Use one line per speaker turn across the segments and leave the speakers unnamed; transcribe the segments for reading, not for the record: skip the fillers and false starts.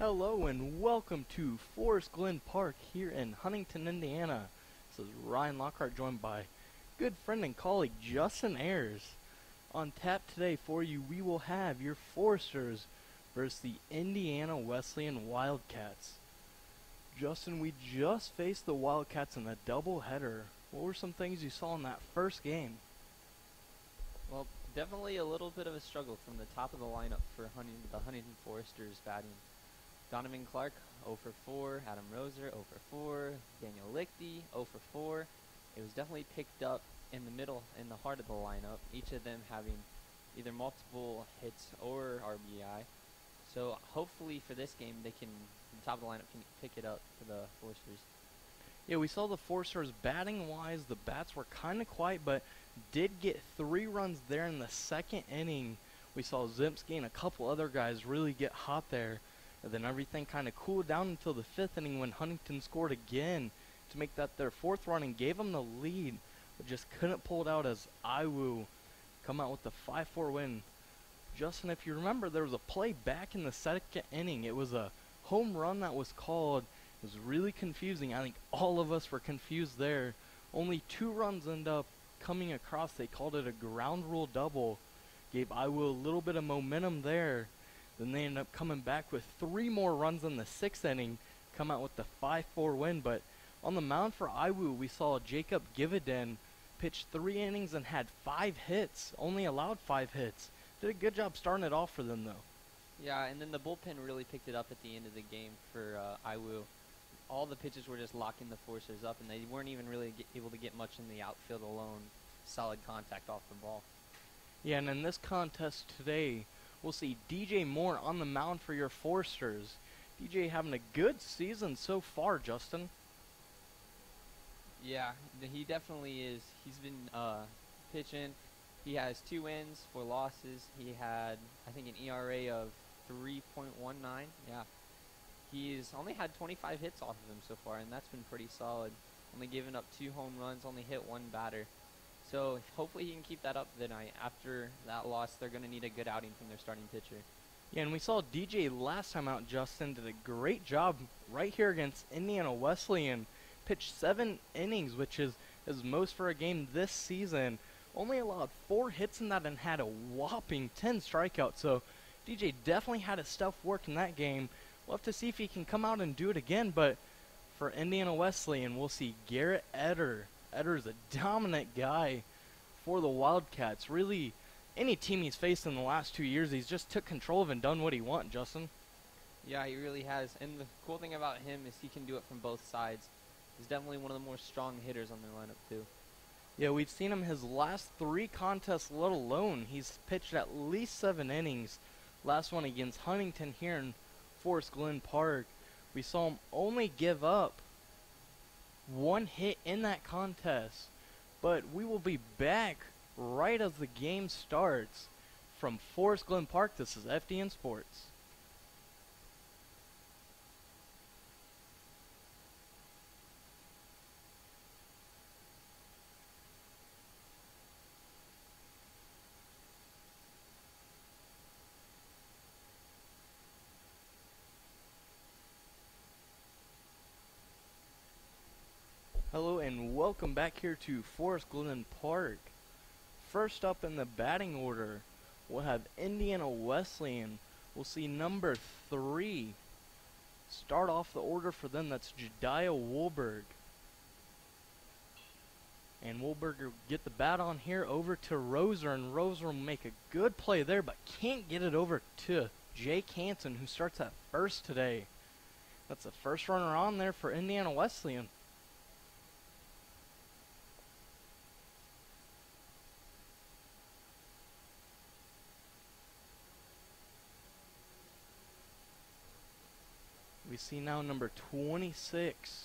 Hello and welcome to Forest Glen Park here in Huntington, Indiana. This is Ryan Lockhart joined by good friend and colleague Justin Ayers. On tap today for you we will have your Foresters versus the Indiana Wesleyan Wildcats. Justin, we just faced the Wildcats in a doubleheader. What were some things you saw in that first game?
Well, definitely a little bit of a struggle from the top of the lineup for the Huntington Foresters batting. Donovan Clark, 0 for 4, Adam Roser, 0 for 4, Daniel Lichty, 0 for 4. It was definitely picked up in the middle, in the heart of the lineup, each of them having either multiple hits or RBI. So hopefully for this game, the top of the lineup can pick it up for the Foresters.
Yeah, we saw the Foresters batting-wise, the bats were kind of quiet, but did get 3 runs there in the second inning. We saw Zimsky and a couple other guys really get hot there. And then everything kind of cooled down until the 5th inning when Huntington scored again to make that their 4th run and gave them the lead, but just couldn't pull it out as Iwu come out with the 5-4 win. Justin, if you remember, there was a play back in the second inning. It was a home run that was called. It was really confusing. I think all of us were confused there. Only 2 runs end up coming across. They called it a ground rule double. Gave Iwu a little bit of momentum there. Then they end up coming back with 3 more runs in the 6th inning, come out with the 5-4 win. But on the mound for Iwu, we saw Jacob Gividen pitch 3 innings and had 5 hits, only allowed 5 hits. Did a good job starting it off for them, though.
Yeah, and then the bullpen really picked it up at the end of the game for Iwu. All the pitches were just locking the Foresters up, and they weren't even really able to get much in the outfield alone. Solid contact off the ball.
Yeah, and in this contest today, we'll see DJ Moore on the mound for your Foresters. DJ having a good season so far, Justin.
Yeah, he definitely is. He's been pitching. He has 2 wins, 4 losses. He had, I think, an ERA of 3.19. Yeah. He's only had 25 hits off of him so far, and that's been pretty solid. Only given up 2 home runs, only hit 1 batter. So hopefully he can keep that up tonight. After that loss, they're going to need a good outing from their starting pitcher.
Yeah, and we saw DJ last time out, Justin, did a great job right here against Indiana Wesleyan. Pitched 7 innings, which is his most for a game this season. Only allowed 4 hits in that and had a whopping 10 strikeouts. So DJ definitely had his stuff work in that game. We'll have to see if he can come out and do it again. But for Indiana Wesleyan, we'll see Garrett Eder. Eder's a dominant guy for the Wildcats. Really, any team he's faced in the last 2 years, he's just took control of and done what he wants, Justin.
Yeah, he really has. And the cool thing about him is he can do it from both sides. He's definitely one of the more strong hitters on their lineup, too.
Yeah, we've seen him his last 3 contests, let alone. He's pitched at least 7 innings. Last one against Huntington here in Forest Glen Park. We saw him only give up 1 hit in that contest. But we will be back right as the game starts. From Forest Glen Park, this is FDN Sports. Hello and welcome back here to Forest Glen Park. First up in the batting order, we'll have Indiana Wesleyan. We'll see number 3. Start off the order for them, that's Jediah Woolberg. And Woolberg will get the bat on here over to Roser, and Roser will make a good play there, but can't get it over to Jake Hansen, who starts at first today. That's the first runner on there for Indiana Wesleyan. We see now number 26,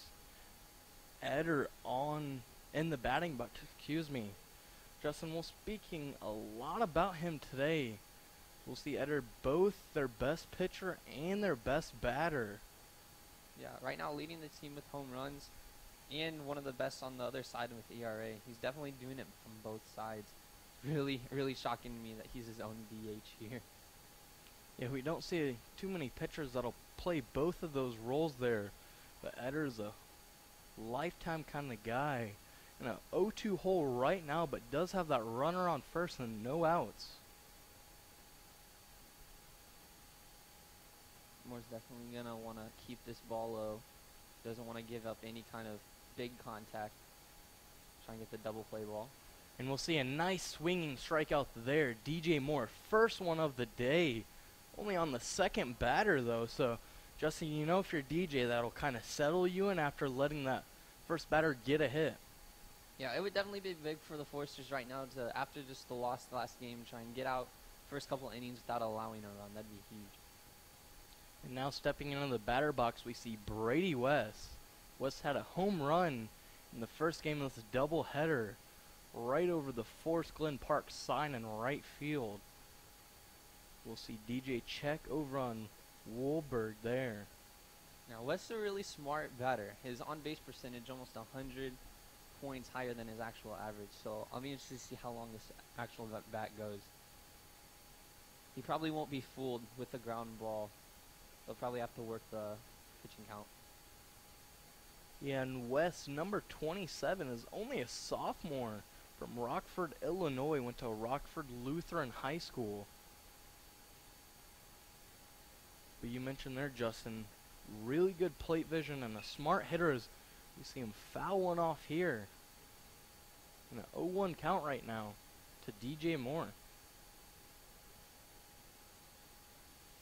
Eder on in the batting box. Excuse me, Justin. We're speaking a lot about him today. We'll see Eder both their best pitcher and their best batter.
Yeah, right now leading the team with home runs and one of the best on the other side with ERA. He's definitely doing it from both sides. Really shocking to me that he's his own DH here.
Yeah, we don't see too many pitchers that'll play both of those roles there. But Eder's a lifetime kind of guy. In a 0-2 hole right now, but does have that runner on first and no outs.
Moore's definitely going to want to keep this ball low. Doesn't want to give up any kind of big contact. Try and get the double play ball.
And we'll see a nice swinging strikeout there. DJ Moore, first one of the day. Only on the second batter, though. So, Justin, you know if you're DJ, that'll kind of settle you in after letting that first batter get a hit.
Yeah, it would definitely be big for the Foresters right now to, after just the loss last game, try and get out first couple innings without allowing a run. That'd be huge.
And now stepping into the batter box, we see Brady West. West had a home run in the first game of this doubleheader, right over the Forest Glen Park sign in right field. We'll see DJ check over on Woolberg there.
Now, West's a really smart batter. His on-base percentage almost 100 points higher than his actual average. So I'll be interested to see how long this actual bat goes. He probably won't be fooled with the ground ball. They'll probably have to work the pitching count.
Yeah, and West, number 27, is only a sophomore from Rockford, Illinois. Went to Rockford Lutheran High School. But you mentioned there, Justin, really good plate vision and a smart hitter. As we see him foul one off here. In an 0-1 count right now to DJ Moore.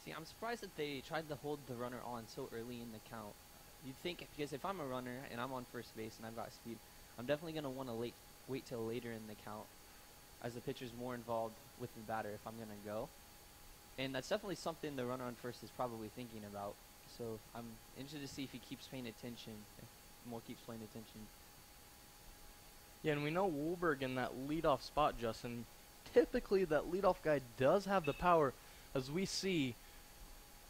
See, I'm surprised that they tried to hold the runner on so early in the count. You'd think, because if I'm a runner and I'm on first base and I've got speed, I'm definitely going to want to wait till later in the count as the pitcher's more involved with the batter if I'm going to go. And that's definitely something the runner on first is probably thinking about. So I'm interested to see if he keeps paying attention, if Moore keeps paying attention.
Yeah, and we know Woolberg in that leadoff spot, Justin. Typically, that leadoff guy does have the power, as we see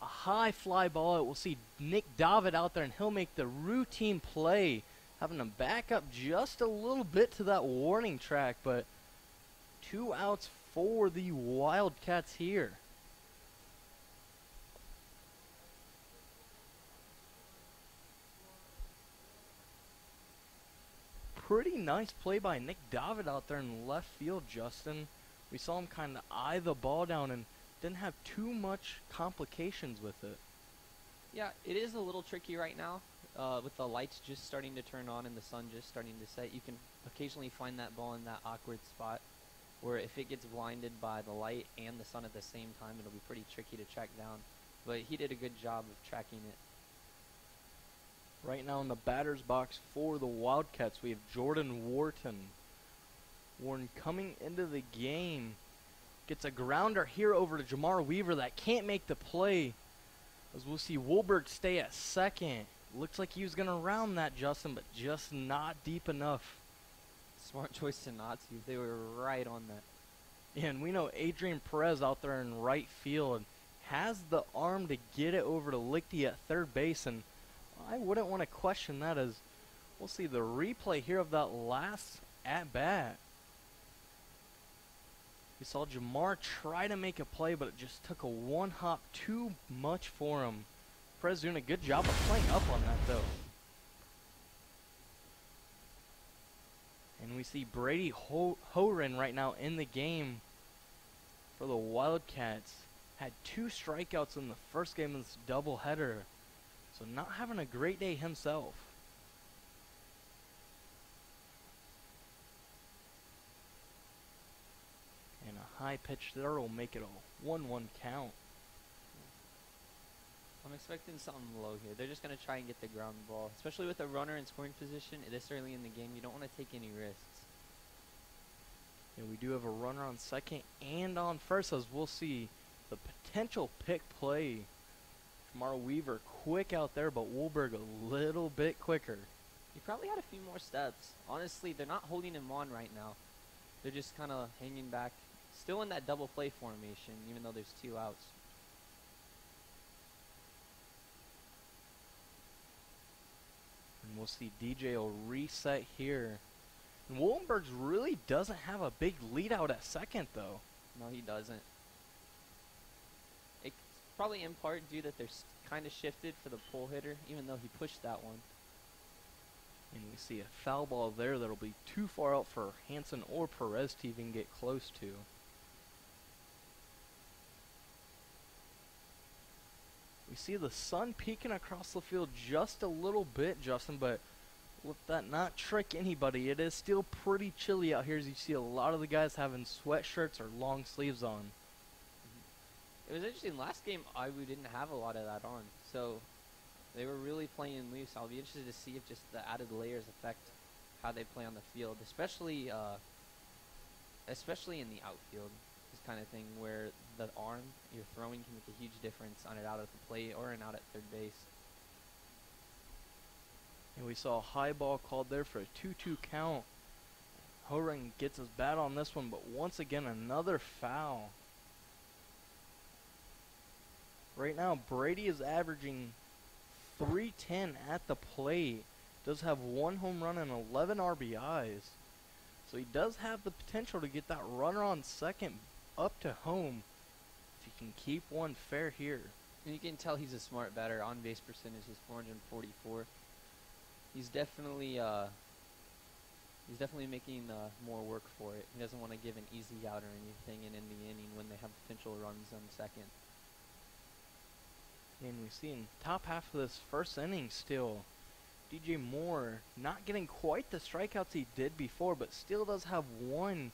a high fly ball. We'll see Nick David out there, and he'll make the routine play, having to back up just a little bit to that warning track, but 2 outs for the Wildcats here. Pretty nice play by Nick David out there in left field, Justin. We saw him kind of eye the ball down and didn't have too much complications with it.
Yeah, it is a little tricky right now with the lights just starting to turn on and the sun just starting to set. You can occasionally find that ball in that awkward spot where if it gets blinded by the light and the sun at the same time, it'll be pretty tricky to track down. But he did a good job of tracking it.
Right now in the batter's box for the Wildcats, we have Jordan Wharton. Wharton coming into the game. Gets a grounder here over to Jamar Weaver that can't make the play. As we'll see Woolberg stay at second. Looks like he was going to round that, Justin, but just not deep enough.
Smart choice to not to. They were right on that.
And we know Adrian Perez out there in right field has the arm to get it over to Lichty at third base, and I wouldn't want to question that, as we'll see the replay here of that last at-bat. We saw Jamar try to make a play, but it just took a one hop too much for him. Perez doing a good job of playing up on that, though. And we see Brady Horan right now in the game for the Wildcats. Had 2 strikeouts in the first game of this doubleheader. So not having a great day himself. And a high pitch there will make it a 1-1 count.
I'm expecting something low here. They're just going to try and get the ground ball. Especially with a runner in scoring position this early in the game, you don't want to take any risks.
And we do have a runner on second and on first, as we'll see the potential pick play. Jamar Weaver quick out there, but Woolberg a little bit quicker.
He probably had a few more steps. Honestly, they're not holding him on right now. They're just kind of hanging back. Still in that double play formation, even though there's 2 outs.
And we'll see DJ will reset here. And Wollenberg's really doesn't have a big lead out at second, though.
No, he doesn't. It's Probably in part due that they're kind of shifted for the pull hitter, even though he pushed that one.
And we see a foul ball there that'll be too far out for Hansen or Perez to even get close to. We see the sun peeking across the field just a little bit, Justin, but let that not trick anybody. It is still pretty chilly out here, as you see a lot of the guys having sweatshirts or long sleeves on.
It was interesting. Last game, we didn't have a lot of that on, so they were really playing loose. I'll be interested to see if just the added layers affect how they play on the field, especially in the outfield. This kind of thing where the arm you're throwing can make a huge difference on it out at the plate or an out at third base.
And we saw a high ball called there for a 2-2 count. Horan gets his bat on this one, but once again another foul. Right now Brady is averaging .310 at the plate. Does have 1 home run and 11 RBIs. So he does have the potential to get that runner on second up to home if he can keep one fair here.
And you can tell he's a smart batter. On base percentage is 444. He's definitely making more work for it. He doesn't want to give an easy out or anything in the inning when they have potential runs on second.
And we see in top half of this first inning still, DJ Moore not getting quite the strikeouts he did before, but still does have 1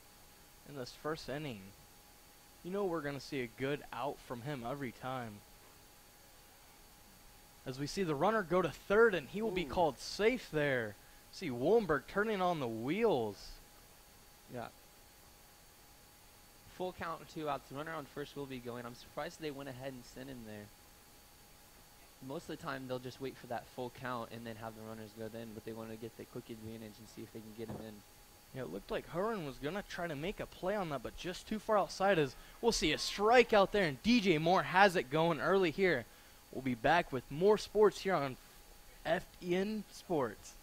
in this first inning. You know we're going to see a good out from him every time. As we see the runner go to third, and he will be called safe there. See Wollenberg turning on the wheels.
Yeah. Full count, 2 outs. The runner on first will be going. I'm surprised they went ahead and sent him there. Most of the time they'll just wait for that full count and then have the runners go then, but they want to get the quick advantage and see if they can get him in.
Yeah, it looked like Horan was going to try to make a play on that, but just too far outside, as we'll see a strikeout there, and DJ Moore has it going early here. We'll be back with more sports here on FDN Sports.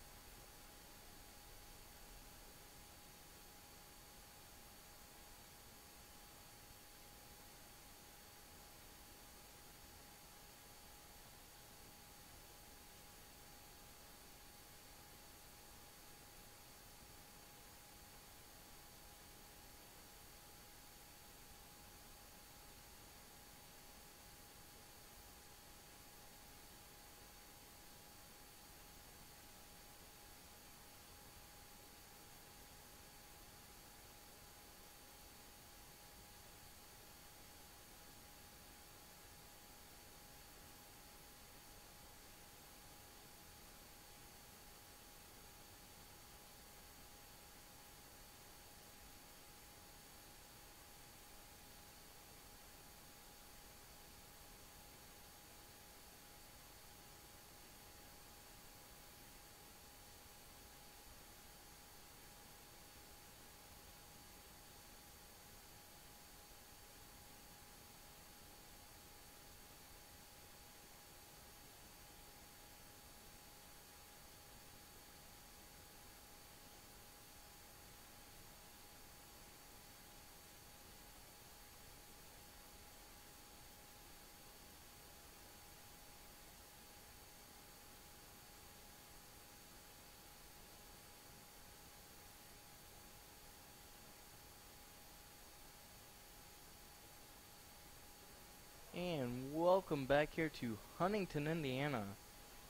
And welcome back here to Huntington, Indiana,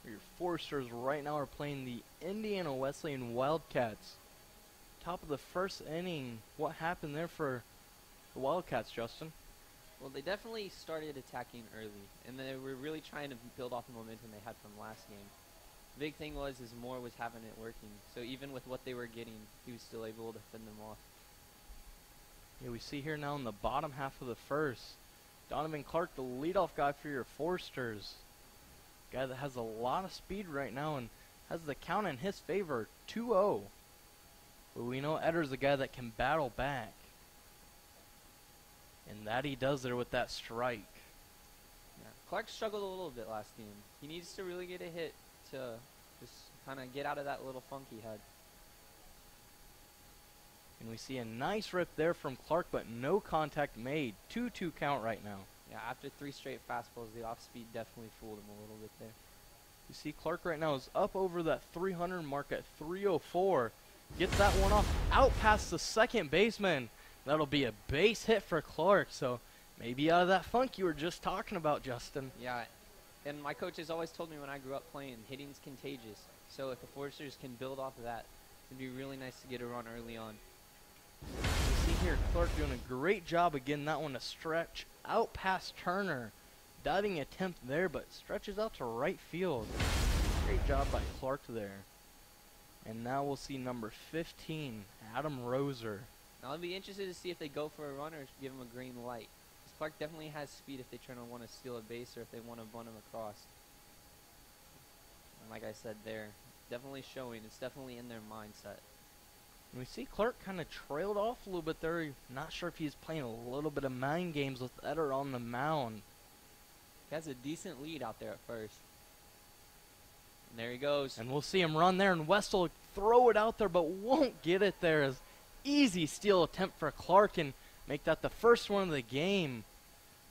where your Foresters right now are playing the Indiana Wesleyan Wildcats. Top of the first inning, what happened there for the Wildcats, Justin?
Well, they definitely started attacking early, and they were really trying to build off the momentum they had from last game. The big thing was Moore was having it working, so even with what they were getting, he was still able to fend them off.
Yeah, we see here now in the bottom half of the first, Donovan Clark, the leadoff guy for your Foresters. Guy that has a lot of speed right now and has the count in his favor, 2-0. But we know Eder's the guy that can battle back. And that he does there with that strike.
Yeah. Clark struggled a little bit last game. He needs to really get a hit to just kind of get out of that little funk he had.
And we see a nice rip there from Clark, but no contact made. 2-2 count right now.
Yeah, Yeah, after 3 straight fastballs, the off speed definitely fooled him a little bit there.
You see Clark right now is up over that 300 mark at 304. Gets that one off out past the second baseman. That'll be a base hit for Clark. So maybe out of that funk you were just talking about, Justin.
Yeah, and my coaches always told me when I grew up playing, hitting's contagious. So if the Foresters can build off of that, it'd be really nice to get a run early on.
You see here Clark doing a great job of getting that one to stretch out past Turner. Diving attempt there, but stretches out to right field. Great job by Clark there. And now we'll see number 15, Adam Roser.
Now I'll be interested to see if they go for a run or give him a green light. Because Clark definitely has speed if they try to want to steal a base or if they want to bunt him across. And like I said there, definitely showing. It's definitely in their mindset.
And we see Clark kind of trailed off a little bit there. Not sure if he's playing a little bit of mind games with Eder on the mound.
He has a decent lead out there at first. And there he goes.
And we'll see him run there, and West will throw it out there, but won't get it there. As easy steal attempt for Clark and make that the first one of the game.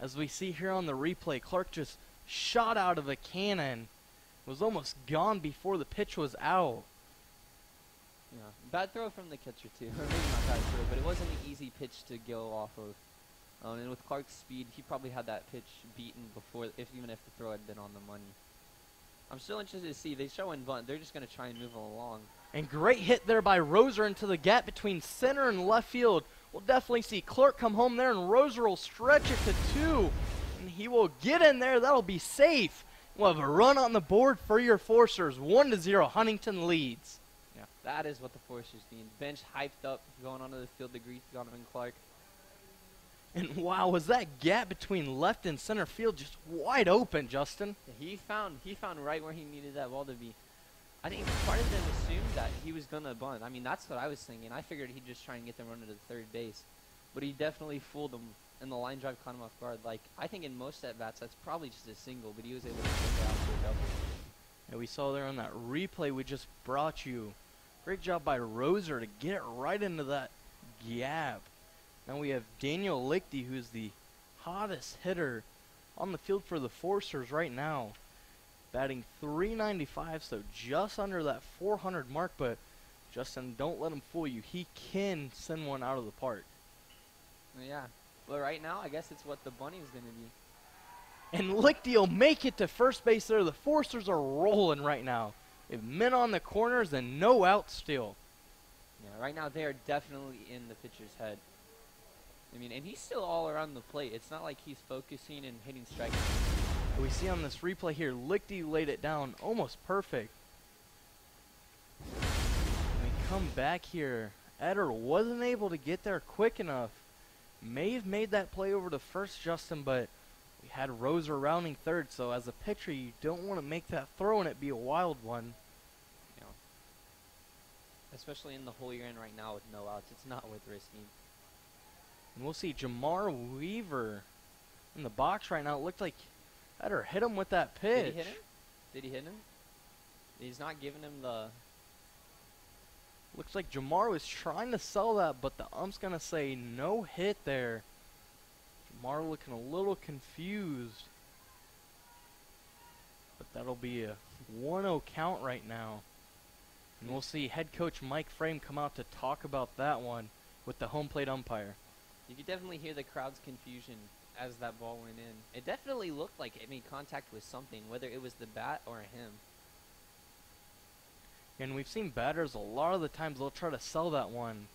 As we see here on the replay, Clark just shot out of a cannon. Was almost gone before the pitch was out.
Yeah, bad throw from the catcher too. Or maybe not bad throw, but it wasn't an easy pitch to go off of. And with Clark's speed, he probably had that pitch beaten before, even if the throw had been on the money. I'm still interested to see. They show in bunt. They're just going to try and move him along.
And great hit there by Roser into the gap between center and left field. We'll definitely see Clark come home there, and Roser will stretch it to 2. And he will get in there. That'll be safe. We'll have a run on the board for your Foresters. 1-0. Huntington leads.
Yeah, that is what the Foresters need. Bench hyped up, going onto the field to greet Donovan Clark.
And wow, was that gap between left and center field just wide open, Justin?
Yeah, he found right where he needed that ball to be. I think part of them assumed that he was gonna bunt. I mean, that's what I was thinking. I figured he'd just try and get them running to the third base, but he definitely fooled them. And the line drive caught him off guard. Like I think in most at bats, that's probably just a single, but he was able to take it out for a double.
And we saw there on that replay we just brought you. Great job by Roser to get it right into that gap. Now we have Daniel Lichty, who's the hottest hitter on the field for the Foresters right now. Batting .395, so just under that 400 mark. But, Justin, don't let him fool you. He can send one out of the park.
Yeah. Well, right now, I guess it's what the bunny's going to be.
And Lichty will make it to first base there. The Foresters are rolling right now. They have men on the corners and no outs still.
Yeah, right now they are definitely in the pitcher's head. I mean, and he's still all around the plate. It's not like he's focusing and hitting strikes.
We see on this replay here, Lichty laid it down almost perfect. When we come back here, Eder wasn't able to get there quick enough. May have made that play over to first, Justin, but we had Roser rounding third, so as a pitcher, you don't want to make that throw and it be a wild one.
You know, especially in the hole you're in right now with no outs, it's not worth risking.
And we'll see Jamar Weaver in the box right now. It looked like Eder hit him with that pitch.
Did he hit him? Did he hit him? He's not giving him the...
Looks like Jamar was trying to sell that, but the ump's going to say no hit there. Jamar looking a little confused. But that'll be a 1-0 count right now. And we'll see head coach Mike Frame come out to talk about that one with the home plate umpire.
You could definitely hear the crowd's confusion as that ball went in. It definitely looked like it made contact with something, whether it was the bat or him.
And we've seen batters a lot of the times they'll try to sell that one.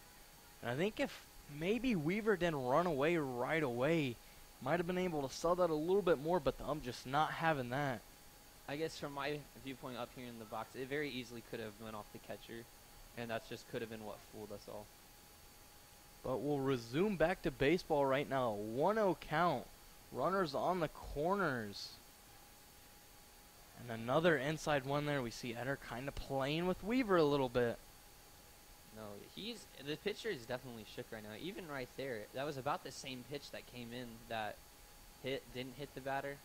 And I think if maybe Weaver didn't run away right away, might have been able to sell that a little bit more, but the ump just not having that.
I guess from my viewpoint up here in the box, it very easily could have went off the catcher, and that's just could have been what fooled us all.
But we'll resume back to baseball right now. 1-0 count. Runners on the corners. And another inside one there. We see Eder kind of playing with Weaver a little bit.
No, the pitcher is definitely shook right now. Even right there, that was about the same pitch that came in that didn't hit the batter.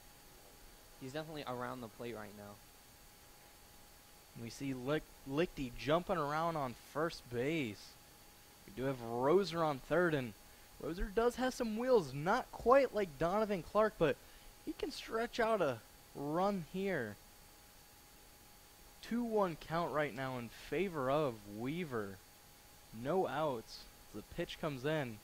He's definitely around the plate right now.
We see Lichty jumping around on first base. We do have Roser on third, and Roser does have some wheels, not quite like Donovan Clark, but he can stretch out a run here. 2-1 count right now in favor of Weaver. No outs. The pitch comes in.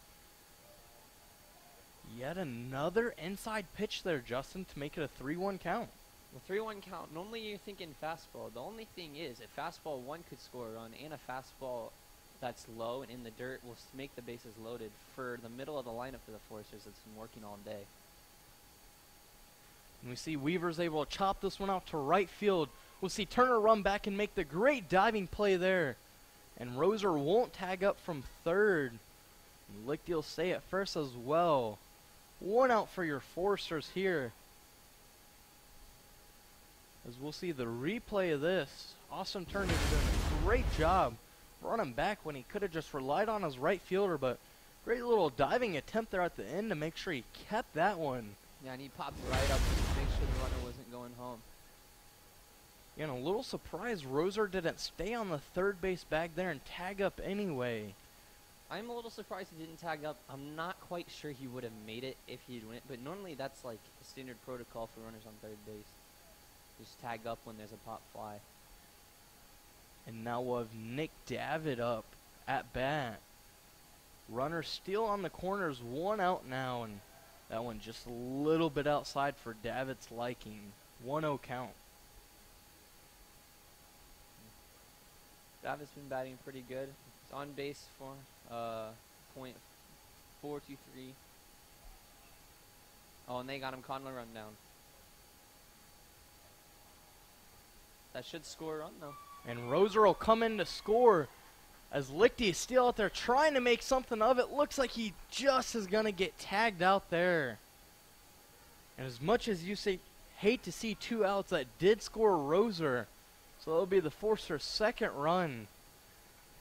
Yet another inside pitch there, Justin, to make it a 3-1 count.
The 3-1 count, normally you're thinking fastball. The only thing is, a fastball 1 could score a run, and a fastball that's low and in the dirt will make the bases loaded for the middle of the lineup for the Foresters that's been working all day.
And we see Weaver's able to chop this one out to right field. We'll see Turner run back and make the great diving play there. And Roser won't tag up from third. Lichty will stay at first as well. 1 out for your Foresters here. As we'll see the replay of this, Austin Turner doing a great job running back when he could have just relied on his right fielder, but great little diving attempt there at the end to make sure he kept that one.
Yeah, and he popped right up to make sure the runner wasn't going home.
Yeah, and a little surprised Roser didn't stay on the third base bag there and tag up anyway.
I'm a little surprised he didn't tag up. I'm not quite sure he would have made it if he'd went, but normally that's like a standard protocol for runners on third base. Just tag up when there's a pop fly.
And now we'll have Nick David up at bat. Runner still on the corners, 1 out now, and that one just a little bit outside for David's liking. 1-0 count.
David's been batting pretty good. He's on base for .423. Oh, and they got him caught on a run down. That should score a run though.
And Roser will come in to score as Lichty is still out there trying to make something of it. Looks like he just is going to get tagged out there. And as much as you say, hate to see 2 outs, that did score Roser. So it'll be the Foresters' second run.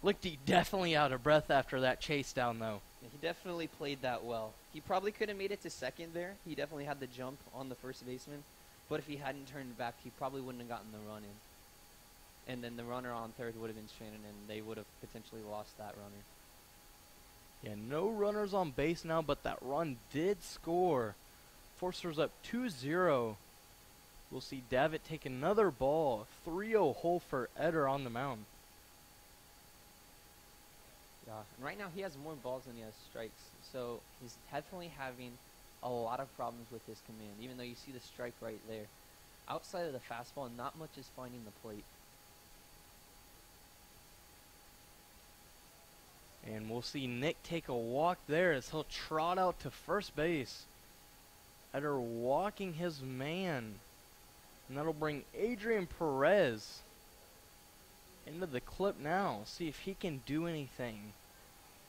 Lichty definitely out of breath after that chase down though.
Yeah, he definitely played that well. He probably could have made it to second there. He definitely had the jump on the first baseman. But if he hadn't turned back, he probably wouldn't have gotten the run in. And then the runner on third would have been stranded, and they would have potentially lost that runner.
Yeah, no runners on base now, but that run did score. Foresters up 2-0. We'll see Davitt take another ball. 3-0 hole for Eder on the mound.
Yeah, and right now he has more balls than he has strikes. So he's definitely having a lot of problems with his command, even though you see the strike right there. Outside of the fastball, not much is finding the plate.
And we'll see Nick take a walk there as he'll trot out to first base. Eder walking his man. And that'll bring Adrian Perez into the clip now. See if he can do anything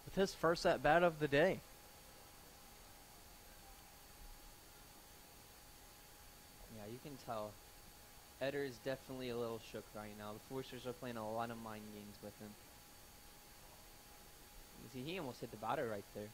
with his first at-bat of the day.
Yeah, you can tell. Eder is definitely a little shook right now. The Foresters are playing a lot of mind games with him. You see, he almost hit the batter right there.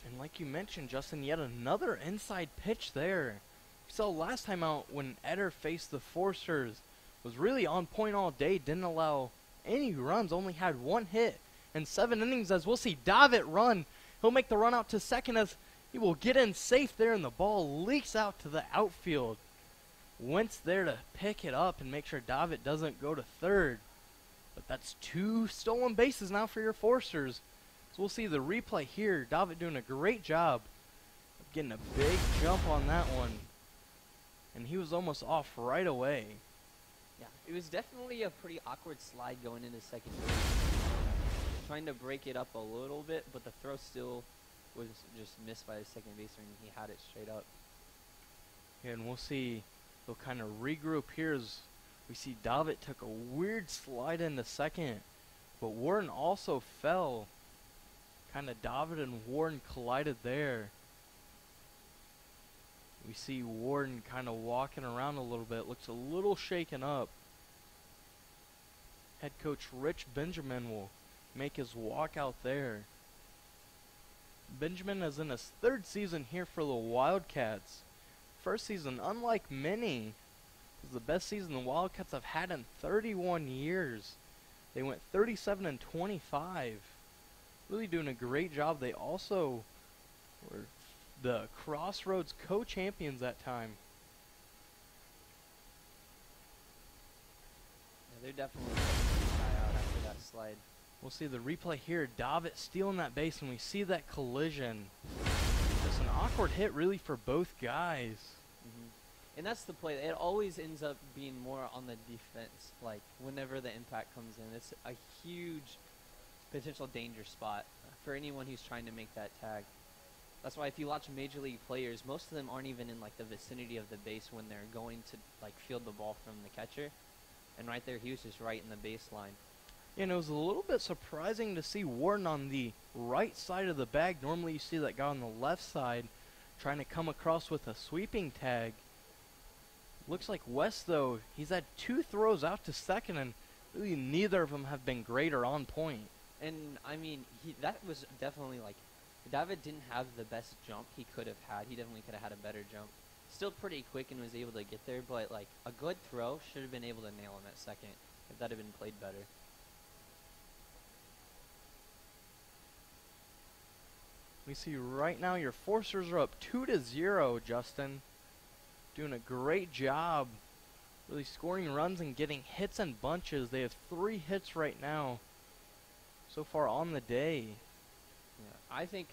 And like you mentioned, Justin, yet another inside pitch there. We saw last time out when Eder faced the Foresters, was really on point all day, didn't allow any runs, only had 1 hit in 7 innings. As we'll see Davitt run, he'll make the run out to second as he will get in safe there, and the ball leaks out to the outfield. Wentz there to pick it up and make sure Davitt doesn't go to third. But that's 2 stolen bases now for your Foresters. So we'll see the replay here. Davitt doing a great job of getting a big jump on that one. And he was almost off right away.
Yeah, it was definitely a pretty awkward slide going into second base. Trying to break it up a little bit, but the throw still was just missed by the second baseman. He had it straight up.
Yeah, and we'll see they'll kind of regroup here as we see Davitt took a weird slide into second, but Warren also fell. Kind of Davitt and Warren collided there. We see Warden kind of walking around a little bit, looks a little shaken up. Head coach Rich Benjamin will make his walk out there. Benjamin is in his 3rd season here for the Wildcats. First season, unlike many, is the best season the Wildcats have had in 31 years. They went 37-25. really doing a great job. They also were the Crossroads co-champions that time.
Yeah, they're definitely checking this guy out after that slide.
We'll see the replay here. Davitt stealing that base, and we see that collision. Just an awkward hit, really, for both guys.
And that's the play. It always ends up being more on the defense. Like, whenever the impact comes in, it's a huge potential danger spot for anyone who's trying to make that tag. That's why if you watch Major League players, most of them aren't even in, like, the vicinity of the base when they're going to, like, field the ball from the catcher. And right there, he was just right in the baseline.
And it was a little bit surprising to see Warden on the right side of the bag. Normally you see that guy on the left side trying to come across with a sweeping tag. Looks like West, though, he's had 2 throws out to second, and really neither of them have been great or on point.
And, I mean, that was definitely, like, David didn't have the best jump he could have had. He definitely could have had a better jump. Still pretty quick and was able to get there, but, like, a good throw should have been able to nail him at second if that had been played better.
We see right now your Forcers are up 2-0, Justin. Doing a great job really scoring runs and getting hits in bunches. They have 3 hits right now so far on the day.
Yeah, I think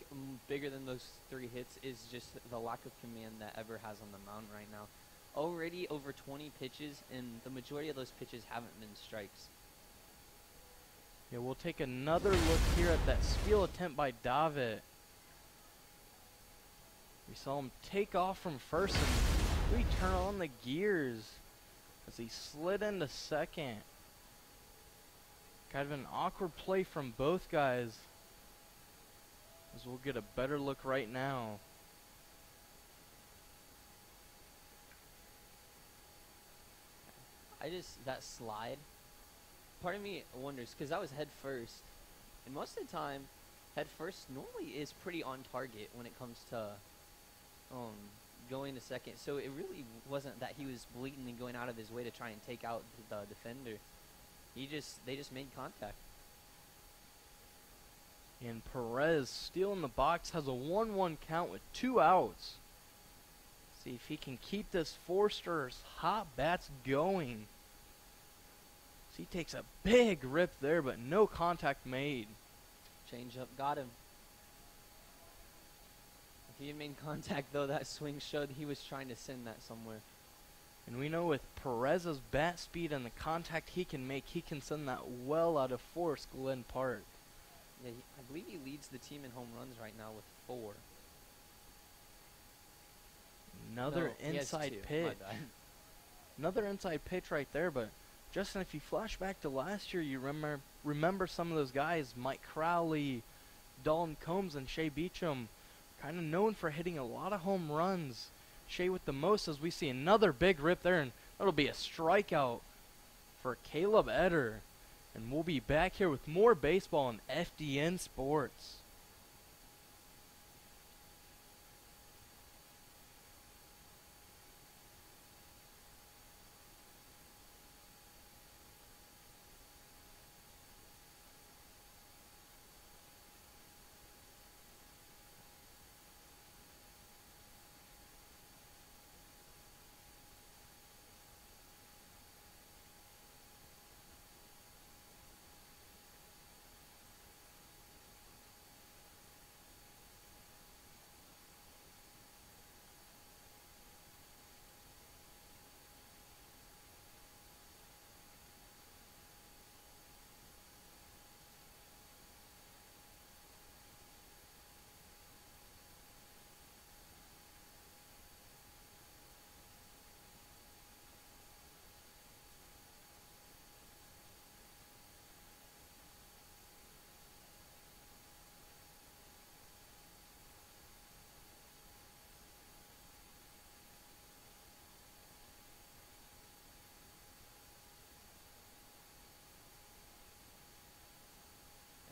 bigger than those 3 hits is just the lack of command that Ever has on the mound right now. Already over 20 pitches, and the majority of those pitches haven't been strikes.
Yeah, we'll take another look here at that steal attempt by Davitt. We saw him take off from first and really turn on the gears as he slid into second. Kind of an awkward play from both guys, as we'll get a better look right now.
That slide, part of me wonders, because that was head first, and most of the time, head first normally is pretty on target when it comes to going to second. So it really wasn't that he was blatantly going out of his way to try and take out the defender. They just made contact.
And Perez still in the box, has a 1-1 count with 2 outs. See if he can keep this Forster's hot bats going. So he takes a big rip there, but no contact made.
Change up got him. If he had made contact, though, that swing showed he was trying to send that somewhere.
And we know with Perez's bat speed and the contact he can make, he can send that well out of Forest Glen Park.
Yeah, I believe he leads the team in home runs right now with 4.
Another
No, he has
inside
2.
pitch.
My bad.
Another inside pitch right there, but Justin, if you flash back to last year, you remember some of those guys, Mike Crowley, Dalton Combs, and Shea Beecham, kind of known for hitting a lot of home runs. Shea with the most, as we see another big rip there, and that'll be a strikeout for Caleb Eder. And we'll be back here with more baseball on FDN Sports.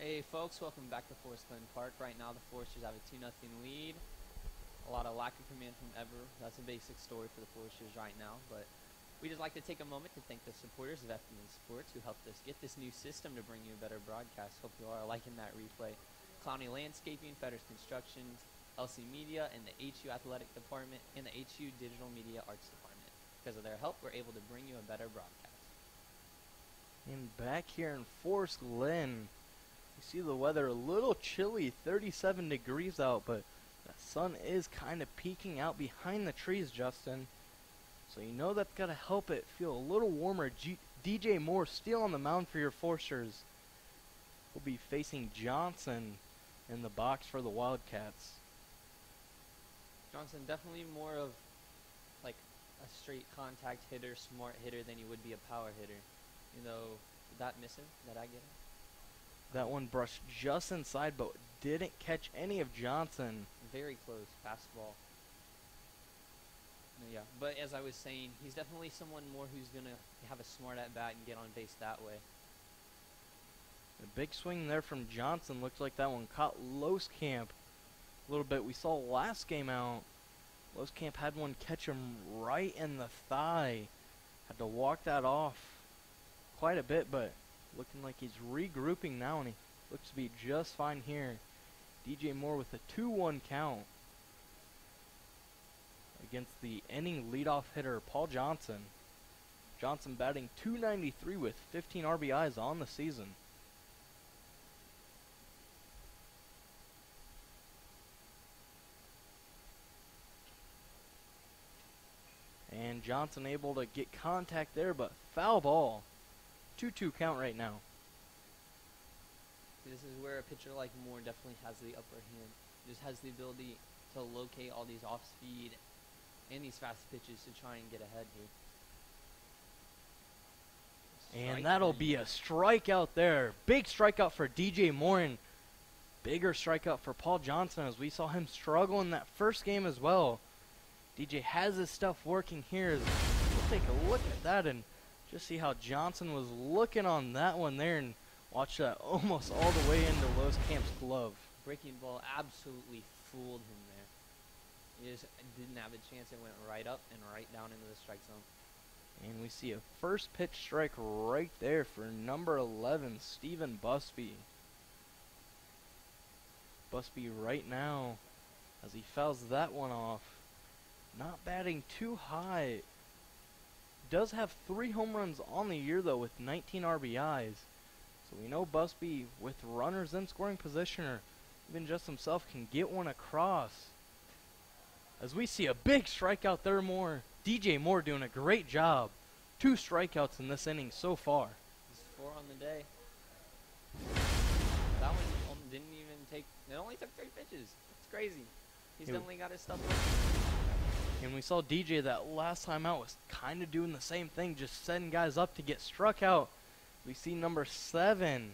Hey folks, welcome back to Forest Glen Park. Right now the Foresters have a 2-0 lead. A lot of lack of command from Ever. That's a basic story for the Foresters right now, but we just like to take a moment to thank the supporters of FDN Sports who helped us get this new system to bring you a better broadcast. Hope you all are liking that replay. Clowney Landscaping, Fetters Constructions, LC Media, and the HU Athletic Department, and the HU Digital Media Arts Department. Because of their help, we're able to bring you a better broadcast.
And back here in Forest Glen, you see the weather a little chilly, 37 degrees out, but the sun is kind of peeking out behind the trees, Justin. So you know that's got to help it feel a little warmer. DJ Moore still on the mound for your Forsters. Will be facing Johnson in the box for the Wildcats.
Johnson definitely more of like a straight contact hitter, smart hitter than he would be a power hitter. You know, did that miss him? Did I get him?
That one brushed just inside, but didn't catch any of Johnson.
Very close, fastball. Yeah, but as I was saying, he's definitely someone more who's going to have a smart at-bat and get on base that way.
A big swing there from Johnson. Looks like that one caught Loskamp a little bit. We saw last game out, Loskamp had one catch him right in the thigh. Had to walk that off quite a bit, but looking like he's regrouping now, and he looks to be just fine here. DJ Moore with a 2-1 count against the inning leadoff hitter, Paul Johnson. Johnson batting .293 with 15 RBIs on the season. And Johnson able to get contact there, but foul ball. 2-2 count right now.
This is where a pitcher like Moore definitely has the upper hand. Just has the ability to locate all these off-speed and these fast pitches to try and get ahead here.
And that'll be a strikeout there. Big strikeout for DJ Moore, and bigger strikeout for Paul Johnson, as we saw him struggle in that first game as well. DJ has his stuff working here. We'll take a look at that and just see how Johnson was looking on that one there, and watch that almost all the way into Loskamp's glove.
Breaking ball absolutely fooled him there. He just didn't have a chance. It went right up and right down into the strike zone.
And we see a first pitch strike right there for number 11, Stephen Busby. Busby right now, as he fouls that one off, not batting too high. Does have 3 home runs on the year though, with 19 RBIs. So we know Busby, with runners in scoring position, or even just himself, can get one across. As we see a big strikeout there, Moore. DJ Moore doing a great job. 2 strikeouts in this inning so far.
He's 4 on the day. That one didn't even take, it only took 3 pitches. It's crazy. He's definitely got his stuff working.
And we saw DJ that last time out was kind of doing the same thing, just setting guys up to get struck out. We see number 7,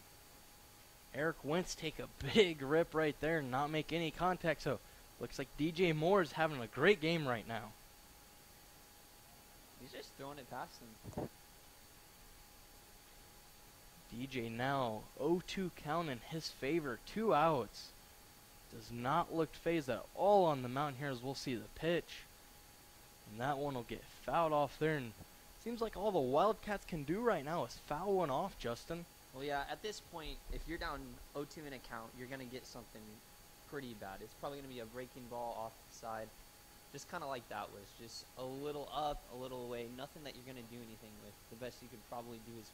Eric Wentz, take a big rip right there and not make any contact. So looks like DJ Moore is having a great game right now.
He's just throwing it past him.
DJ now 0-2 count in his favor, 2 outs. Does not look phased at all on the mound here, as we'll see the pitch. And that one will get fouled off there, and seems like all the Wildcats can do right now is foul one off, Justin.
Well, yeah, at this point, if you're down 0-2 in a count, you're going to get something pretty bad. It's probably going to be a breaking ball off the side. Just kind of like that was. Just a little up, a little away. Nothing that you're going to do anything with. The best you could probably do is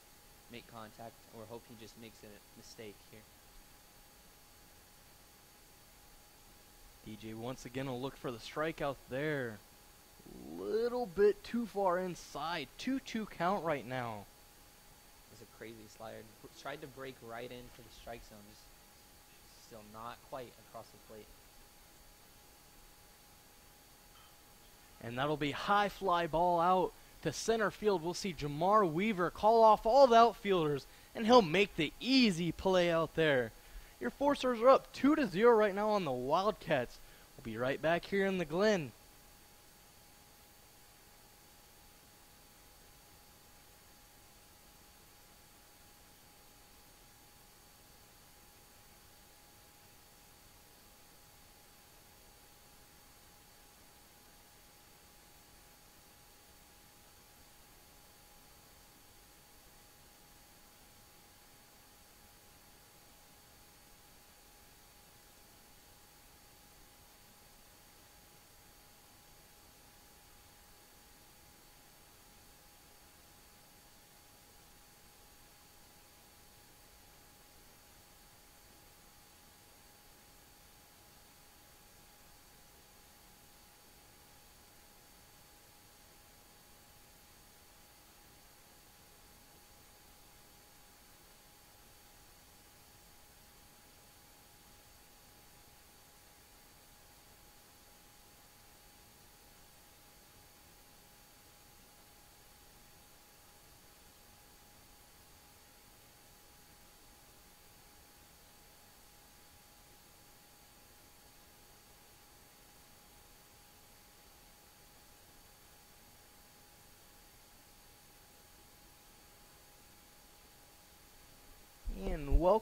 make contact or hope he just makes a mistake here.
DJ once again will look for the strikeout there. Little bit too far inside. 2-2 count right now.
It's a crazy slider. Tried to break right into the strike zone. Just still not quite across the plate.
And that'll be high fly ball out to center field. We'll see Jamar Weaver call off all the outfielders, and he'll make the easy play out there. Your Forsters are up 2-0 right now on the Wildcats. We'll be right back here in the Glen.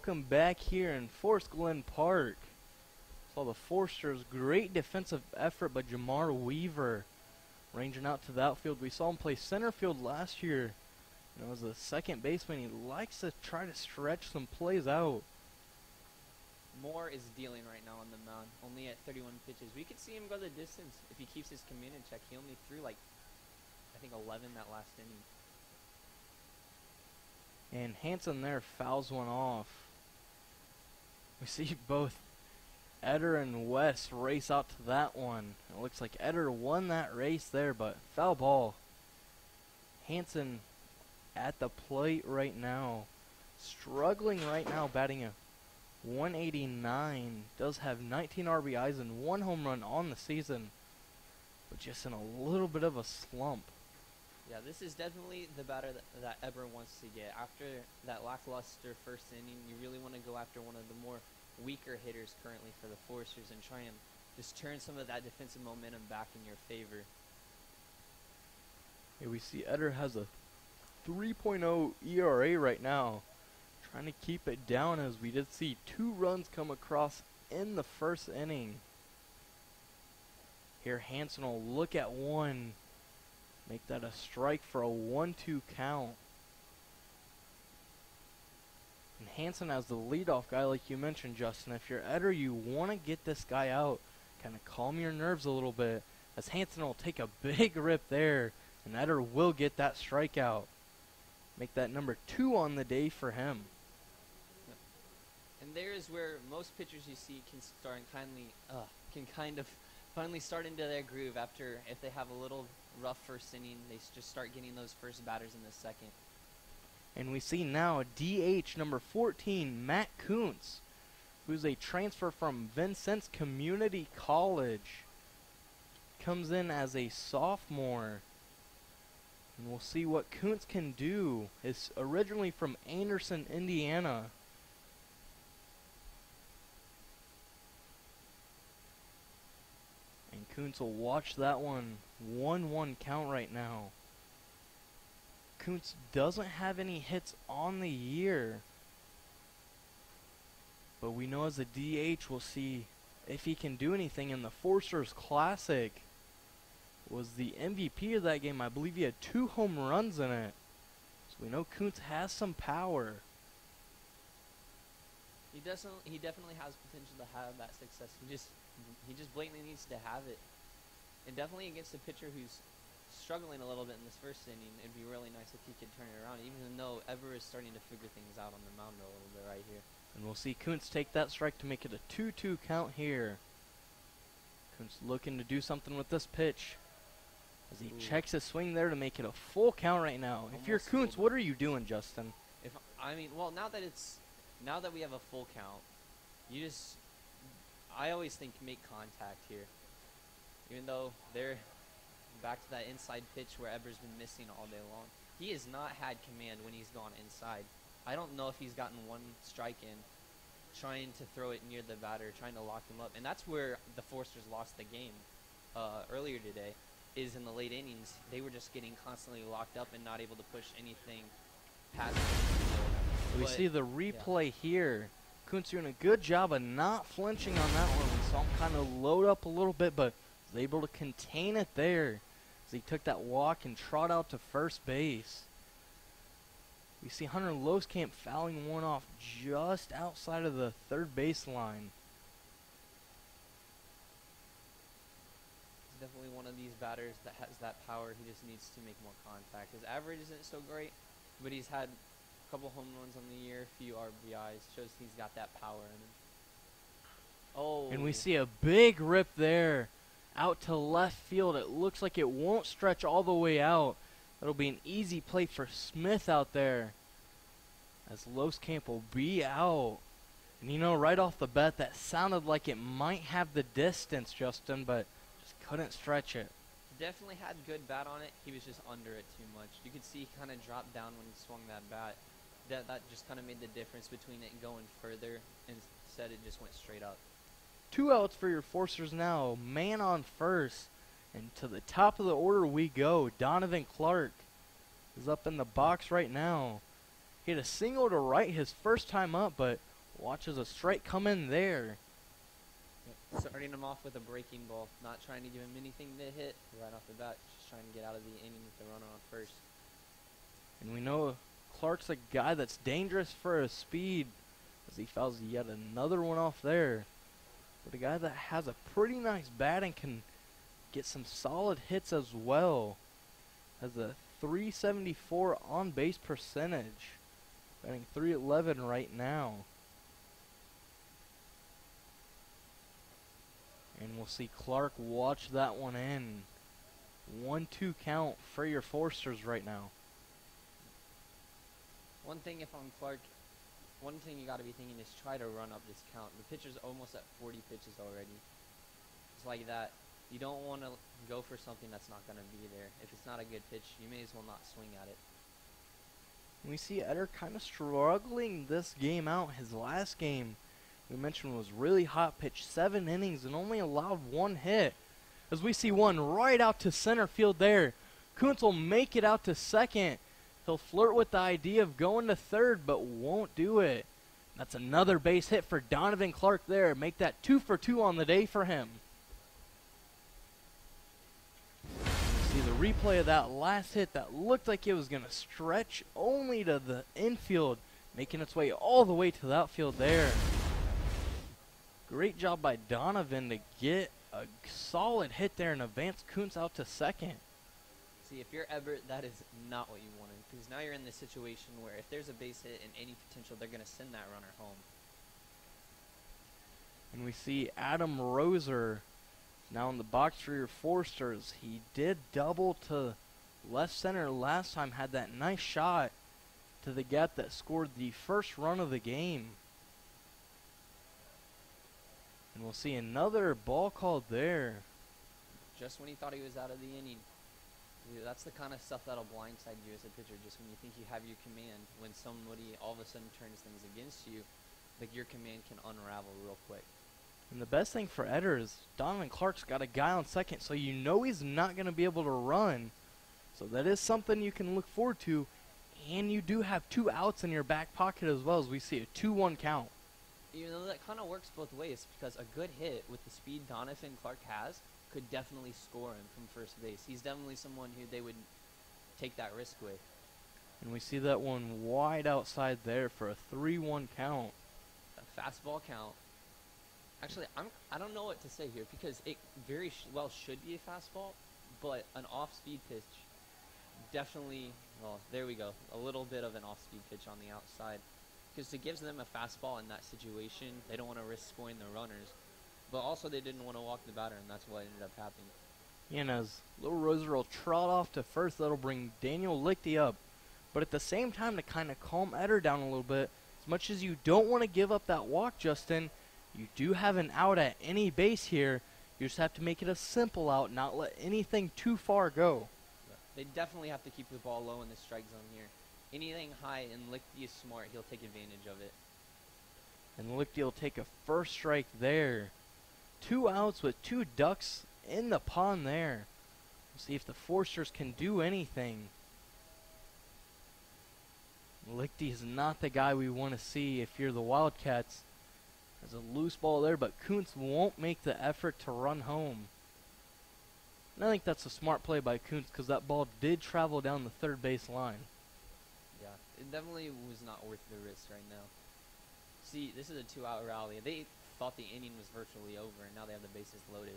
welcome back here in Forest Glen Park. Saw the Foresters' great defensive effort by Jamar Weaver ranging out to the outfield. We saw him play center field last year. You know, as a second baseman, he likes to try to stretch some plays out.
Moore is dealing right now on the mound, only at 31 pitches. We could see him go the distance if he keeps his command in check. He only threw like, I think 11 that last inning.
And Hanson there fouls one off. We see both Eder and West race out to that one. It looks like Eder won that race there, but foul ball. Hanson at the plate right now. Struggling right now, batting a 189. Does have 19 RBIs and 1 home run on the season, but just in a little bit of a slump.
Yeah, this is definitely the batter that Eber wants to get. After that lackluster first inning, you really want to go after one of the more weaker hitters currently for the Foresters and try and just turn some of that defensive momentum back in your favor.
Here we see Eder has a 3.0 ERA right now. Trying to keep it down, as we did see 2 runs come across in the first inning. Here Hanson will look at one. Make that a strike for a 1-2 count. And Hanson as the leadoff guy, like you mentioned, Justin. If you're Eder, you want to get this guy out. Kind of calm your nerves a little bit, as Hanson will take a big rip there. And Eder will get that strikeout. Make that number 2 on the day for him.
And there is where most pitchers you see can kind of finally start into their groove after, if they have a little rough first inning, they just start getting those first batters in the second.
And we see now DH number 14, Matt Kuntz, who's a transfer from Vincennes Community College. Comes in as a sophomore. And we'll see what Kuntz can do. Is originally from Anderson, Indiana. And Kuntz will watch that one. 1-1 count right now. Kuntz doesn't have any hits on the year. But we know as a DH, we'll see if he can do anything in the Foresters Classic. Was the MVP of that game. I believe he had 2 home runs in it. So we know Kuntz has some power.
He definitely has potential to have that success. He just blatantly needs to have it. And definitely against a pitcher who's struggling a little bit in this first inning, it'd be really nice if he could turn it around, even though Eber is starting to figure things out on the mound a little bit right here.
And we'll see Kuntz take that strike to make it a 2-2 count here. Kuntz looking to do something with this pitch, as he checks his swing there to make it a full count right now. If you're Kuntz, what are you doing, Justin?
Now that we have a full count, I always think make contact here. Even though they're back to that inside pitch where Eber's been missing all day long. He has not had command when he's gone inside. I don't know if he's gotten one strike in trying to throw it near the batter, trying to lock him up. And that's where the Foresters lost the game earlier today, is in the late innings. They were just getting constantly locked up and not able to push anything past the
We see the replay here. Kuntz doing a good job of not flinching on that one. We saw him kind of load up a little bit, but was able to contain it there as he took that walk and trot out to first base. We see Hunter Loskamp fouling one off just outside of the third baseline.
He's definitely one of these batters that has that power. He just needs to make more contact. His average isn't so great, but he's had a couple home runs on the year, a few RBIs. Shows he's got that power in him. Oh.
And we see a big rip there out to left field. It looks like it won't stretch all the way out. That'll be an easy play for Smith out there, as Loskamp will be out. And you know, right off the bat, that sounded like it might have the distance, Justin, but just couldn't stretch it.
Definitely had good bat on it. He was just under it too much. You could see he kind of dropped down when he swung that bat. That just kind of made the difference between it going further, and instead it just went straight up.
2 outs for your Foresters now. Man on first. And to the top of the order we go. Donovan Clark is up in the box right now. He had a single to right his first time up, but Watches a strike come in there.
Yep. Starting him off with a breaking ball, not trying to give him anything to hit right off the bat, just trying to get out of the inning with the runner on first.
And we know Clark's a guy that's dangerous for his speed, as he fouls yet another one off there. But a guy that has a pretty nice bat and can get some solid hits as well. Has a 374 on base percentage, batting .311 right now. And we'll see Clark watch that one in. 1-2 count for your Foresters right now.
One thing if I'm Clark, one thing you got to be thinking is try to run up this count. The pitcher's almost at 40 pitches already. It's like that. You don't want to go for something that's not going to be there. If it's not a good pitch, you may as well not swing at it.
We see Eder kind of struggling this game out. His last game, we mentioned, was really hot, pitched 7 innings and only allowed 1 hit. As we see one right out to center field there. Kuntz will make it out to second. He'll flirt with the idea of going to third, but won't do it. That's another base hit for Donovan Clark there. Make that 2 for 2 on the day for him. See the replay of that last hit that looked like it was going to stretch only to the infield, making its way all the way to the outfield there. Great job by Donovan to get a solid hit there and advance Kuntz out to second.
See, if you're Everett, that is not what you wanted, because now you're in this situation where if there's a base hit and any potential, they're going to send that runner home.
And we see Adam Roser now in the box for your Foresters. He did double to left center last time, had that nice shot to the gap that scored the first run of the game. And we'll see another ball called there.
Just when he thought he was out of the inning. That's the kind of stuff that'll blindside you as a pitcher, just when you think you have your command. When somebody all of a sudden turns things against you, like your command can unravel real quick.
And the best thing for Eder is Donovan Clark's got a guy on second, so you know he's not going to be able to run. So that is something you can look forward to. And you do have 2 outs in your back pocket as well, as we see a 2-1 count.
You know, that kind of works both ways, because a good hit with the speed Donovan Clark has could definitely score him from first base. He's definitely someone who they would take that risk with.
And we see that one wide outside there for a 3-1 count.
A fastball count. Actually, I don't know what to say here, because it very well should be a fastball, but an off-speed pitch definitely, well, there we go, a little bit of an off-speed pitch on the outside. Because it gives them a fastball in that situation. They don't want to risk scoring the runners. But also they didn't want to walk the batter, and that's what ended up happening.
And as Little Roser will trot off to first, that'll bring Daniel Lichty up. But at the same time, to kind of calm Eder down a little bit, as much as you don't want to give up that walk, Justin, you do have an out at any base here. You just have to make it a simple out, not let anything too far go.
They definitely have to keep the ball low in the strike zone here. Anything high, and Lichty is smart, he'll take advantage of it.
And Lichty will take a first strike there. 2 outs with 2 ducks in the pond there. We'll see if the Foresters can do anything. Lichty is not the guy we want to see if you're the Wildcats. There's a loose ball there, but Kuntz won't make the effort to run home. And I think that's a smart play by Kuntz, because that ball did travel down the third base line.
Yeah, it definitely was not worth the risk right now. See, this is a 2-out rally. They thought the inning was virtually over, and now they have the bases loaded.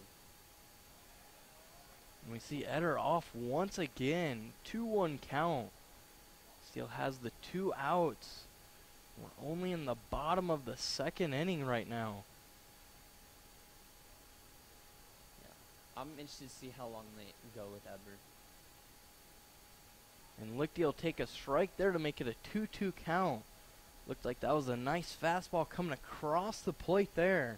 And we see Eder off once again. 2-1 count. Still has the 2 outs. We're only in the bottom of the second inning right now.
Yeah, I'm interested to see how long they go with Eber.
And Lichty will take a strike there to make it a 2-2 count. Looked like that was a nice fastball coming across the plate there.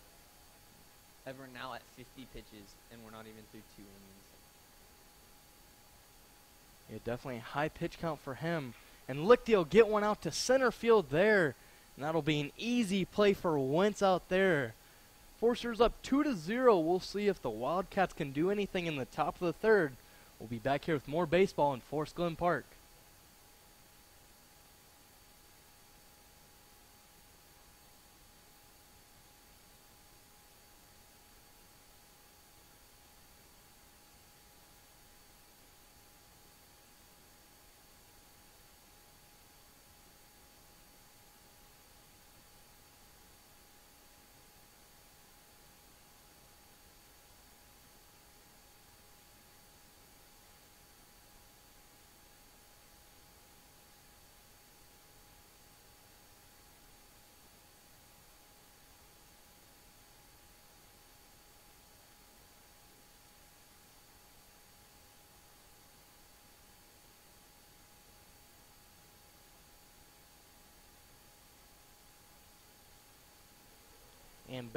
Ever now at 50 pitches, and we're not even through 2 innings.
Yeah, definitely a high pitch count for him. And Lichty will get one out to center field there. And that'll be an easy play for Wentz out there. Foresters up 2-0. We'll see if the Wildcats can do anything in the top of the third. We'll be back here with more baseball in Forest Glen Park.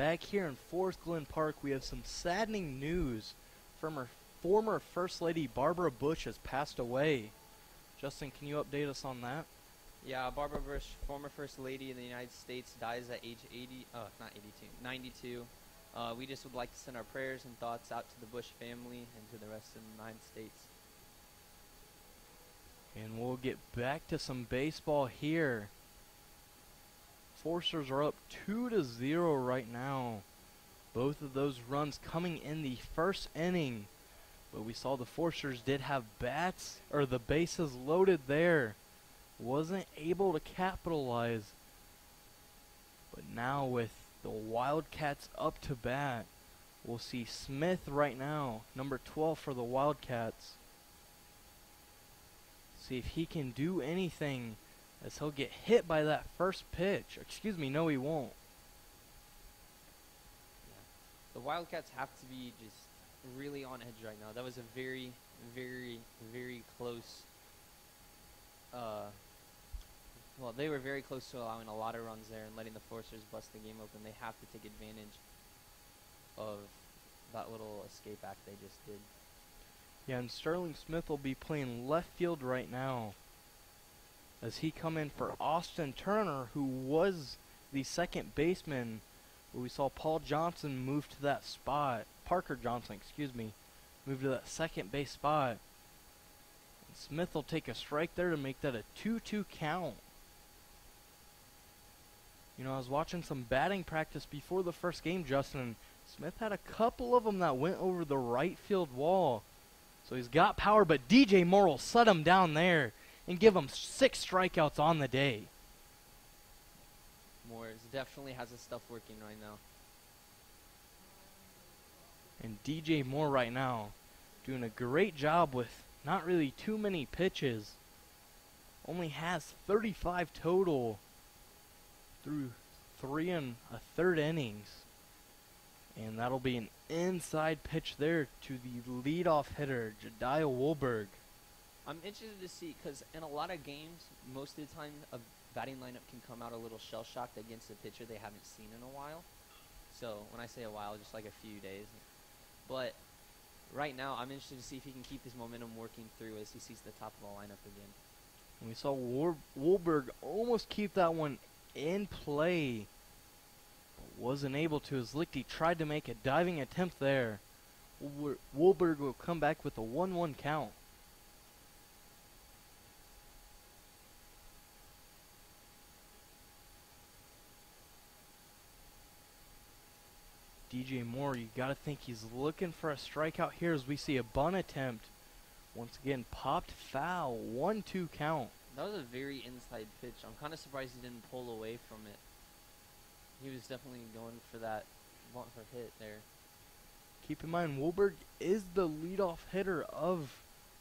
back here in Forest Glen Park, we have some saddening news from our former First Lady Barbara Bush has passed away. Justin, can you update us on that?
Yeah, Barbara Bush, former First Lady in the United States, dies at age 92. We just would like to send our prayers and thoughts out to the Bush family and to the rest of the United States.
And we'll get back to some baseball here. Foresters are up 2-0 right now. Both of those runs coming in the first inning. But we saw the Foresters did have the bases loaded there. Wasn't able to capitalize. But now with the Wildcats up to bat, we'll see Smith right now, number 12 for the Wildcats. See if he can do anything, as he'll get hit by that first pitch. Excuse me, no he won't.
The Wildcats have to be just really on edge right now. That was a very, very, very close. Well, they were very close to allowing a lot of runs there and letting the Foresters bust the game open. They have to take advantage of that little escape act they just did.
Yeah, and Sterling Smith will be playing left field right now, as he come in for Austin Turner, who was the second baseman. We saw Paul Johnson move to that spot. Parker Johnson, excuse me, move to that second base spot. And Smith will take a strike there to make that a 2-2 count. You know, I was watching some batting practice before the first game, Justin, and Smith had a couple of them that went over the right field wall. So he's got power, but DJ Moore will set him down there and give him 6 strikeouts on the day.
Moore definitely has his stuff working right now.
And DJ Moore right now doing a great job with not really too many pitches. Only has 35 total through 3 1/3 innings. And that'll be an inside pitch there to the leadoff hitter, Jediah Woolberg.
I'm interested to see, because in a lot of games, most of the time a batting lineup can come out a little shell-shocked against a pitcher they haven't seen in a while. So when I say a while, just like a few days. But right now, I'm interested to see if he can keep his momentum working through as he sees the top of the lineup again.
And we saw Woolberg almost keep that one in play, but wasn't able to, as Lichty tried to make a diving attempt there. Woolberg will come back with a 1-1 count. DJ Moore, you got to think he's looking for a strikeout here, as we see a bunt attempt. Once again, popped foul, 1-2 count.
That was a very inside pitch. I'm kind of surprised he didn't pull away from it. He was definitely going for that bunt for hit there.
Keep in mind, Woolberg is the leadoff hitter of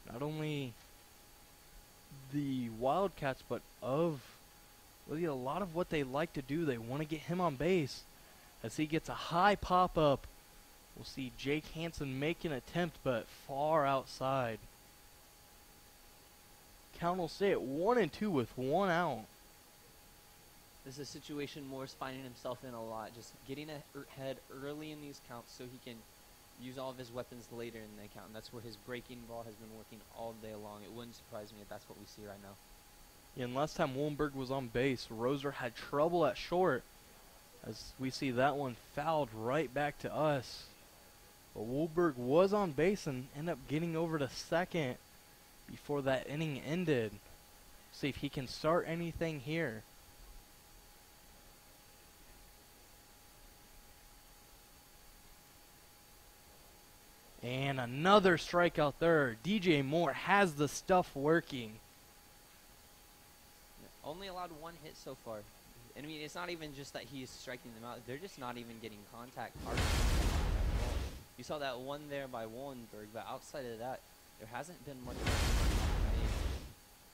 not only the Wildcats, but of really a lot of what they like to do. They want to get him on base. As he gets a high pop-up, we'll see Jake Hansen make an attempt, but far outside. Count will stay at 1-2 with 1 out.
This is a situation Moore's finding himself in a lot, just getting ahead early in these counts so he can use all of his weapons later in the count. And that's where his breaking ball has been working all day long. It wouldn't surprise me if that's what we see right now.
Yeah, and last time Woolberg was on base, Roser had trouble at short, as we see that one fouled right back to us. But Woolberg was on base and ended up getting over to second before that inning ended. See if he can start anything here. And another strikeout there. DJ Moore has the stuff working.
Only allowed 1 hit so far. I mean, it's not even just that he's striking them out. They're just not even getting contact hard. You saw that one there by Wallenberg, but outside of that, there hasn't been much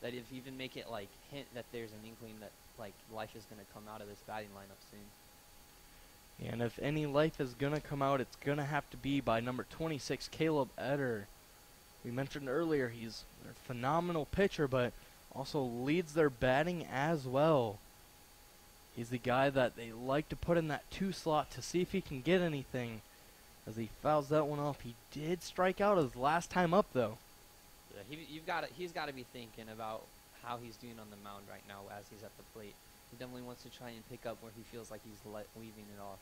that if even make it like hint that there's an inkling that like life is going to come out of this batting lineup soon.
And if any life is going to come out, it's going to have to be by number 26, Caleb Etter. We mentioned earlier he's a phenomenal pitcher, but also leads their batting as well. He's the guy that they like to put in that 2 slot to see if he can get anything. As he fouls that one off, he did strike out his last time up though.
Yeah, he's got to be thinking about how he's doing on the mound right now as he's at the plate. He definitely wants to try and pick up where he feels like he's leaving it off.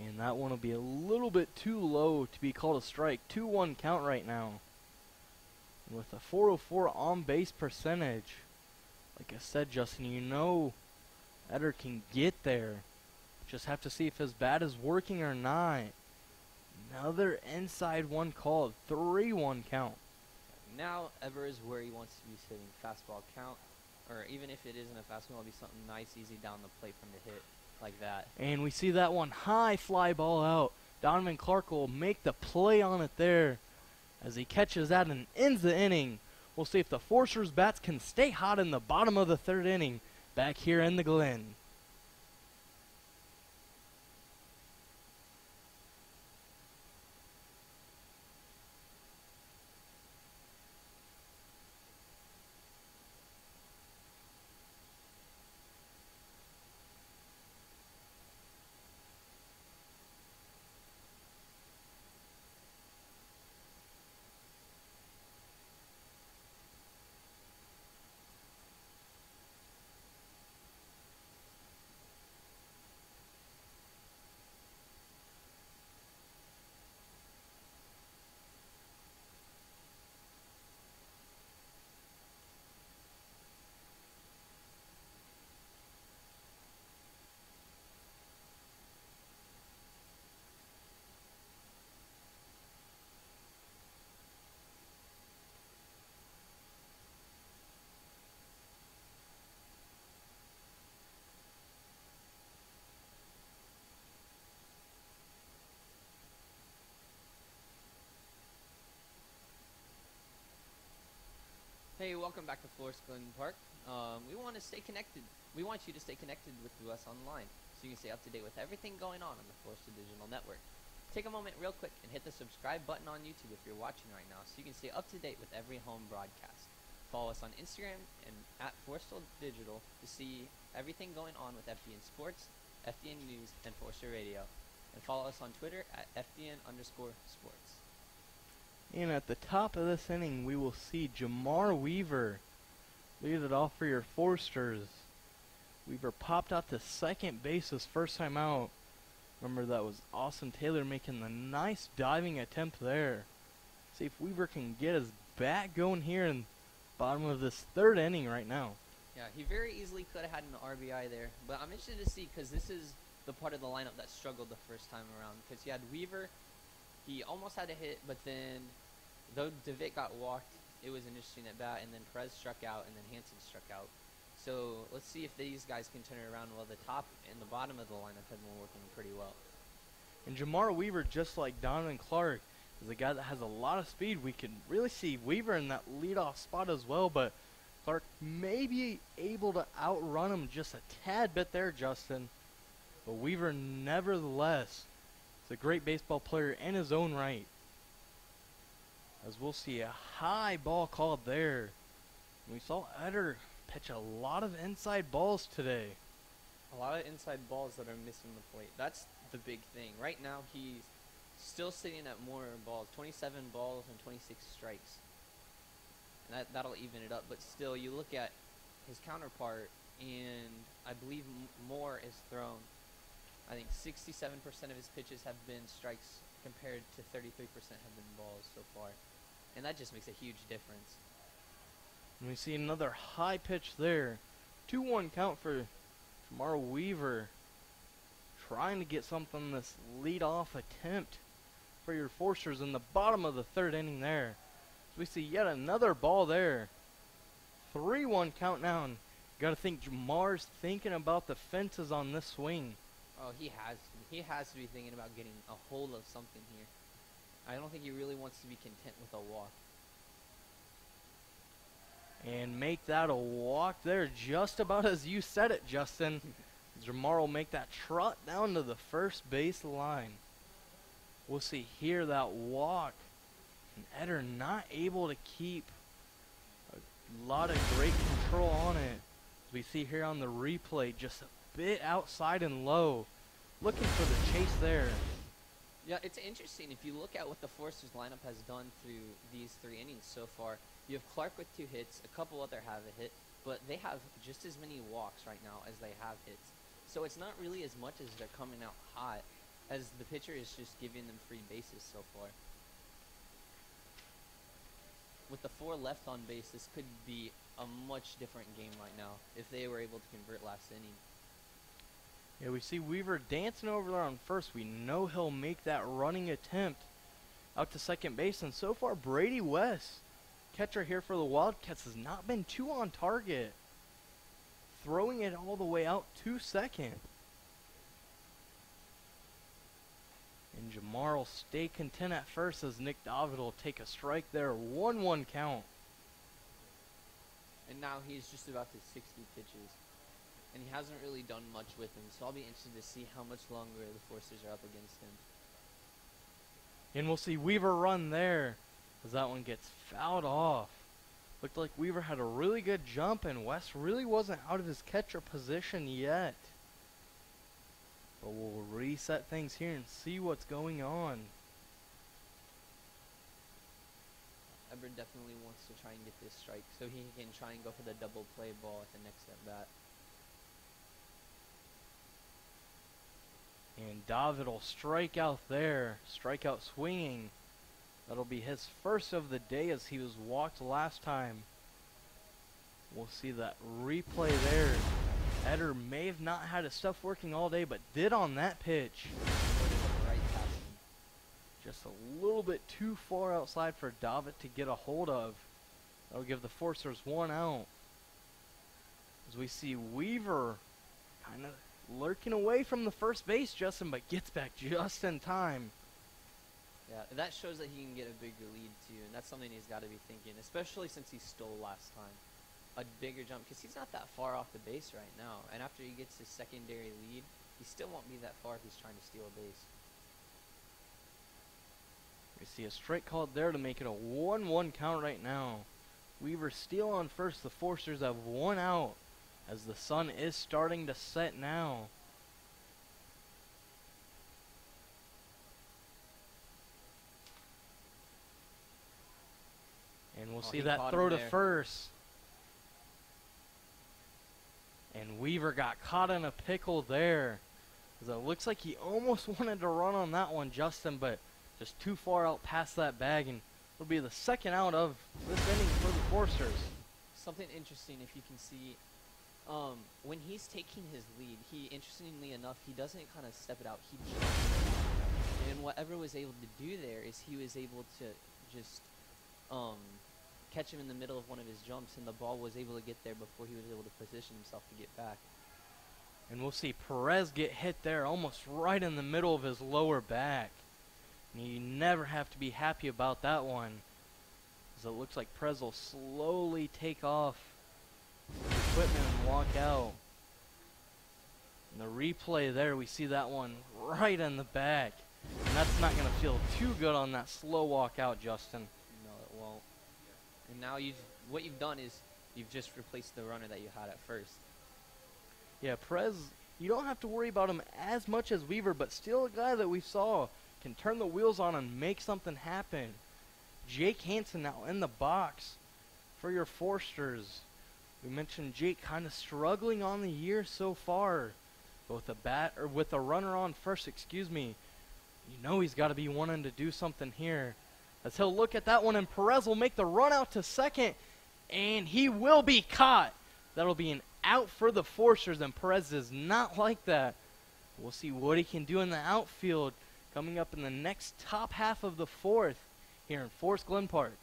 And that one will be a little bit too low to be called a strike. 2-1 count right now. And with a 404 on base percentage, like I said, Justin, you know Eder can get there. Just have to see if his bat is working or not. Another inside one called. 3-1 count.
Now Ever is where he wants to be sitting. Fastball count, or even if it isn't a fastball, it'll be something nice, easy down the plate from the hit like that.
And we see that one high fly ball out. Donovan Clark will make the play on it there as he catches that and ends the inning. We'll see if the Foresters bats can stay hot in the bottom of the 3rd inning back here in the Glen.
Hey, welcome back to Forest Glen Park. We want to stay connected. We want you to stay connected with us online, so you can stay up to date with everything going on the Forest Digital Network. Take a moment real quick and hit the subscribe button on YouTube if you're watching right now, so you can stay up to date with every home broadcast. Follow us on Instagram and at Forest Digital to see everything going on with FDN Sports, FDN News, and Forester Radio. And follow us on Twitter at FDN_sports.
And at the top of this inning, we will see Jamar Weaver lead it off for your Foresters. Weaver popped out to second base his first time out. Remember, that was Austin Taylor making the nice diving attempt there. See if Weaver can get his bat going here in the bottom of this 3rd inning right now.
Yeah, he very easily could have had an RBI there, but I'm interested to see because this is the part of the lineup that struggled the first time around. Because you had Weaver, he almost had a hit, but then though DeVitt got walked, it was an interesting at bat, and then Perez struck out, and then Hansen struck out. So let's see if these guys can turn it around. Well, the top and the bottom of the lineup have been working pretty well.
And Jamar Weaver, just like Donovan Clark, is a guy that has a lot of speed. We can really see Weaver in that leadoff spot as well, but Clark may be able to outrun him just a tad bit there, Justin. But Weaver, nevertheless, is a great baseball player in his own right. As we'll see a high ball called there. We saw Eder pitch a lot of inside balls today.
A lot of inside balls that are missing the plate. That's the big thing. Right now, he's still sitting at more balls, 27 balls and 26 strikes. And that'll even it up. But still, you look at his counterpart, and I believe Moore is thrown. I think 67% of his pitches have been strikes compared to 33% have been balls so far. And that just makes a huge difference.
And we see another high pitch there. 2-1 count for Jamar Weaver. Trying to get something on this leadoff attempt for your Foresters in the bottom of the 3rd inning there. So we see yet another ball there. 3-1 count now. And you got to think Jamar's thinking about the fences on this swing.
Oh, he has to. He has to be thinking about getting a hold of something here. I don't think he really wants to be content with a walk.
And make that a walk there, just about as you said it, Justin. Jamar will make that trot down to the first base line. We'll see here that walk. And Eder not able to keep a lot of great control on it. As we see here on the replay, just a bit outside and low. Looking for the chase there.
Yeah, it's interesting. If you look at what the Foresters lineup has done through these 3 innings so far, you have Clark with 2 hits, a couple other have a hit, but they have just as many walks right now as they have hits. So it's not really as much as they're coming out hot, as the pitcher is just giving them free bases so far. With the 4 left on base, this could be a much different game right now if they were able to convert last inning.
Yeah, we see Weaver dancing over there on first. We know he'll make that running attempt out to second base. And so far, Brady West, catcher here for the Wildcats, has not been too on target. Throwing it all the way out to second. And Jamar will stay content at first as Nick David will take a strike there. 1-1 count.
And now he's just about to 60 pitches. And he hasn't really done much with him, so I'll be interested to see how much longer the Foresters are up against him.
And we'll see Weaver run there as that one gets fouled off. Looked like Weaver had a really good jump, and West really wasn't out of his catcher position yet. But we'll reset things here and see what's going on.
Eber definitely wants to try and get this strike so he can try and go for the double play ball at the next at bat.
And David will strike out there. Strikeout swinging. That'll be his first of the day as he was walked last time. We'll see that replay there. Eder may have not had his stuff working all day, but did on that pitch.
Right past him.
Just a little bit too far outside for David to get a hold of. That'll give the Foresters 1 out. As we see Weaver kind of lurking away from the first base, Justin, but gets back just in time.
Yeah, that shows that he can get a bigger lead too, and that's something he's got to be thinking, especially since he stole last time. A bigger jump, because he's not that far off the base right now, and after he gets his secondary lead, he still won't be that far if he's trying to steal a base.
We see a strike called there to make it a 1-1 count right now. Weaver still on first. The Foresters have 1 out as the sun is starting to set now. And we'll see that throw to first. And Weaver got caught in a pickle there. As it looks like he almost wanted to run on that one, Justin, but just too far out past that bag. And it'll be the second out of this inning for the Foresters.
Something interesting, if you can see, when he's taking his lead, interestingly enough, he doesn't kind of step it out. He jumps. And what Eber was able to do there is he was able to just catch him in the middle of one of his jumps, and the ball was able to get there before he was able to position himself to get back.
And we'll see Perez get hit there almost right in the middle of his lower back. And you never have to be happy about that one, as it looks like Perez will slowly take off his equipment and walk out. In the replay there, we see that one right in the back. And that's not going to feel too good on that slow walk out, Justin.
No, it won't. And now what you've done is you've just replaced the runner that you had at first.
Yeah, Perez, you don't have to worry about him as much as Weaver, but still a guy that we saw can turn the wheels on and make something happen. Jake Hansen now in the box for your Foresters. We mentioned Jake kind of struggling on the year so far. But with a runner on first, you know he's got to be wanting to do something here. As he'll look at that one, and Perez will make the run out to second, and he will be caught. That'll be an out for the Foresters, and Perez does not like that. We'll see what he can do in the outfield coming up in the next top half of the fourth here in Forest Glen Park.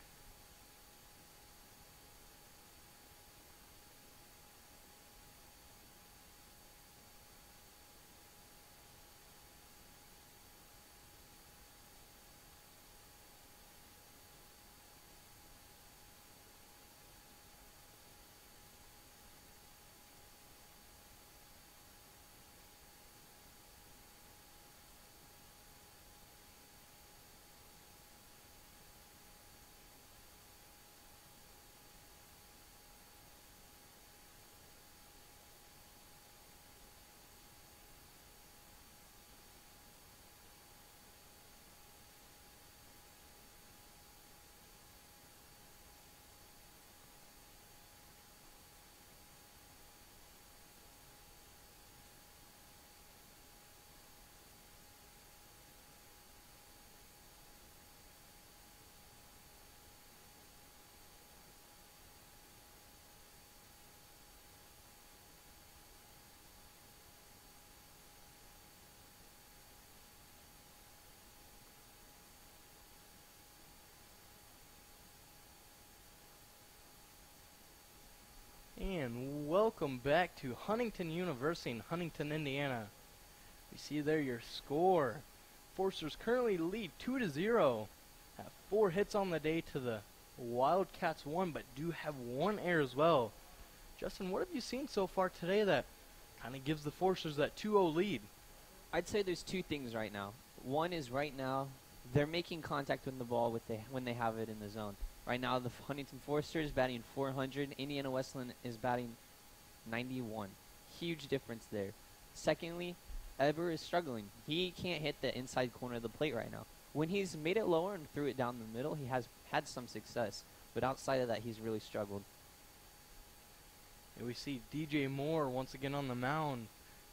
welcome back to Huntington University in Huntington, Indiana. We see there your score. Foresters currently lead 2-0. Have 4 hits on the day to the Wildcats 1, but do have 1 error as well. Justin, what have you seen so far today that kind of gives the Foresters that 2-0 lead?
I'd say there's 2 things right now. One is right now they're making contact with the ball when they have it in the zone. Right now the Huntington Foresters batting 400. Indiana Wesleyan is batting 91. Huge difference there. Secondly, Eber is struggling. He can't hit the inside corner of the plate right now. When he's made it lower and threw it down the middle, he has had some success. But outside of that, he's really struggled.
And we see DJ Moore once again on the mound.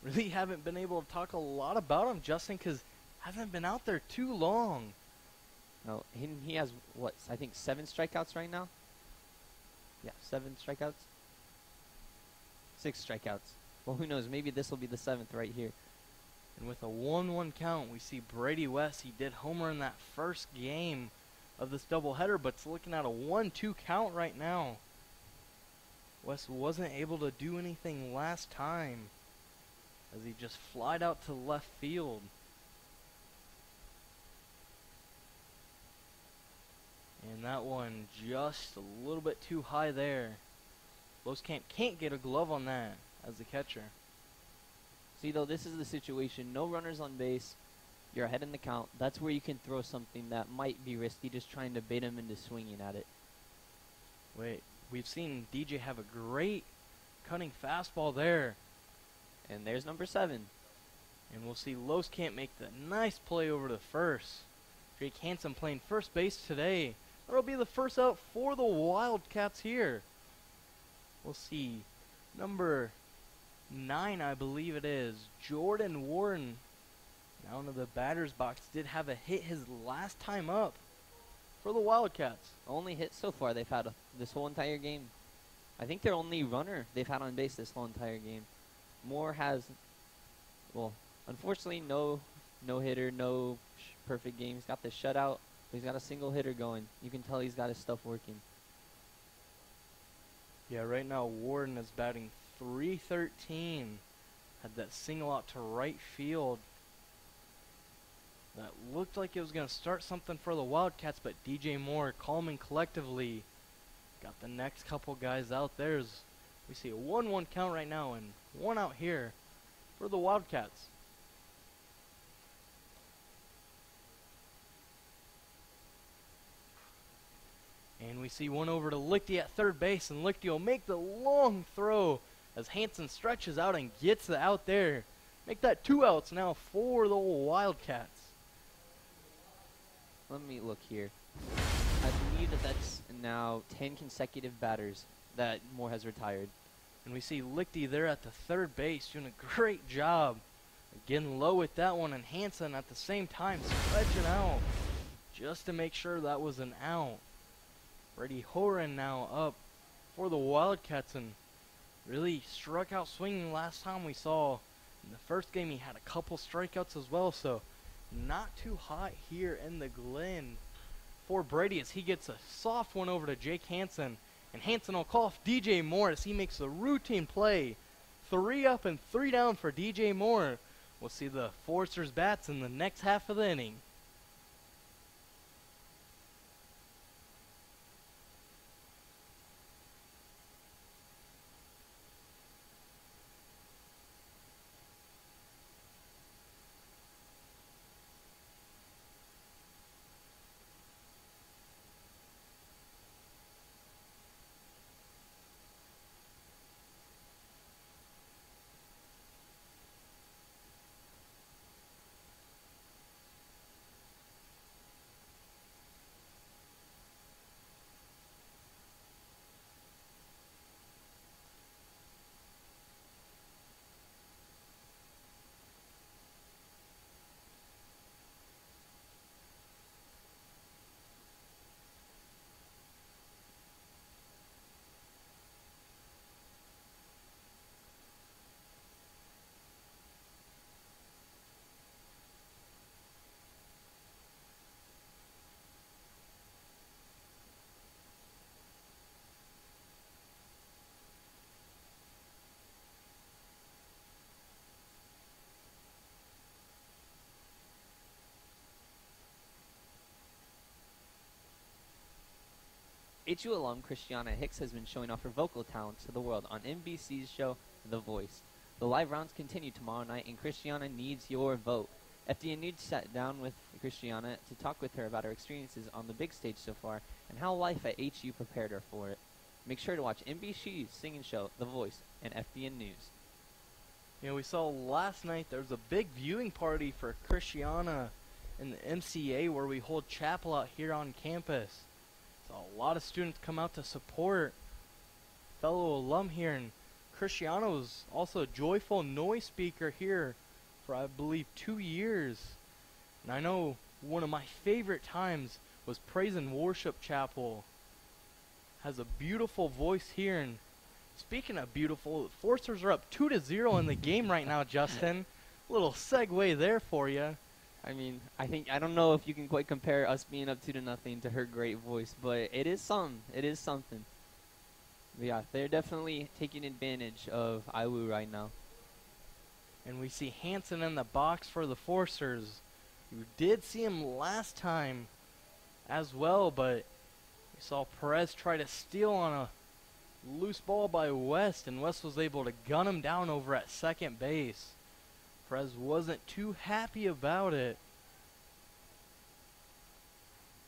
Really haven't been able to talk a lot about him, Justin, because hasn't been out there too long.
No, he has, what, I think 7 strikeouts right now? Yeah, 7 strikeouts? 6 strikeouts. Well, who knows? Maybe this will be the 7th right here.
And with a 1-1 count, we see Brady West. He did homer in that first game of this doubleheader, but it's looking at a 1-2 count right now. West wasn't able to do anything last time as he just flied out to left field. And that one just a little bit too high there. Loskamp can't get a glove on that as the catcher.
See, though, this is the situation. No runners on base. You're ahead in the count. That's where you can throw something that might be risky, just trying to bait him into swinging at it.
Wait, we've seen DJ have a great cutting fastball there.
And there's number 7.
And we'll see Loskamp make the nice play over to first. Jake Hansen playing first base today. That'll be the first out for the Wildcats here. We'll see number 9, I believe it is, Jordan Warren. Now into the batter's box. Did have a hit his last time up for the Wildcats.
Only hit so far they've had this whole entire game. I think their only runner they've had on base this whole entire game. Moore has, well, unfortunately no hitter, no perfect game. He's got the shutout, but he's got a single hitter going. You can tell he's got his stuff working.
Yeah, right now Warden is batting .313. Had that single out to right field. That looked like it was going to start something for the Wildcats, but DJ Moore, calm and collectively, got the next couple guys out there. We see a 1-1 count right now and 1 out here for the Wildcats. And we see one over to Lichty at third base, and Lichty will make the long throw as Hansen stretches out and gets the out there. Make that 2 outs now for the Wildcats.
Let me look here. I believe that's now 10 consecutive batters that Moore has retired.
And we see Lichty there at the third base doing a great job. Getting low with that one, and Hansen at the same time stretching out just to make sure that was an out. Brady Horan now up for the Wildcats, and really struck out swinging last time we saw. In the first game he had a couple strikeouts as well, so not too hot here in the Glen for Brady as he gets a soft one over to Jake Hansen. And Hansen will call off DJ Moore as he makes a routine play. 3 up and 3 down for DJ Moore. We'll see the Foresters bats in the next half of the inning.
HU alum Christiana Hicks has been showing off her vocal talents to the world on NBC's show The Voice. The live rounds continue tomorrow night, and Christiana needs your vote. FDN News sat down with Christiana to talk with her about her experiences on the big stage so far and how life at HU prepared her for it. Make sure to watch NBC's singing show The Voice and FDN News.
You know, we saw last night there was a big viewing party for Christiana in the MCA where we hold chapel out here on campus. So a lot of students come out to support fellow alum here, and Christiana was also a joyful noise speaker here for I believe 2 years. And I know one of my favorite times was Praise and Worship Chapel. Has a beautiful voice here, and speaking of beautiful, the Foresters are up 2-0 in the game right now, Justin. Little segue there for you.
I mean, I don't know if you can quite compare us being up 2-0 to her great voice, but it is something. It is something. But yeah, they're definitely taking advantage of IWU right now.
And we see Hansen in the box for the Foresters. You did see him last time as well, but we saw Perez try to steal on a loose ball by West, and West was able to gun him down over at second base. Perez wasn't too happy about it.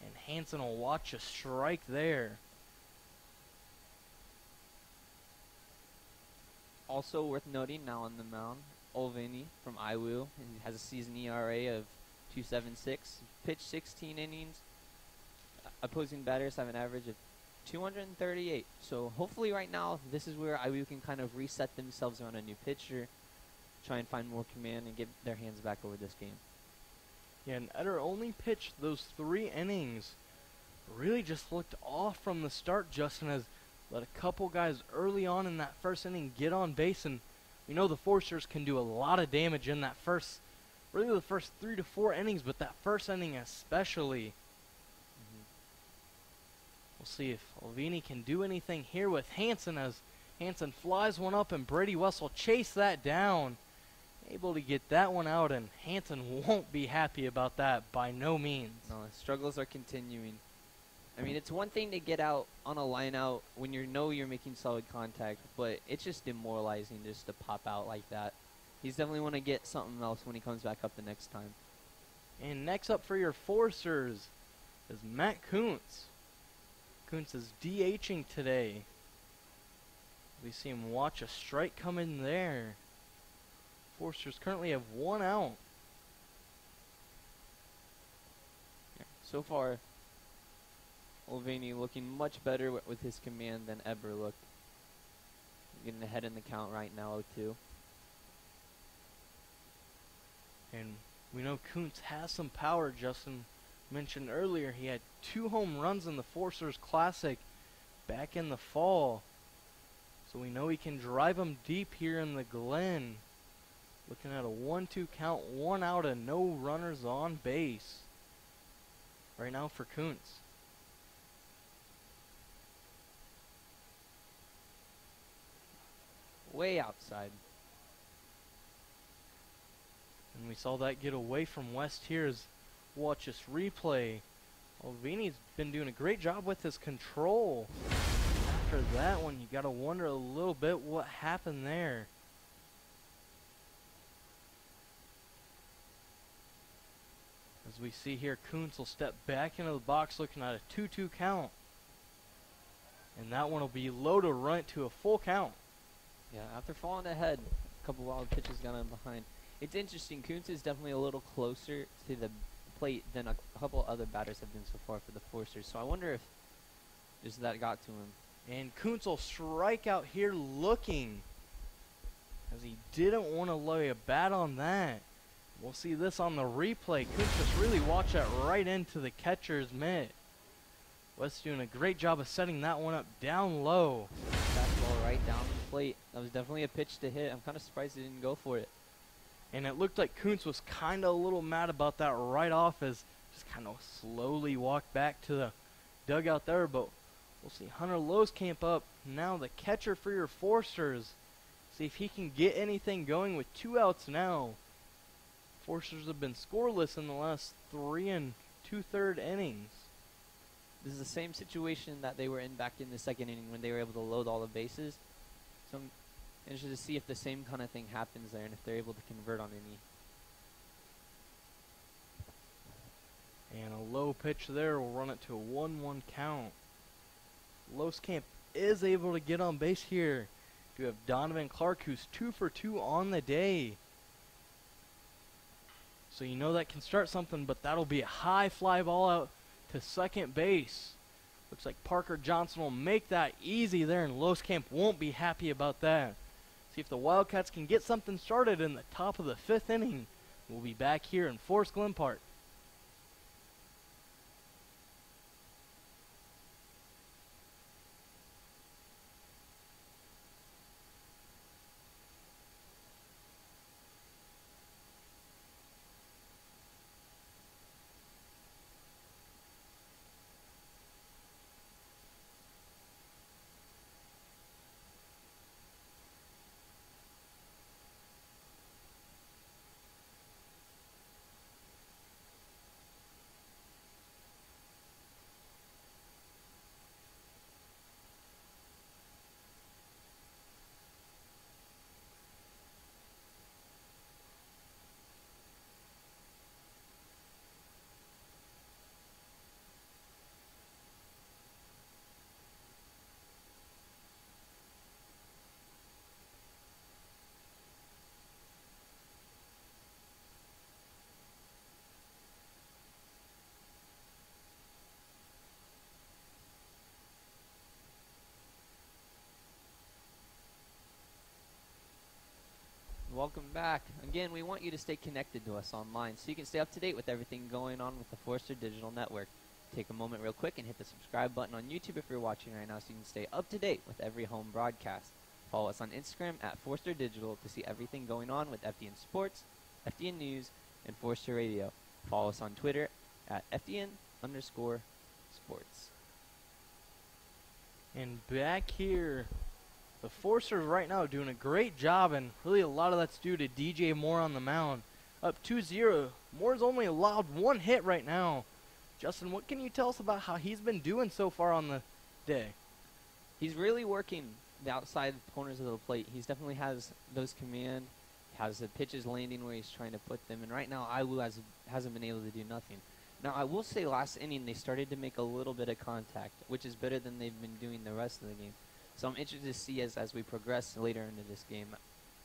And Hansen will watch a strike there.
Also worth noting now on the mound, Olveni from IWU has a season ERA of 2.76, pitched 16 innings. Opposing batters have an average of 238. So hopefully right now, this is where IWU can kind of reset themselves around a new pitcher, try and find more command and get their hands back over this game.
Yeah, and Eder only pitched those 3 innings. Really just looked off from the start, Justin, has let a couple guys early on in that first inning get on base, and we know the Foresters can do a lot of damage in that first, really the first 3 to 4 innings, but that first inning especially. We'll see if Olveni can do anything here with Hansen, as Hansen flies one up and Brady West will chase that down. Able to get that one out, and Hansen won't be happy about that by no means.
No, the struggles are continuing. I mean, it's one thing to get out on a line out when you know you're making solid contact, but it's just demoralizing just to pop out like that. He's definitely want to get something else when he comes back up the next time.
And next up for your Foresters is Matt Kuntz. Kuntz is DHing today. We see him watch a strike come in there. Foresters currently have 1 out.
Yeah, so far, Olveni looking much better with his command than Eber looked. Getting ahead in the count right now, 0-2.
And we know Kuntz has some power. Justin mentioned earlier he had 2 home runs in the Foresters Classic back in the fall. So we know he can drive them deep here in the Glen. Looking at a 1-2 count, 1 out and no runners on base right now for Kuntz.
Way outside.
And we saw that get away from West here as watch this replay. Olveni's been doing a great job with his control. After that one, you gotta wonder a little bit what happened there. As we see here, Kuntz will step back into the box looking at a 2-2 count. And that one will be low to run it to a full count.
Yeah, after falling ahead, a couple wild pitches got him behind. It's interesting, Kuntz is definitely a little closer to the plate than a couple other batters have been so far for the Foresters. So I wonder if just that got to him.
And Kuntz will strike out here looking, as he didn't want to lay a bat on that. We'll see this on the replay. Kuntz just really watch that right into the catcher's mitt. West doing a great job of setting that one up down low.
Fastball right down the plate. That was definitely a pitch to hit. I'm kind of surprised he didn't go for it.
And it looked like Kuntz was kind of a little mad about that right off, as just kind of slowly walked back to the dugout there. But we'll see Hunter Loskamp up. Now the catcher for your Foresters. See if he can get anything going with 2 outs now. Foresters have been scoreless in the last 3 2/3 innings.
This is the same situation that they were in back in the second inning when they were able to load all the bases. So I'm interested to see if the same kind of thing happens there and if they're able to convert on any.
And a low pitch there will run it to a 1-1 count. Loskamp is able to get on base here. You have Donovan Clark, who's 2 for 2 on the day. So you know that can start something, but that'll be a high fly ball out to second base. Looks like Parker Johnson will make that easy there, and Loskamp won't be happy about that. See if the Wildcats can get something started in the top of the 5th inning. We'll be back here in Forest Glen Park.
Welcome back. Again, we want you to stay connected to us online so you can stay up to date with everything going on with the Forster Digital Network. Take a moment real quick and hit the subscribe button on YouTube if you're watching right now so you can stay up to date with every home broadcast. Follow us on Instagram at Forster Digital to see everything going on with FDN Sports, FDN News, and Forster Radio. Follow us on Twitter at FDN_sports.
And back here, the Forsters right now are doing a great job, and really a lot of that's due to DJ Moore on the mound. Up 2-0. Moore's only allowed 1 hit right now. Justin, what can you tell us about how he's been doing so far on the day?
He's really working the outside corners of the plate. He definitely has those command, has the pitches landing where he's trying to put them, and right now Iwu hasn't been able to do nothing. Now, I will say last inning they started to make a little bit of contact, which is better than they've been doing the rest of the game. So I'm interested to see as we progress later into this game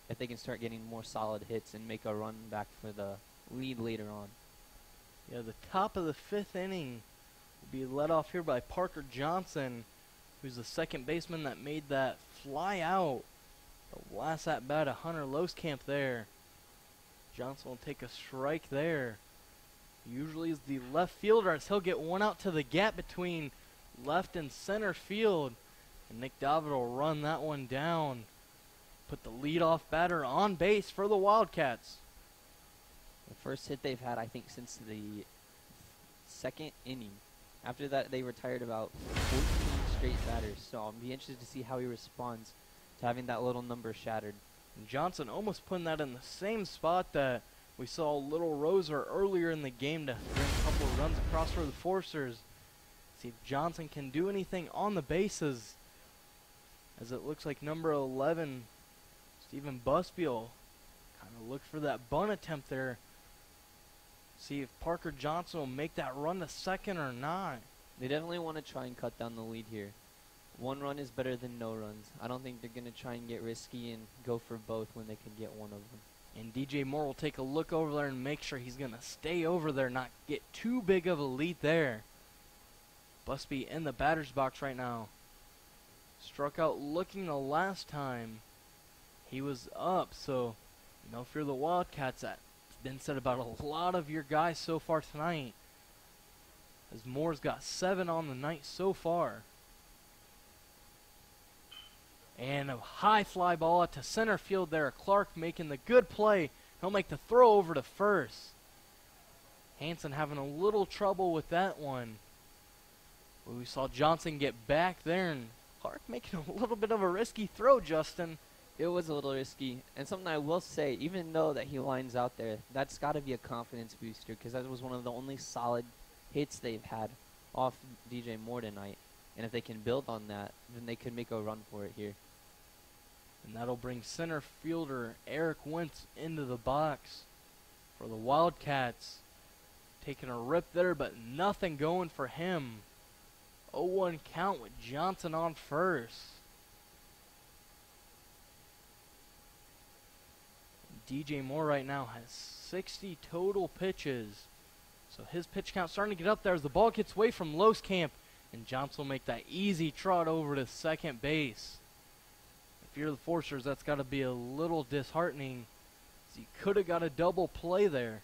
if they can start getting more solid hits and make a run back for the lead later on.
Yeah, the top of the 5th inning will be led off here by Parker Johnson, who's the second baseman that made that fly out. The last at bat of Hunter Loskamp there. Johnson will take a strike there. Usually is the left fielder as he'll get one out to the gap between left and center field. And Nick David will run that one down. Put the leadoff batter on base for the Wildcats.
The first hit they've had, I think, since the 2nd inning. After that, they retired about 14 straight batters. So I'll be interested to see how he responds to having that little number shattered.
And Johnson almost putting that in the same spot that we saw Little Roser earlier in the game to bring a couple of runs across for the Forsters. See if Johnson can do anything on the bases. As it looks like number 11, Stephen Busby will kind of look for that bunt attempt there. See if Parker Johnson will make that run to second or not.
They definitely want to try and cut down the lead here. 1 run is better than no runs. I don't think they're going to try and get risky and go for both when they can get one of them.
And DJ Moore will take a look over there and make sure he's going to stay over there, not get too big of a lead there. Busby in the batter's box right now. Struck out looking the last time. He was up, so if you're the Wildcats, that's been said about a lot of your guys so far tonight. As Moore's got 7 on the night so far. And a high fly ball out to center field there. Clark making the good play. He'll make the throw over to first. Hanson having a little trouble with that one. We saw Johnson get back there, and Clark making a little bit of a risky throw, Justin.
It was a little risky. And something I will say, even though that he lines out there, that's got to be a confidence booster because that was one of the only solid hits they've had off DJ Moore tonight. And if they can build on that, then they could make a run for it here.
And that'll bring center fielder Eric Wentz into the box for the Wildcats. Taking a rip there, but nothing going for him. 0-1 count with Johnson on first. DJ Moore right now has 60 total pitches. So his pitch count starting to get up there as the ball gets away from Loskamp. And Johnson will make that easy trot over to second base. If you're the Foresters, that's got to be a little disheartening. He could have got a double play there.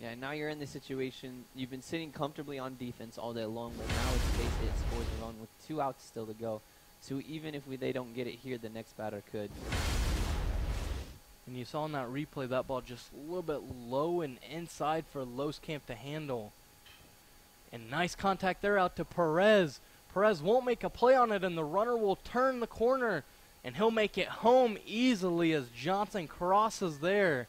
Yeah, and now you're in the situation. You've been sitting comfortably on defense all day long, but now it's base hit scores a run with 2 outs still to go. So even if they don't get it here, the next batter could.
And you saw in that replay that ball just a little bit low and inside for Loskamp to handle. And nice contact there out to Perez. Perez won't make a play on it, and the runner will turn the corner, and he'll make it home easily as Johnson crosses there.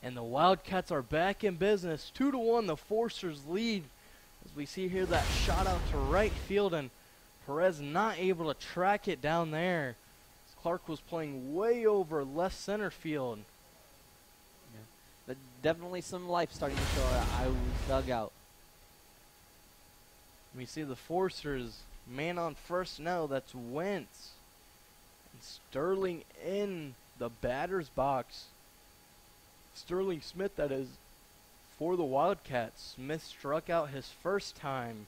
And the Wildcats are back in business. 2-1, the Foresters lead. As we see here that shot out to right field, and Perez not able to track it down there. Clark was playing way over left center field.
Yeah. But definitely some life starting to show out. I was dug out.
We see the Foresters man on first now. That's Wentz. And Sterling in the batter's box. Sterling Smith, that is, for the Wildcats. Smith struck out his first time.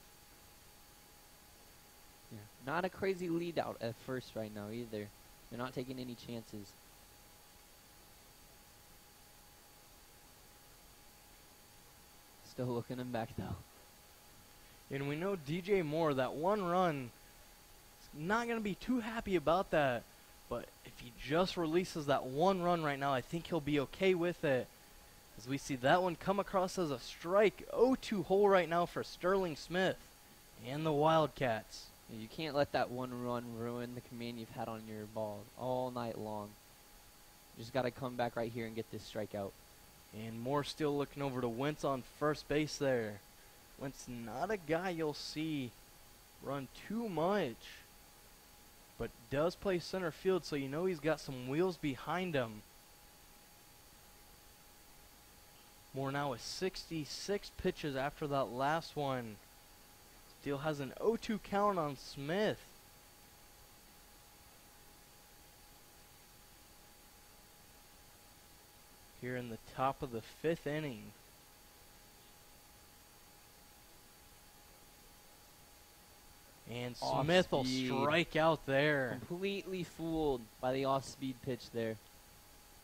Yeah. Not a crazy lead out at first right now either. They're not taking any chances. Still looking him back though.
And we know DJ Moore, that one run, is not going to be too happy about that. But if he just releases that one run right now, I think he'll be okay with it. As we see that one come across as a strike. 0-2 hole right now for Sterling Smith and the Wildcats.
You can't let that one run ruin the command you've had on your ball all night long. You just got to come back right here and get this strikeout.
And Moore still looking over to Wentz on first base there. Wentz not a guy you'll see run too much, but does play center field, so you know he's got some wheels behind him. Moore now with 66 pitches after that last one. Still has an 0-2 count on Smith. Here in the top of the 5th inning. And Smith will strike out there.
Completely fooled by the off-speed pitch there.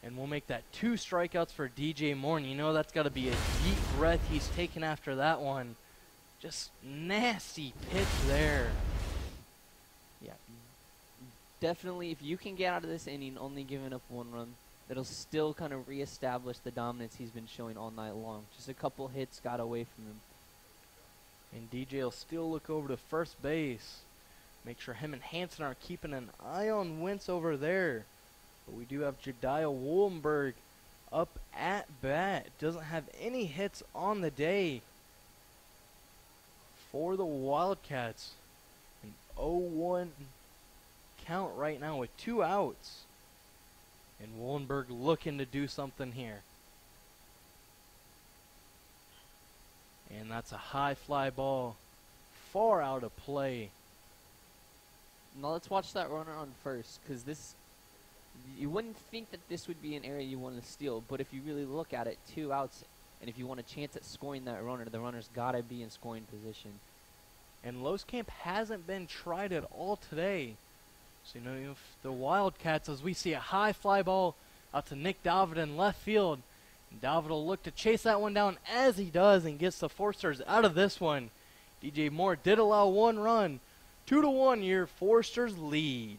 And we'll make that 2 strikeouts for DJ Moore. And you know that's got to be a deep breath he's taking after that one. Just nasty pitch there.
Yeah. Definitely, if you can get out of this inning only giving up 1 run, that'll still kind of reestablish the dominance he's been showing all night long. Just a couple hits got away from him.
And DJ will still look over to first base. Make sure him and Hansen are keeping an eye on Wentz over there. But we do have Jediah Woolenberg up at bat. Doesn't have any hits on the day for the Wildcats. An 0-1 count right now with 2 outs. And Woolenberg looking to do something here. And that's a high fly ball, far out of play.
Now let's watch that runner on first, because this, you wouldn't think that this would be an area you want to steal, but if you really look at it, 2 outs, and if you want a chance at scoring that runner, the runner's got to be in scoring position.
And Loskamp hasn't been tried at all today. So, you know, if the Wildcats, as we see a high fly ball out to Nick David in left field, and David will look to chase that one down as he does and gets the Foresters out of this one. DJ Moore did allow 1 run. 2-1, your Foresters lead.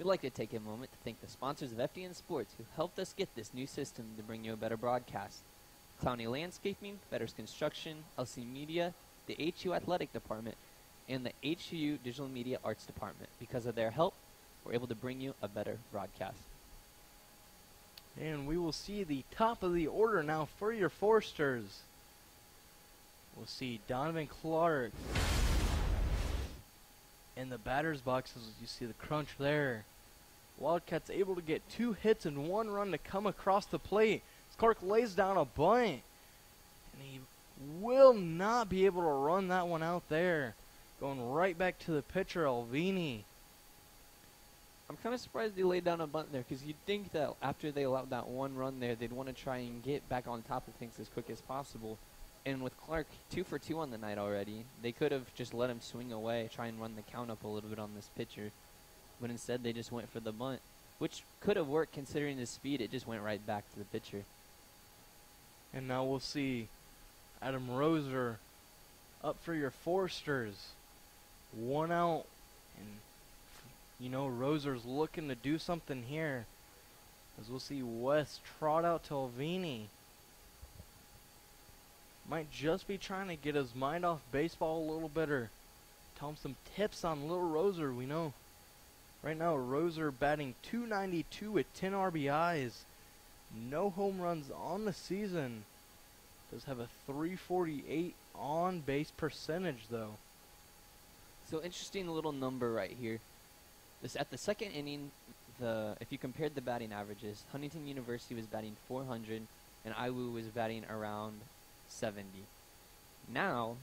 like to take a moment to thank the sponsors of FDN Sports who helped us get this new system to bring you a better broadcast. Clowney Landscaping, Betters Construction, LC Media, the HU Athletic Department, and the HU Digital Media Arts Department. Because of their help, we're able to bring you a better broadcast.
And we will see the top of the order now for your Foresters. We'll see Donovan Clark in the batter's box as you see the crunch there. Wildcats able to get 2 hits and 1 run to come across the plate. As Clark lays down a bunt, and he will not be able to run that one out there. Going right back to the pitcher, Alvini.
I'm kind of surprised they laid down a bunt there, because you'd think that after they allowed that 1 run there, they'd want to try and get back on top of things as quick as possible. And with Clark 2 for 2 on the night already, they could have just let him swing away, try and run the count up a little bit on this pitcher. But instead, they just went for the bunt, which could have worked considering his speed. It just went right back to the pitcher.
And now we'll see Adam Roser up for your Foresters. 1 out, and you know Roser's looking to do something here. As we'll see West trot out to Alvini. Might just be trying to get his mind off baseball a little bit, or tell him some tips on little Roser. We know right now Roser batting .292 with 10 RBIs. No home runs on the season. Does have a .348 on base percentage though.
So interesting little number right here. This at the second inning, if you compared the batting averages, Huntington University was batting .400 and IWU was batting around .70. Now,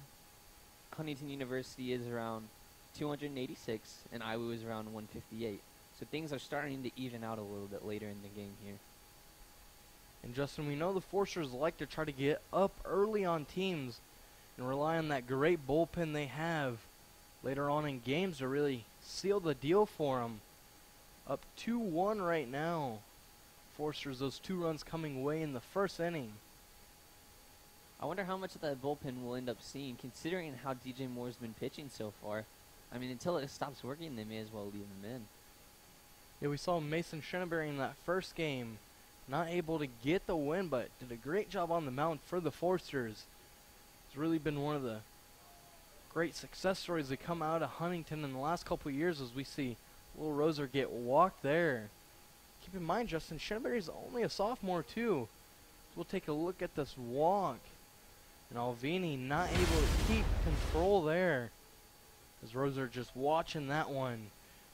Huntington University is around .286 and IWU is around .158. So things are starting to even out a little bit later in the game here.
And Justin, we know the Foresters like to try to get up early on teams and rely on that great bullpen they have later on in games to really seal the deal for them. Up 2-1 right now. Foresters, those 2 runs coming way in the first inning.
I wonder how much of that bullpen we'll end up seeing, considering how DJ Moore's been pitching so far. I mean, until it stops working, they may as well leave him in.
Yeah, we saw Mason Scheneberry in that first game. Not able to get the win, but did a great job on the mound for the Foresters. It's really been one of the great success stories that come out of Huntington in the last couple of years, as we see Will Roser get walked there. Keep in mind, Justin, Scheneberry's only a sophomore too. So we'll take a look at this walk. And Alvini not able to keep control there. As Roser just watching that one.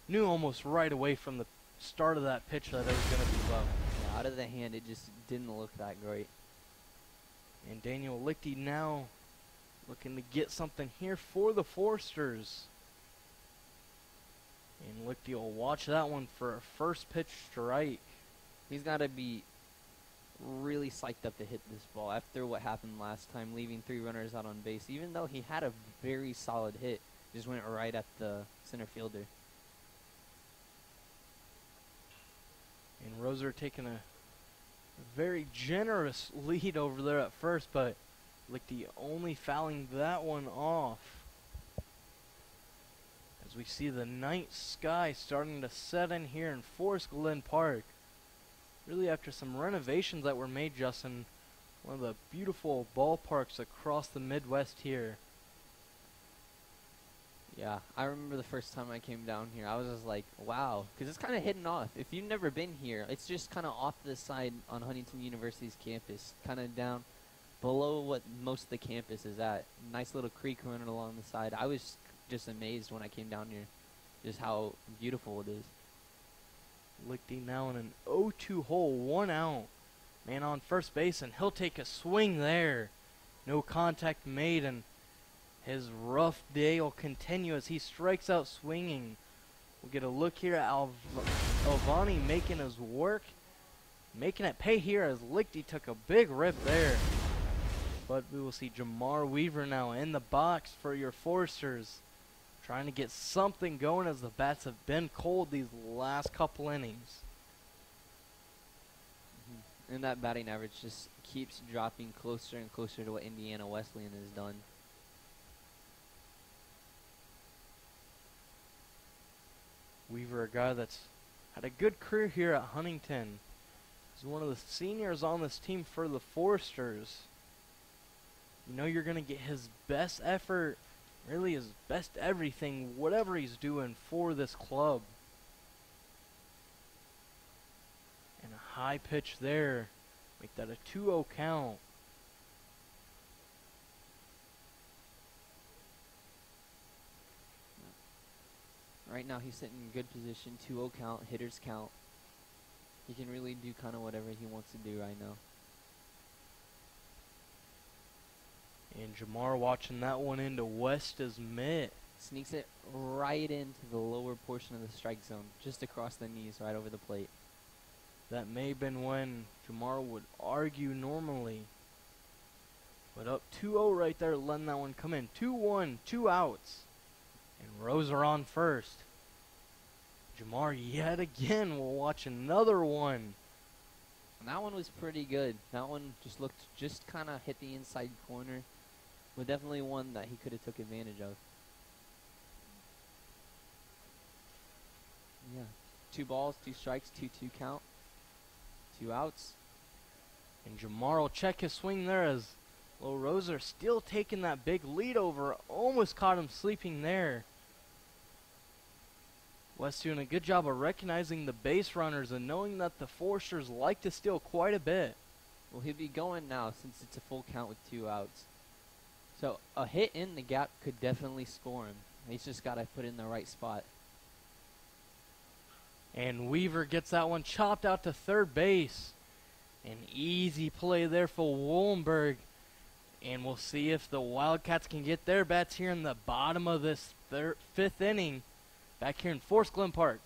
Knew almost right away from the start of that pitch that it was going to be low.
Yeah, out of the hand, it just didn't look that great.
And Daniel Lichty now looking to get something here for the Foresters. And Lichty will watch that one for a first pitch strike.
He's got to be really psyched up to hit this ball after what happened last time, leaving 3 runners out on base. Even though he had a very solid hit, just went right at the center fielder.
And Roser taking a very generous lead over there at first, but Lichty only fouling that one off. As we see the night sky starting to set in here in Forest Glen Park. Really after some renovations that were made, Justin, one of the beautiful ballparks across the Midwest here.
Yeah, I remember the first time I came down here, I was just like, wow, because it's kind of hidden off. If you've never been here, it's just kind of off to the side on Huntington University's campus, kind of down below what most of the campus is at. Nice little creek running along the side. I was just amazed when I came down here, just how beautiful it is.
Lichty now in an 0-2 hole, 1 out. Man on first base, and he'll take a swing there. No contact made, and his rough day will continue as he strikes out swinging. We'll get a look here at Alvani making his work, making it pay here as Lichty took a big rip there. But we will see Jamar Weaver now in the box for your Foresters, trying to get something going as the bats have been cold these last couple innings.
And that batting average just keeps dropping closer and closer to what Indiana Wesleyan has done.
Weaver, a guy that's Had a good career here at Huntington. He's one of the seniors on this team for the Foresters. You know you're going to get his best effort, really his best everything, whatever he's doing for this club. And a high pitch there. Make that a 2-0 count.
Right now he's sitting in good position, 2-0 count, hitters count. He can really do kind of whatever he wants to do right now.
And Jamar watching that one into West's mitt.
Sneaks it right into the lower portion of the strike zone, just across the knees, right over the plate.
That may have been when Jamar would argue normally. But up 2-0 right there, letting that one come in. 2-1, 2 outs. And Roser on first. Jamar yet again will watch another one.
And that one was pretty good. That one just kind of hit the inside corner. But definitely one that he could have took advantage of. Yeah. 2 balls, 2 strikes, 2-2 count. 2 outs.
And Jamar will check his swing there as Lil Roser still taking that big lead over. Almost caught him sleeping there. West doing a good job of recognizing the base runners and knowing that the Foresters like to steal quite a bit.
Well, he'll be going now since it's a full count with 2 outs. So a hit in the gap could definitely score him. He's just got to put it in the right spot.
And Weaver gets that one chopped out to third base. An easy play there for Wollenberg. And we'll see if the Wildcats can get their bats here in the bottom of this 5th inning. Back here in Forest Glen Park.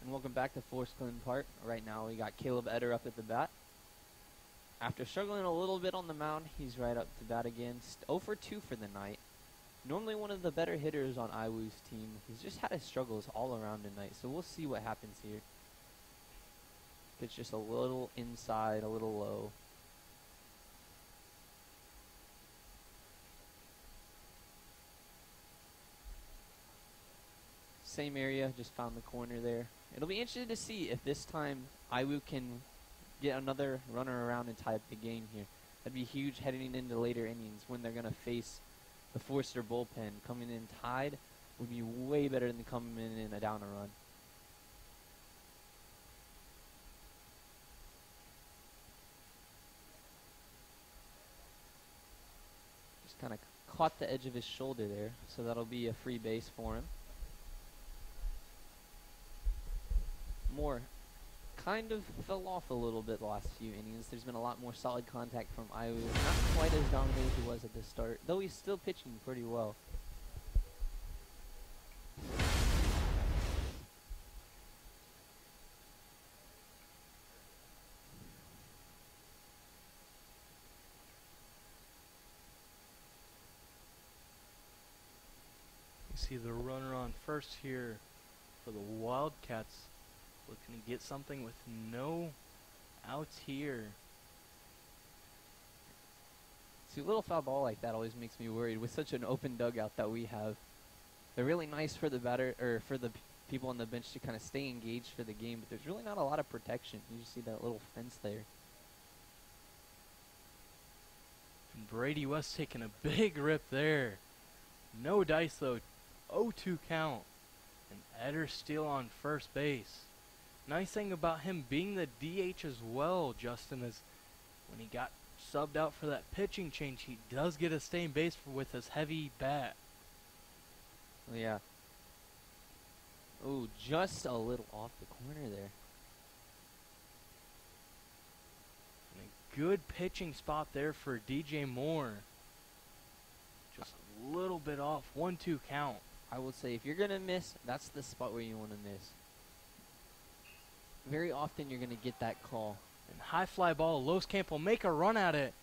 And welcome back to Forest Glen Park. Right now we got Caleb Etter up at the bat. After struggling a little bit on the mound, he's right up to bat again. 0 for 2 for the night. Normally one of the better hitters on IWU's team. He's just had his struggles all around tonight, so we'll see what happens here. It's just a little inside, a little low. Same area, just found the corner there. It'll be interesting to see if this time IWU can get another runner around and tie up the game here. That'd be huge heading into later innings when they're going to face the Forester bullpen. Coming in tied would be way better than coming in a down a run. Just kind of caught the edge of his shoulder there, so that'll be a free base for him. More kind of fell off a little bit the last few innings. There's been a lot more solid contact from Iowa. Not quite as dominant as he was at the start, though he's still pitching pretty well.
See the runner on first here for the Wildcats, looking to get something with no outs here.
See, a little foul ball like that always makes me worried with such an open dugout that we have. They're really nice for the batter or for the people on the bench to kind of stay engaged for the game, but there's really not a lot of protection. You just see that little fence there.
And Brady West taking a big rip there. No dice though. 0-2 count, and Eder still on first base. Nice thing about him being the DH as well, Justin, is when he got subbed out for that pitching change, he does get to stay in base with his heavy bat.
Yeah. Oh, just a little off the corner there.
And a good pitching spot there for DJ Moore. Just a little bit off, 1-2 count.
I would say if you're going to miss, that's the spot where you want to miss. Very often you're going to get that call.
And high fly ball, Loskamp will make a run at it.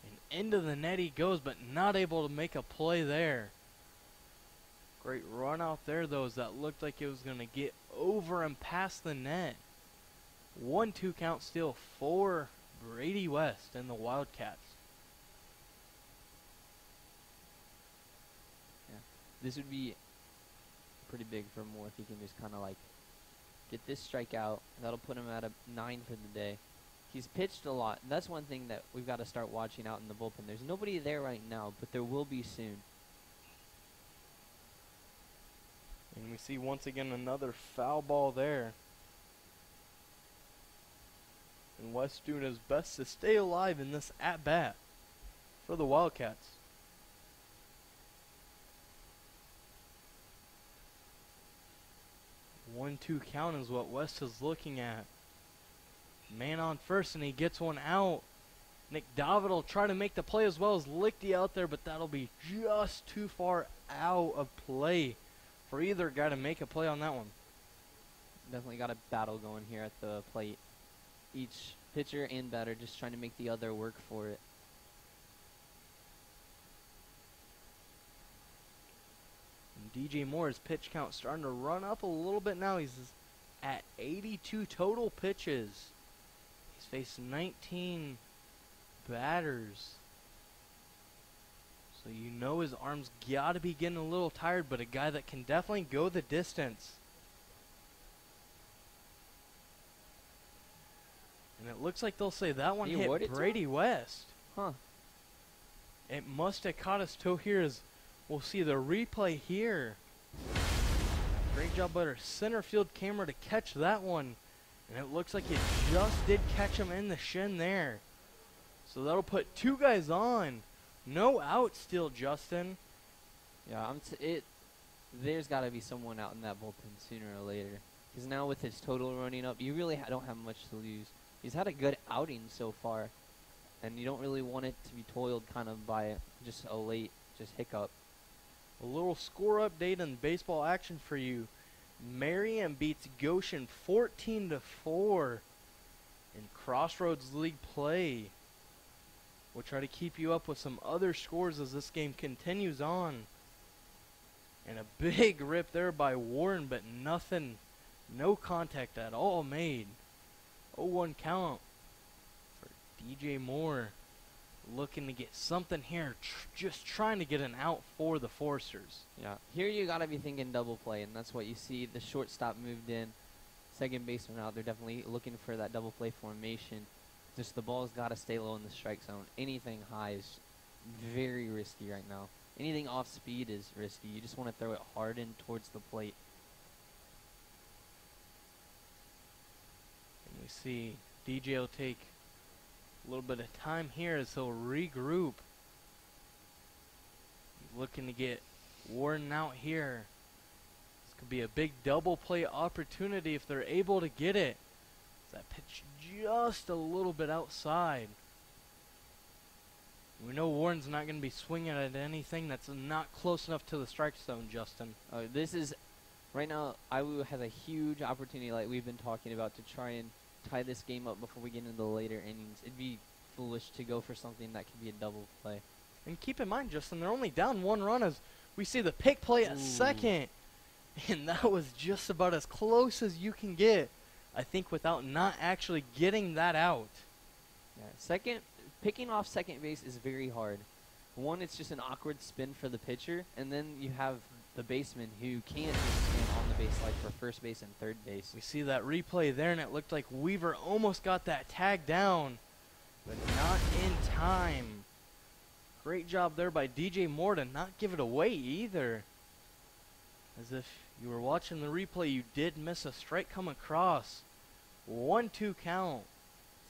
And into the net he goes, but not able to make a play there. Great run out there, though, as that looked like it was going to get over and past the net. 1-2 count still for Brady West and the Wildcats.
Yeah, this would be pretty big for Moore if he can just kind of like get this strikeout. That'll put him at a 9 for the day. He's pitched a lot, and that's one thing that we've got to start watching out in the bullpen. There's nobody there right now, but there will be soon.
And we see once again another foul ball there. And West doing his best to stay alive in this at-bat for the Wildcats. 1-2 count is what West is looking at. Man on first, and he gets one out. Nick David will try to make the play as well as Lichty out there, but that'll be just too far out of play for either guy to make a play on that one.
Definitely got a battle going here at the plate. Each pitcher and batter just trying to make the other work for it.
And DJ Moore's pitch count starting to run up a little bit now. He's at 82 total pitches. He's faced 19 batters. So you know his arms got to be getting a little tired, but a guy that can definitely go the distance. And it looks like they'll say that one hit Brady West.
Huh.
It must have caught his toe here, as we'll see the replay here. Great job by our center field camera to catch that one. And it looks like it just did catch him in the shin there. So that'll put two guys on. No out still, Justin.
Yeah, there's got to be someone out in that bullpen sooner or later. Because now with his total running up, you really don't have much to lose. He's had a good outing so far, and you don't really want it to be toiled kind of by just a late hiccup.
A little score update in baseball action for you. Marion beats Goshen 14-4 in Crossroads League play. We'll try to keep you up with some other scores as this game continues on. And a big rip there by Warren, but nothing, no contact at all made. 0-1 count for DJ Moore. Looking to get something here, just trying to get an out for the Foresters.
Yeah, here you got to be thinking double play, and that's what you see. The shortstop moved in, second baseman out. They're definitely looking for that double play formation. Just the ball's got to stay low in the strike zone. Anything high is very risky right now. Anything off speed is risky. You just want to throw it hard in towards the plate.
And we see DJ will take a little bit of time here as he'll regroup. Looking to get Warren out here. This could be a big double play opportunity if they're able to get it. That pitch just a little bit outside. We know Warren's not going to be swinging at anything that's not close enough to the strike zone, Justin.
This is, right now, IWU has a huge opportunity, like we've been talking about, to try and tie this game up before we get into the later innings. It'd be foolish to go for something that could be a double play.
And keep in mind, Justin, they're only down 1 run as we see the pick play at second. And that was just about as close as you can get, I think, without not actually getting that out.
Yeah, picking off second base is very hard. One, it's just an awkward spin for the pitcher, and then you have the baseman who can't just stand on the base like for first base and third base.
We see that replay there, and it looked like Weaver almost got that tag down, but not in time. Great job there by DJ Moore to not give it away either. As if you were watching the replay, you did miss a strike come across. 1-2 count.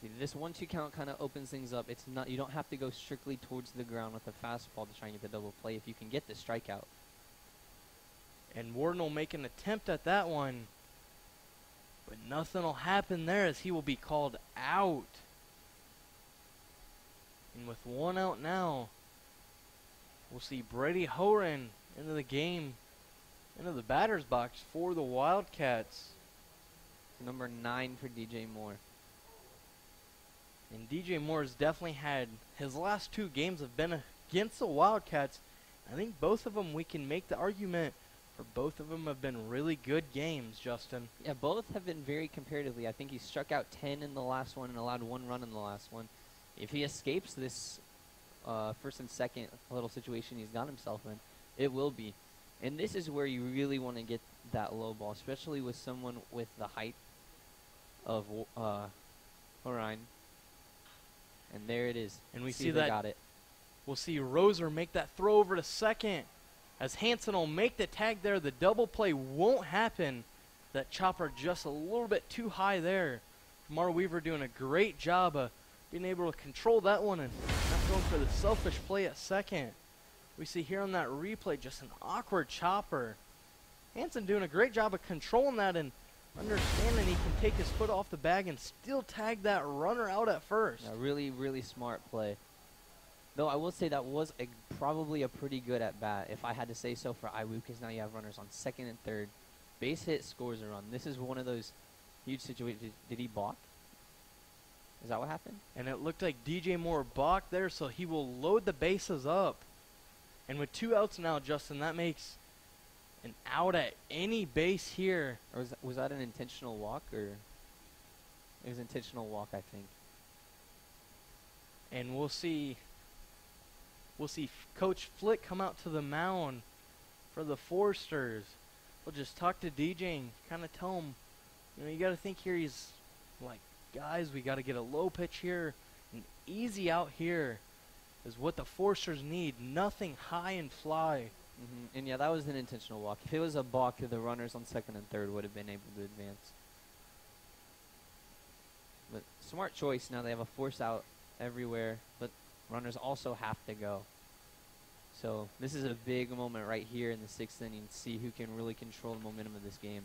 See, this 1-2 count kind of opens things up. It's not, you don't have to go strictly towards the ground with a fastball to try and get the double play if you can get the strikeout.
And Warden will make an attempt at that one, but nothing will happen there as he will be called out. And with 1 out now, we'll see Brady Horan into the game, into the batter's box for the Wildcats.
Number 9 for DJ Moore.
And DJ Moore has definitely had, his last 2 games have been against the Wildcats. I think both of them, we can make the argument for both of them have been really good games, Justin.
Yeah, both have been very comparatively. I think he struck out 10 in the last one and allowed 1 run in the last one. If he escapes this first and second little situation he's got himself in, it will be. And this is where you really want to get that low ball, especially with someone with the height of Orion. And there it is.
And we see that.
Got it.
We'll see Roser make that throw over to second. As Hanson will make the tag there, the double play won't happen. That chopper just a little bit too high there. Kamar Weaver doing a great job of being able to control that one and not going for the selfish play at second. We see here on that replay just an awkward chopper. Hanson doing a great job of controlling that and understanding he can take his foot off the bag and still tag that runner out at first.
Yeah, really, really smart play. Though I will say that was probably a pretty good at bat, if I had to say so, for IWU, because now you have runners on second and third. Base hit scores a run. This is one of those huge situations. Did he balk? Is that what happened?
And it looked like DJ Moore balked there, so he will load the bases up. And with 2 outs now, Justin, that makes an out at any base here.
Or was that an intentional walk? Or it was intentional walk, I think.
And we'll see Coach Flick come out to the mound for the Foresters. We'll just talk to DJ and kind of tell him, you got to think here. He's like, guys, we got to get a low pitch here. An easy out here is what the Foresters need. Nothing high and fly.
And yeah, that was an intentional walk. If it was a balk, the runners on second and third would have been able to advance. But smart choice. Now they have a force out everywhere, but runners also have to go. So this is a big moment right here in the 6th inning to see who can really control the momentum of this game.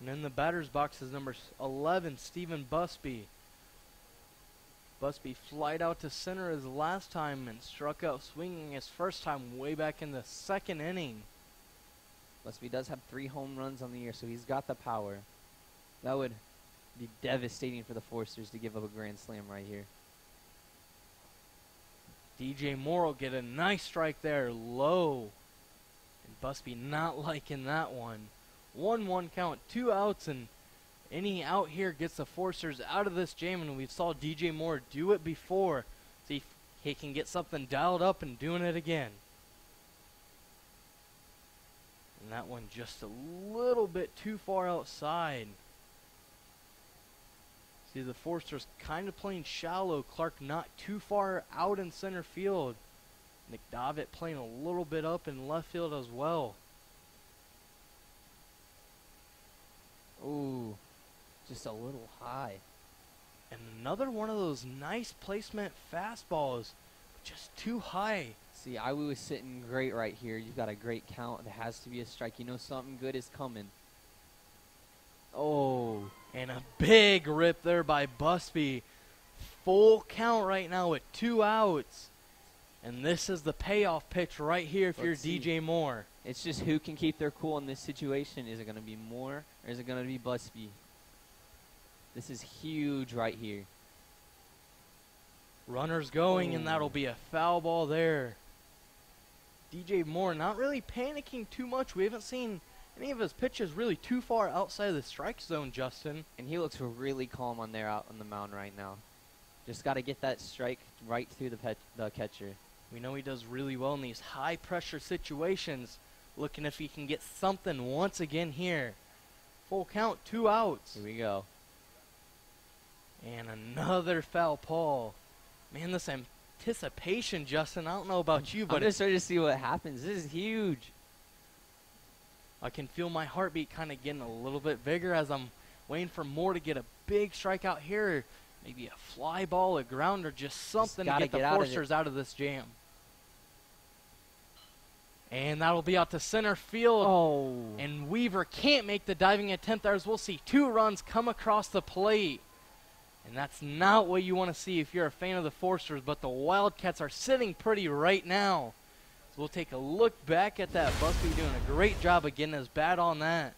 And in the batter's box is number 11, Stephen Busby. Busby flied out to center his last time and struck out swinging his first time way back in the 2nd inning.
Busby does have 3 home runs on the year, so he's got the power. That would be devastating for the Foresters to give up a grand slam right here.
DJ Moore will get a nice strike there, low. And Busby not liking that one. 1-1 count, 2 outs, and any out here gets the Foresters out of this jam, and we saw DJ Moore do it before. See if he can get something dialed up and doing it again. And that one just a little bit too far outside. See, the Foresters kind of playing shallow. Clark not too far out in center field. McDavitt playing a little bit up in left field as well.
Ooh, just a little high.
And another one of those nice placement fastballs, just too high.
See, IWU is sitting great right here. You've got a great count. There has to be a strike. You know something good is coming. Oh.
And a big rip there by Busby. Full count right now with 2 outs. And this is the payoff pitch right here if you're DJ Moore.
It's just who can keep their cool in this situation. Is it going to be Moore or is it going to be Busby? this is huge right here.
Runners going, and that'll be a foul ball there. DJ Moore not really panicking too much. We haven't seen any of his pitches really too far outside of the strike zone, Justin.
And he looks really calm on there out on the mound right now. Just got to get that strike right through the catcher.
We know he does really well in these high-pressure situations. Looking if he can get something once again here. Full count, 2 outs.
Here we go.
And another foul ball. Man, this anticipation, Justin, I don't know about you, but
I'm just ready to see what happens. This is huge.
I can feel my heartbeat kind of getting a little bit bigger as I'm waiting for Moore to get a big strikeout here. Maybe a fly ball, a grounder, just something to get the Foresters out of this jam. And that'll be out to center field.
Oh.
And Weaver can't make the diving attempt there, as we'll see 2 runs come across the plate. And that's not what you want to see if you're a fan of the Foresters, but the Wildcats are sitting pretty right now. So we'll take a look back at that. Busby doing a great job of getting his bat on that.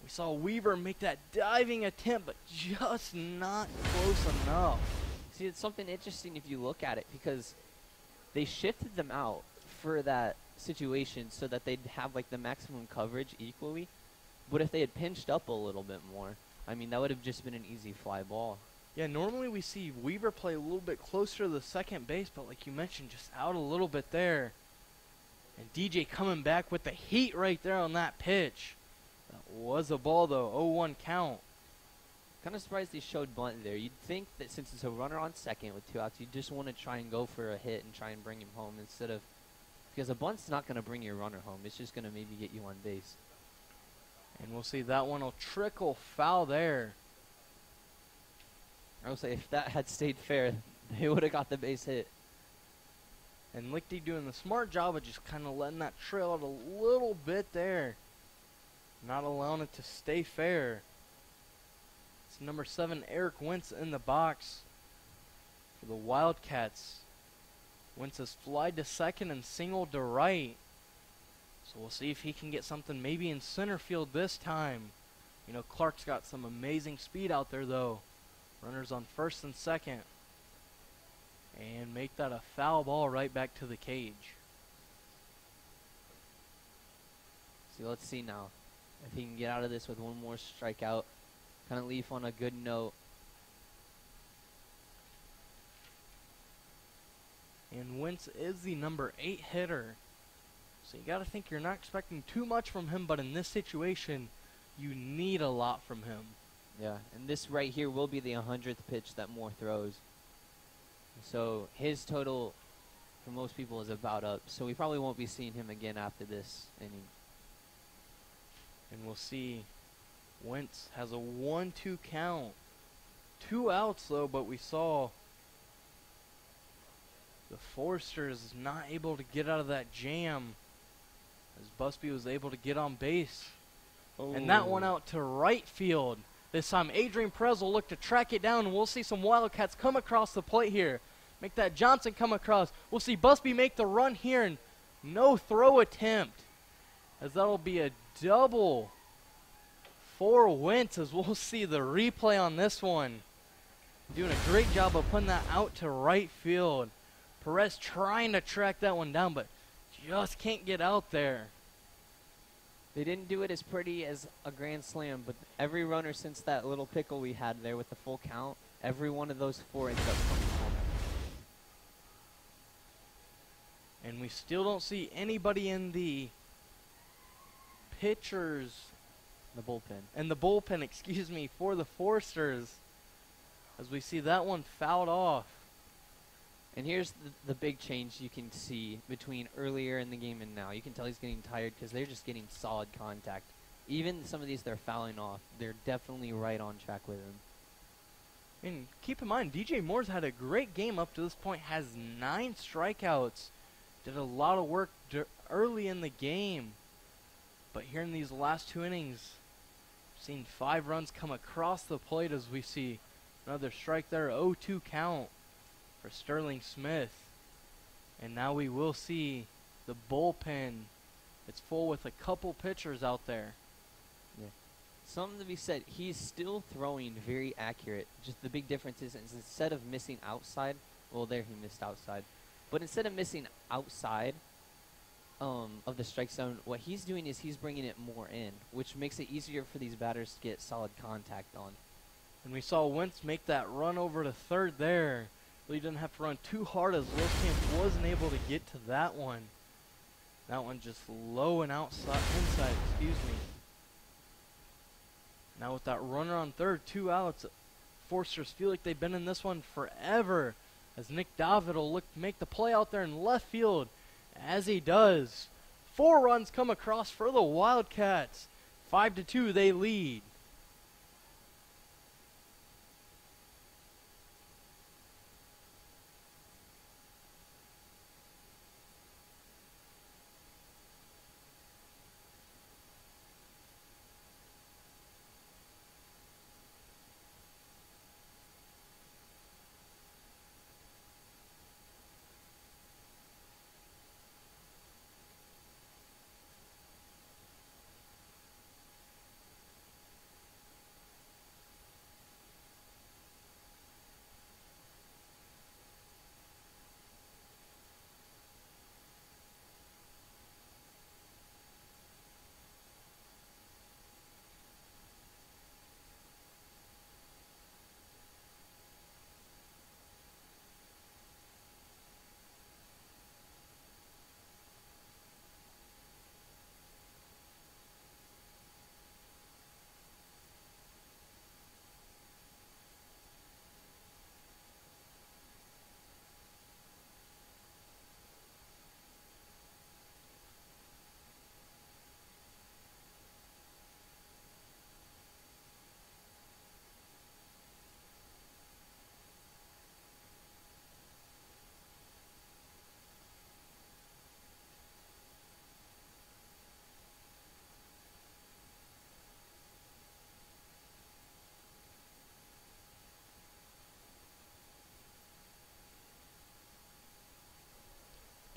We saw Weaver make that diving attempt, but just not close enough.
See, it's something interesting if you look at it, because they shifted them out for that situation so that they'd have like the maximum coverage equally. But if they had pinched up a little bit more, I mean, that would have just been an easy fly ball.
Yeah, normally we see Weaver play a little bit closer to the second base, but like you mentioned, just out a little bit there. And DJ coming back with the heat right there on that pitch. That was a ball, though. 0-1 count.
Kind of surprised he showed bunt there. You'd think that since it's a runner on second with 2 outs, you just want to try and go for a hit and try and bring him home instead of... Because a bunt's not going to bring your runner home. It's just going to maybe get you on base.
And we'll see that one will trickle foul there.
I would say if that had stayed fair, they would have got the base hit.
And Lichty doing the smart job of just kind of letting that trail out a little bit there. Not allowing it to stay fair. It's number 7, Eric Wentz in the box for the Wildcats. Wentz has flied to second and singled to right. So we'll see if he can get something maybe in center field this time. You know, Clark's got some amazing speed out there, though. Runners on first and second. And make that a foul ball right back to the cage.
So let's see now if he can get out of this with one more strikeout. Kind of leave on a good note.
And Wentz is the number 8 hitter. So you got to think you're not expecting too much from him, but in this situation, you need a lot from him.
Yeah, and this right here will be the 100th pitch that Moore throws. So his total for most people is about up. So we probably won't be seeing him again after this inning.
And we'll see Wentz has a 1-2 count. 2 outs though, but we saw the Foresters not able to get out of that jam as Busby was able to get on base. Oh. And that one out to right field. This time Adrian Perez will look to track it down, and we'll see some Wildcats come across the plate here. Make that Johnson come across. We'll see Busby make the run here, and no throw attempt, as that'll be a double for Wentz, as we'll see the replay on this one. Doing a great job of putting that out to right field. Perez trying to track that one down, but just can't get out there.
They didn't do it as pretty as a grand slam, but every runner since that little pickle we had there with the full count, every one of those 4 ended up coming home.
And we still don't see anybody in the pitchers.
The bullpen.
And the bullpen, excuse me, for the Foresters. As we see that one fouled off.
And here's the big change you can see between earlier in the game and now. You can tell he's getting tired because they're just getting solid contact. Even some of these they're fouling off, they're definitely right on track with him.
And keep in mind, DJ Moore's had a great game up to this point, has 9 strikeouts. Did a lot of work early in the game. But here in these last 2 innings, Seen 5 runs come across the plate as we see another strike there. 0-2 count for Sterling Smith. And now we will see the bullpen. It's full with a couple pitchers out there.
Yeah. Something to be said, he's still throwing very accurate. Just the big difference is instead of missing outside, well, there he missed outside. But instead of missing outside of the strike zone, what he's doing is he's bringing it more in, which makes it easier for these batters to get solid contact on.
And we saw Wentz make that run over to third there. Really didn't have to run too hard as Wilskamp wasn't able to get to that one. That one just low and inside, excuse me. Now with that runner on third, 2 outs, Foresters feel like they've been in this one forever as Nick David will make the play out there in left field. As he does, 4 runs come across for the Wildcats. 5-2 they lead.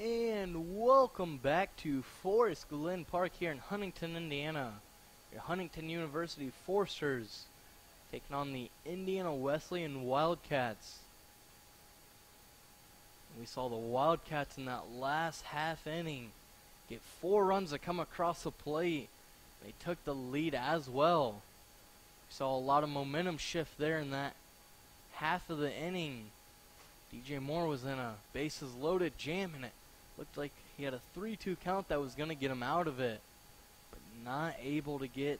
And welcome back to Forest Glen Park here in Huntington, Indiana. Your Huntington University Foresters taking on the Indiana Wesleyan Wildcats. We saw the Wildcats in that last half inning get 4 runs to come across the plate. They took the lead as well. We saw a lot of momentum shift there in that half of the inning. DJ Moore was in a bases loaded jam and it looked like he had a 3-2 count that was going to get him out of it, but not able to get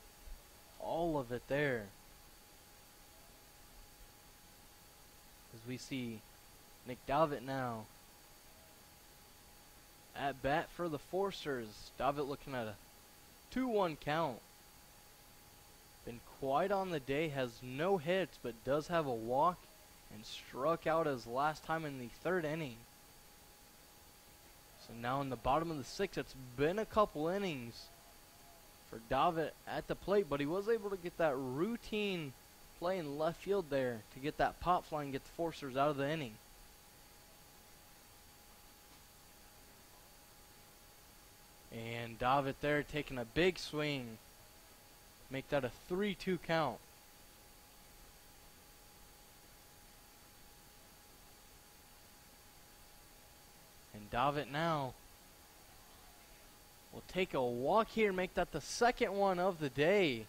all of it there. As we see Nick Davitt now at bat for the Foresters. Davitt looking at a 2-1 count. Been quiet on the day, has no hits, but does have a walk and struck out his last time in the 3rd inning. So now in the bottom of the 6th, it's been a couple innings for Davitt at the plate, but he was able to get that routine play in left field there to get that pop fly and get the Foresters out of the inning. And Davitt there taking a big swing. Make that a 3-2 count. And Davitt now will take a walk here, make that the 2nd one of the day.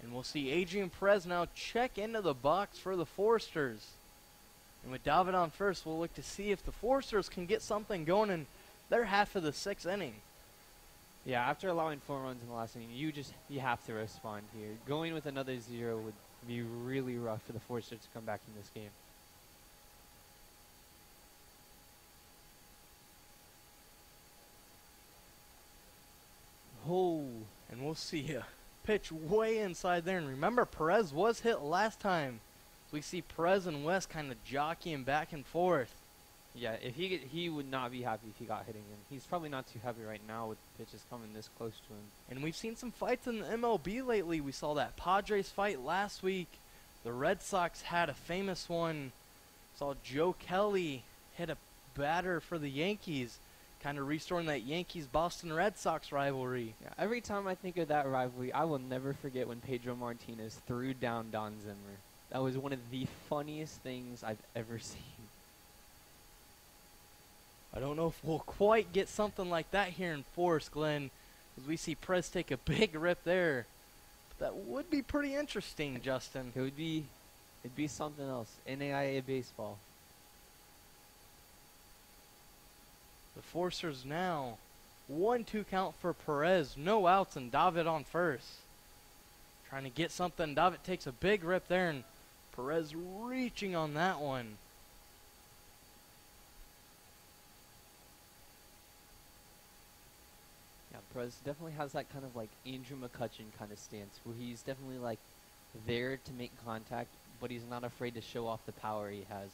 And we'll see Adrian Perez now check into the box for the Foresters. And with Davitt on first, we'll look to see if the Foresters can get something going in their half of the 6th inning.
Yeah, after allowing 4 runs in the last inning, you have to respond here. Going with another 0 would be really rough for the Foresters to come back in this game.
Oh, and we'll see a pitch way inside there. And remember, Perez was hit last time. So we see Perez and West kind of jockeying back and forth.
Yeah, if he would not be happy if he got hitting him. He's probably not too happy right now with pitches coming this close to him.
And we've seen some fights in the MLB lately. We saw that Padres fight last week. The Red Sox had a famous one. Saw Joe Kelly hit a batter for the Yankees, kind of restoring that Yankees-Boston Red Sox rivalry.
Yeah, every time I think of that rivalry, I will never forget when Pedro Martinez threw down Don Zimmer. That was one of the funniest things I've ever seen.
I don't know if we'll quite get something like that here in Forest Glen, as we see Prez take a big rip there. But that would be pretty interesting, Justin.
It'd be something else. NAIA baseball.
The Forcers now 1-2 count for Perez, no outs, and David on first. Trying to get something. David takes a big rip there, and Perez reaching on that one.
Yeah, Perez definitely has that kind of like Andrew McCutcheon kind of stance, where he's definitely like there to make contact, but he's not afraid to show off the power he has.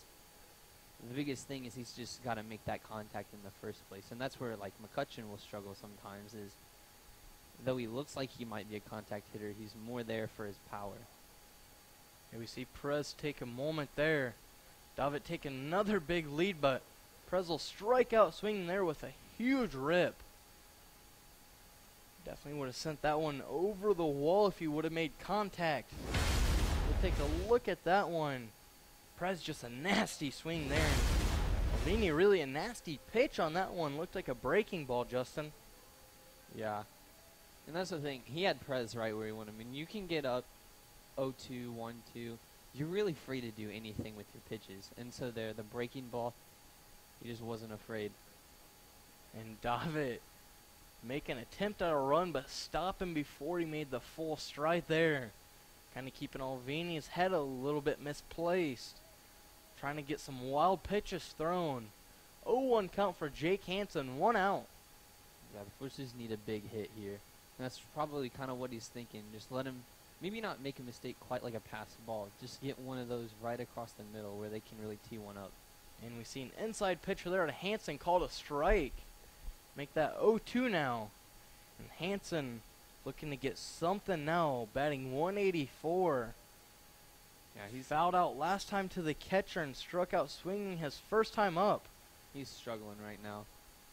The biggest thing is he's just got to make that contact in the first place, and that's where like McCutcheon will struggle sometimes. Is though he looks like he might be a contact hitter, he's more there for his power.
And we see Perez take a moment there. David taking another big lead, but Perez will strike out swinging there with a huge rip. Definitely would have sent that one over the wall if he would have made contact. We'll take a look at that one. Perez just a nasty swing there. Alvini really a nasty pitch on that one. Looked like a breaking ball, Justin.
Yeah. And that's the thing. He had Perez right where he wanted him. I mean, you can get up 0-2, 1-2. You're really free to do anything with your pitches. And so there, the breaking ball, he just wasn't afraid.
And David make an attempt at a run, but stop him before he made the full stride there. Kind of keeping Alvini's head a little bit misplaced. Trying to get some wild pitches thrown. 0-1 count for Jake Hansen, 1 out.
Yeah, the Forcers need a big hit here. And that's probably kind of what he's thinking. Just let him, maybe not make a mistake quite like a pass ball. Just get one of those right across the middle where they can really tee one up.
And we see an inside pitcher there to Hansen called a strike. Make that 0-2 now. And Hansen looking to get something now, batting 184.
Yeah, he's
Fouled out last time to the catcher and struck out swinging his first time up.
He's struggling right now.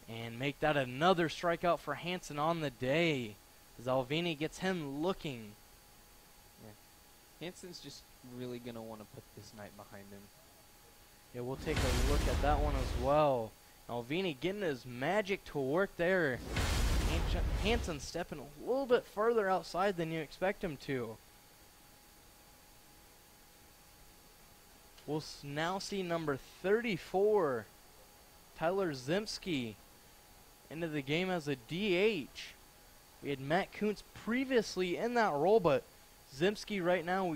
And make that another strikeout for Hansen on the day, as Alvini gets him looking.
Yeah. Hansen's just really going to want to put this night behind him.
Yeah, we'll take a look at that one as well. Alvini getting his magic to work there. Hansen stepping a little bit further outside than you expect him to. We'll now see number 34, Tyler Zemski, into the game as a DH. We had Matt Kuntz previously in that role, but Zemski right now,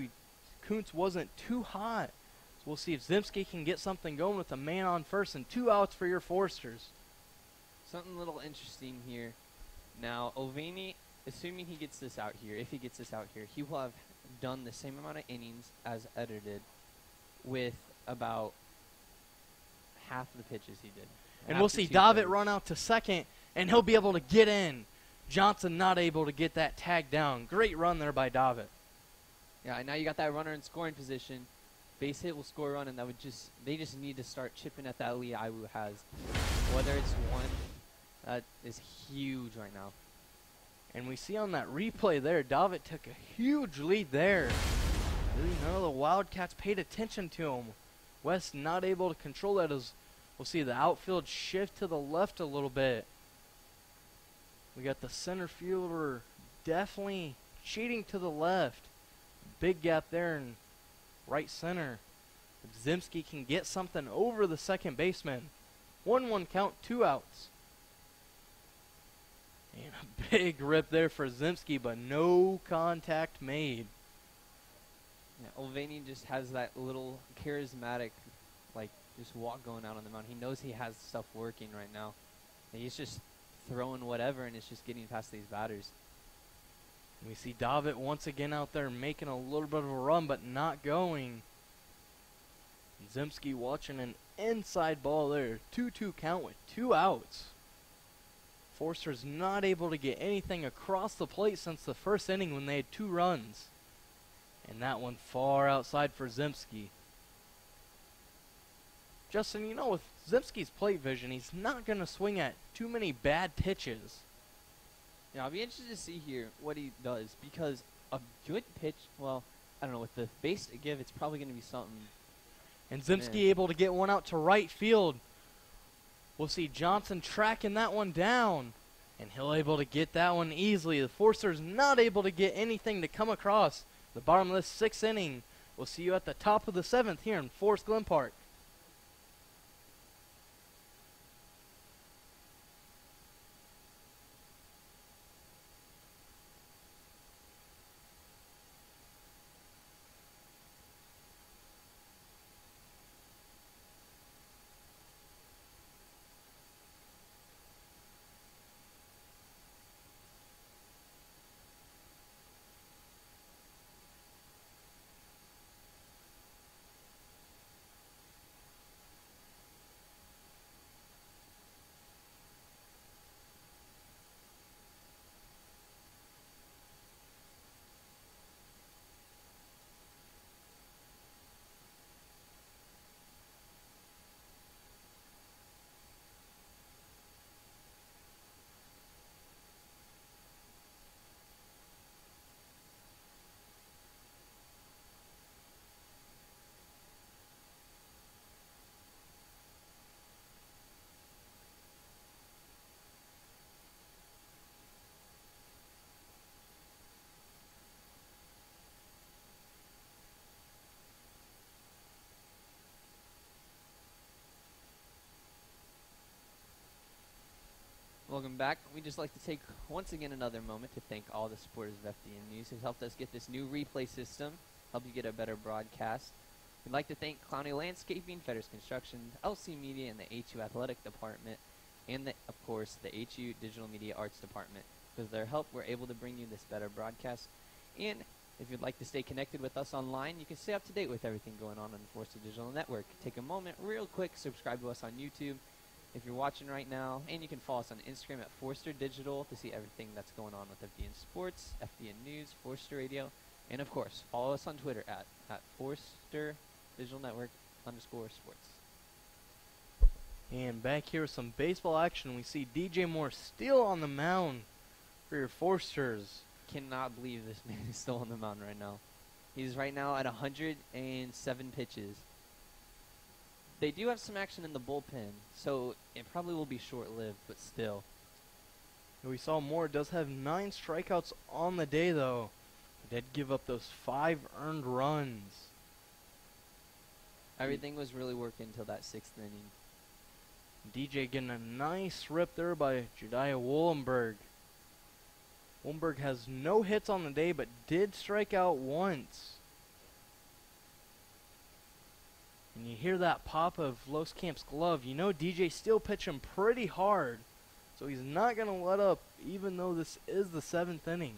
Kuntz wasn't too hot. So we'll see if Zemski can get something going with a man on first and 2 outs for your Forsters.
Something a little interesting here. Now, Alvini, assuming he gets this out here, if he gets this out here, he will have done the same amount of innings as Eder did with about half the pitches he did.
And we'll see David run out to second, and he'll be able to get in. Johnson not able to get that tag down. Great run there by David.
Yeah, and now you got that runner in scoring position. Base hit will score a run, and that would they just need to start chipping at that lead Iwu has. Whether it's one, that is huge right now.
And we see on that replay there, David took a huge lead there. Really none of the Wildcats paid attention to him. West not able to control that as we'll see the outfield shift to the left a little bit. We got the center fielder definitely cheating to the left. Big gap there in right center. If Zemski can get something over the second baseman. 1-1 count, 2 outs. And a big rip there for Zemski, but no contact made.
Yeah, Alvini just has that little charismatic, like, just walk going out on the mound. He knows he has stuff working right now. And he's just throwing whatever, and it's just getting past these batters.
We see David once again out there making a little bit of a run, but not going. Zimski watching an inside ball there. 2-2 count with 2 outs. Forster's not able to get anything across the plate since the first inning when they had 2 runs. And that one far outside for Zimski. Justin, you know, with Zimski's plate vision, he's not going to swing at too many bad pitches.
Yeah, I'll be interested to see here what he does, because a good pitch, well, I don't know, with the base to give, it's probably going to be something.
And Zimski able to get one out to right field. We'll see Johnson tracking that one down, and he'll able to get that one easily. The Forster's not able to get anything to come across the bottom of this 6th inning. We'll see you at the top of the 7th here in Forest Glen Park.
Welcome back. We'd just like to take once again another moment to thank all the supporters of FDN News who've helped us get this new replay system, help you get a better broadcast. We'd like to thank Clowney Landscaping, Fetters Construction, LC Media, and the HU Athletic Department, and of course the HU Digital Media Arts Department. With their help, we're able to bring you this better broadcast. And if you'd like to stay connected with us online, you can stay up to date with everything going on the Forster Digital Network. Take a moment, real quick, subscribe to us on YouTube if you're watching right now, and you can follow us on Instagram at Forster Digital to see everything that's going on with FDN Sports, FDN News, Forster Radio, and of course, follow us on Twitter at Forster Digital Network _sports.
And back here with some baseball action, we see DJ Moore still on the mound for your Forsters.
Cannot believe this man is still on the mound right now. He's right now at 107 pitches. They do have some action in the bullpen, so it probably will be short-lived, but still.
We saw Moore does have 9 strikeouts on the day, though. He did give up those 5 earned runs.
Everything was really working until that 6th inning.
DJ getting a nice rip there by Jediah Wollenberg. Wollenberg has no hits on the day, but did strike out once. And you hear that pop of Loskamp's glove. You know DJ's still pitching pretty hard. So he's not going to let up, even though this is the 7th inning.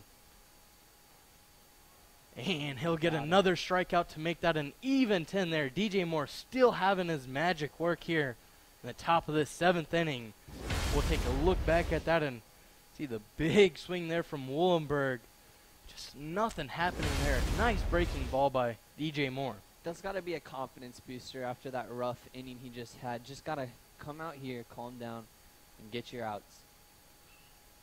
And he'll get another strikeout to make that an even 10 there. DJ Moore still having his magic work here in the top of this 7th inning. We'll take a look back at that and see the big swing there from Wollenberg. Just nothing happening there. Nice breaking ball by DJ Moore.
That's got to be a confidence booster after that rough inning he just had. Just got to come out here, calm down, and get your outs.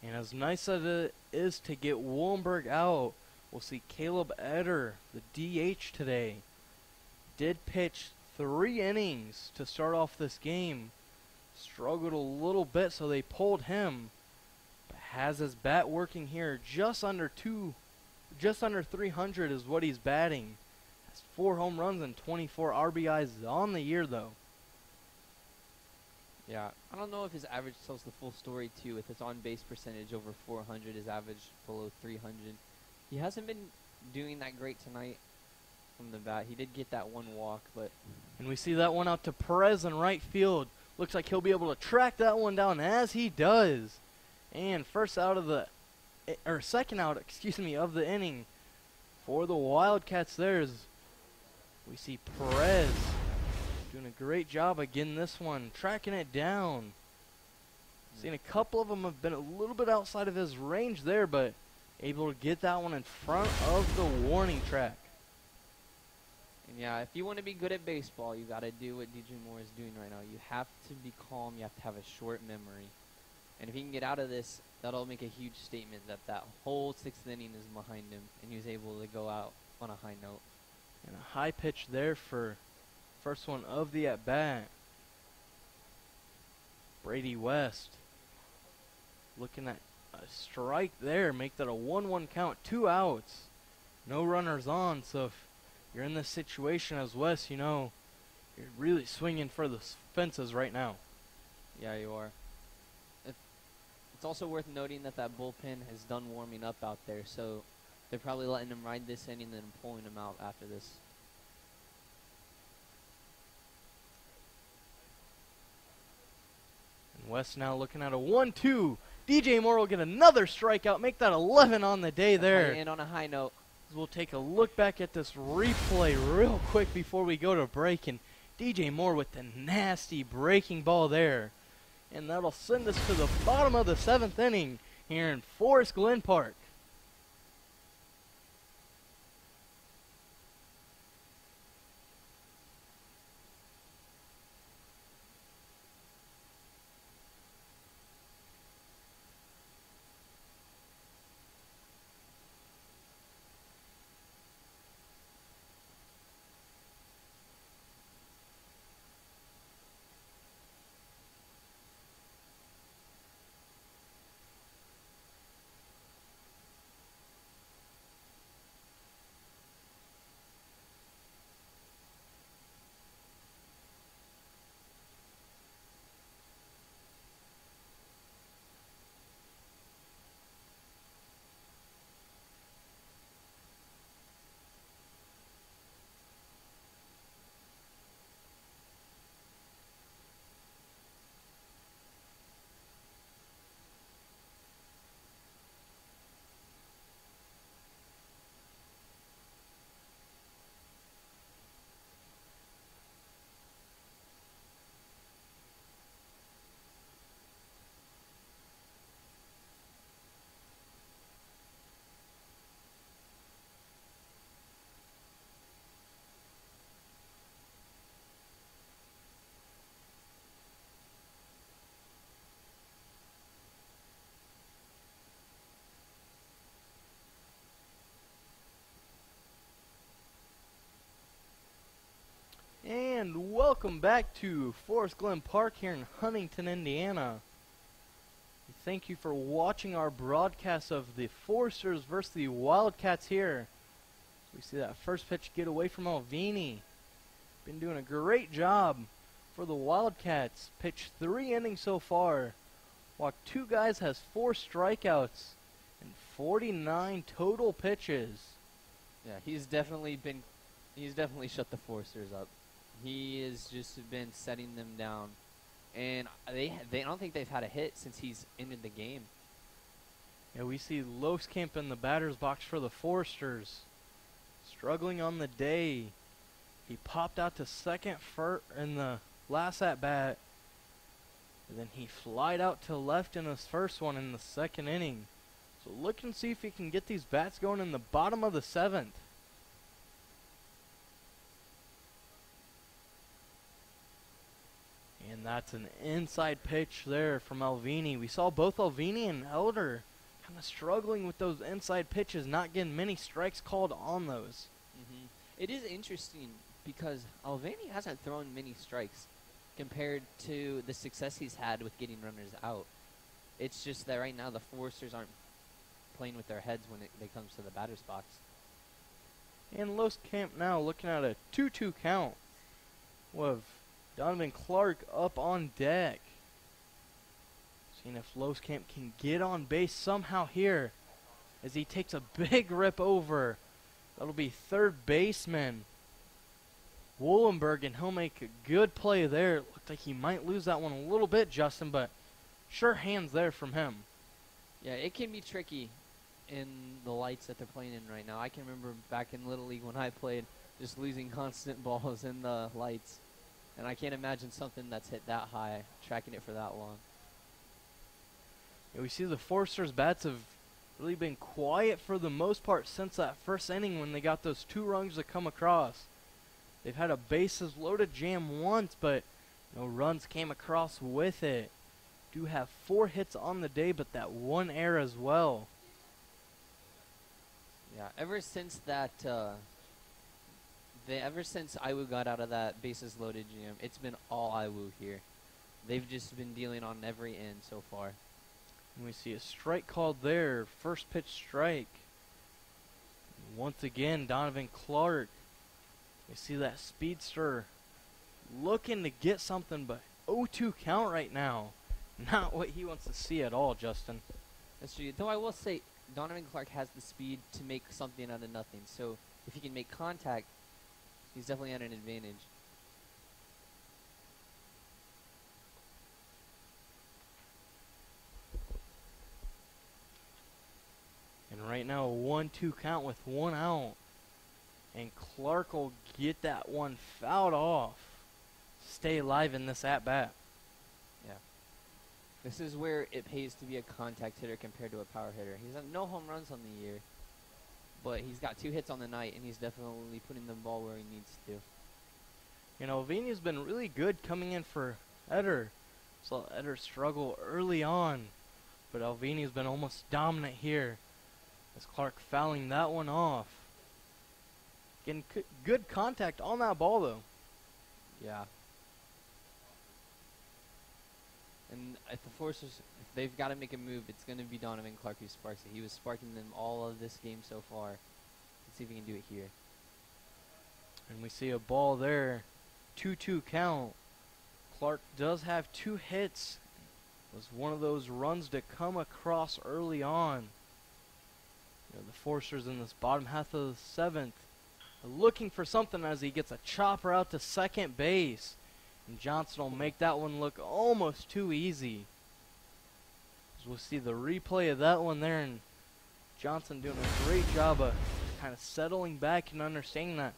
And as nice as it is to get Wollenberg out, we'll see Caleb Eder, the DH today, did pitch 3 innings to start off this game. Struggled a little bit, so they pulled him. But has his bat working here. Just under 300 is what he's batting. 4 home runs and 24 RBIs on the year, though.
Yeah, I don't know if his average tells the full story, too. With his on-base percentage over 400, his average below 300. He hasn't been doing that great tonight from the bat. He did get that 1 walk, but...
And we see that one out to Perez in right field. Looks like he'll be able to track that one down, as he does. And second out, of the inning for the Wildcats there is... We see Perez Doing a great job of getting this one, tracking it down. Seen a couple of them have been a little bit outside of his range there, but able to get that one in front of the warning track.
And yeah, if you want to be good at baseball, you got to do what DJ Moore is doing right now. You have to be calm. You have to have a short memory. And if he can get out of this, that'll make a huge statement that that whole sixth inning is behind him, and he was able to go out on a high note.
And a high pitch there for first one of the at-bat. Brady West looking at a strike there, make that a 1-1 count, 2 outs. No runners on, so if you're in this situation as West, you know, you're really swinging for the fences right now.
Yeah, you are. It's also worth noting that that bullpen has done warming up out there, so they're probably letting him ride this inning and then pulling him out after this.
And West now looking at a 1-2. DJ Moore will get another strikeout, make that 11 on the day there.
And on a high note.
We'll take a look back at this replay real quick before we go to break, and DJ Moore with the nasty breaking ball there. And that'll send us to the bottom of the 7th inning here in Forest Glen Park. And welcome back to Forest Glen Park here in Huntington, Indiana. Thank you for watching our broadcast of the Foresters versus the Wildcats here. We see that first pitch get away from Alvini. Been doing a great job for the Wildcats. Pitched 3 innings so far. Walked 2 guys, has 4 strikeouts and 49 total pitches.
Yeah, he's definitely shut the Foresters up. He has just been setting them down, and I don't think they've had a hit since he's ended the game.
Yeah, we see Loskamp in the batter's box for the Foresters. Struggling on the day. He popped out to second in the last at bat, and then he flied out to left in his first one in the 2nd inning. So look and see if he can get these bats going in the bottom of the 7th. And that's an inside pitch there from Alvini. We saw both Alvini and Elder kind of struggling with those inside pitches, not getting many strikes called on those.
It is interesting because Alvini hasn't thrown many strikes compared to the success he's had with getting runners out. It's just that right now the Foresters aren't playing with their heads when it comes to the batter's box.
And Loskamp now looking at a 2-2 count with Donovan Clark up on deck. Seeing if Loskamp can get on base somehow here as he takes a big rip over. That'll be third baseman Woolenberg, and he'll make a good play there. It looked like he might lose that one a little bit, Justin, but sure hands there from him.
Yeah, it can be tricky in the lights that they're playing in right now. I can remember back in Little League when I played, just losing constant balls in the lights. And I can't imagine something that's hit that high, tracking it for that long.
Yeah, we see the Foresters' bats have really been quiet for the most part since that first inning when they got those 2 runs to come across. They've had a bases loaded jam once, but no runs came across with it. Do have 4 hits on the day, but that 1 error as well.
Yeah, ever since that, ever since Iwu got out of that bases loaded jam, it's been all Iwu here. They've just been dealing on every end so far.
And we see a strike called there, first pitch strike. Once again, Donovan Clark. We see that speedster looking to get something, but 0-2 count right now. Not what he wants to see at all, Justin.
That's true. Though I will say, Donovan Clark has the speed to make something out of nothing. So if he can make contact, he's definitely at an advantage.
And right now, a 1-2 count with 1 out. And Clark will get that one fouled off. Stay alive in this at-bat.
Yeah. This is where it pays to be a contact hitter compared to a power hitter. He's had no home runs on the year, but he's got 2 hits on the night, and he's definitely putting the ball where he needs to.
You know, Vinia's been really good coming in for Eder. Saw Eder struggle early on, but Alvini's been almost dominant here. As Clark fouling that one off. Getting good contact on that ball, though.
Yeah. And if the Foresters, if they've got to make a move, it's going to be Donovan Clark who sparks it. He was sparking them all of this game so far. Let's see if he can do it here.
And we see a ball there. 2-2 count. Clark does have 2 hits. It was one of those runs to come across early on. You know, the Foresters in this bottom half of the 7th are looking for something as he gets a chopper out to second base. And Johnson will make that one look almost too easy. As we'll see the replay of that one there, and Johnson doing a great job of kind of settling back and understanding that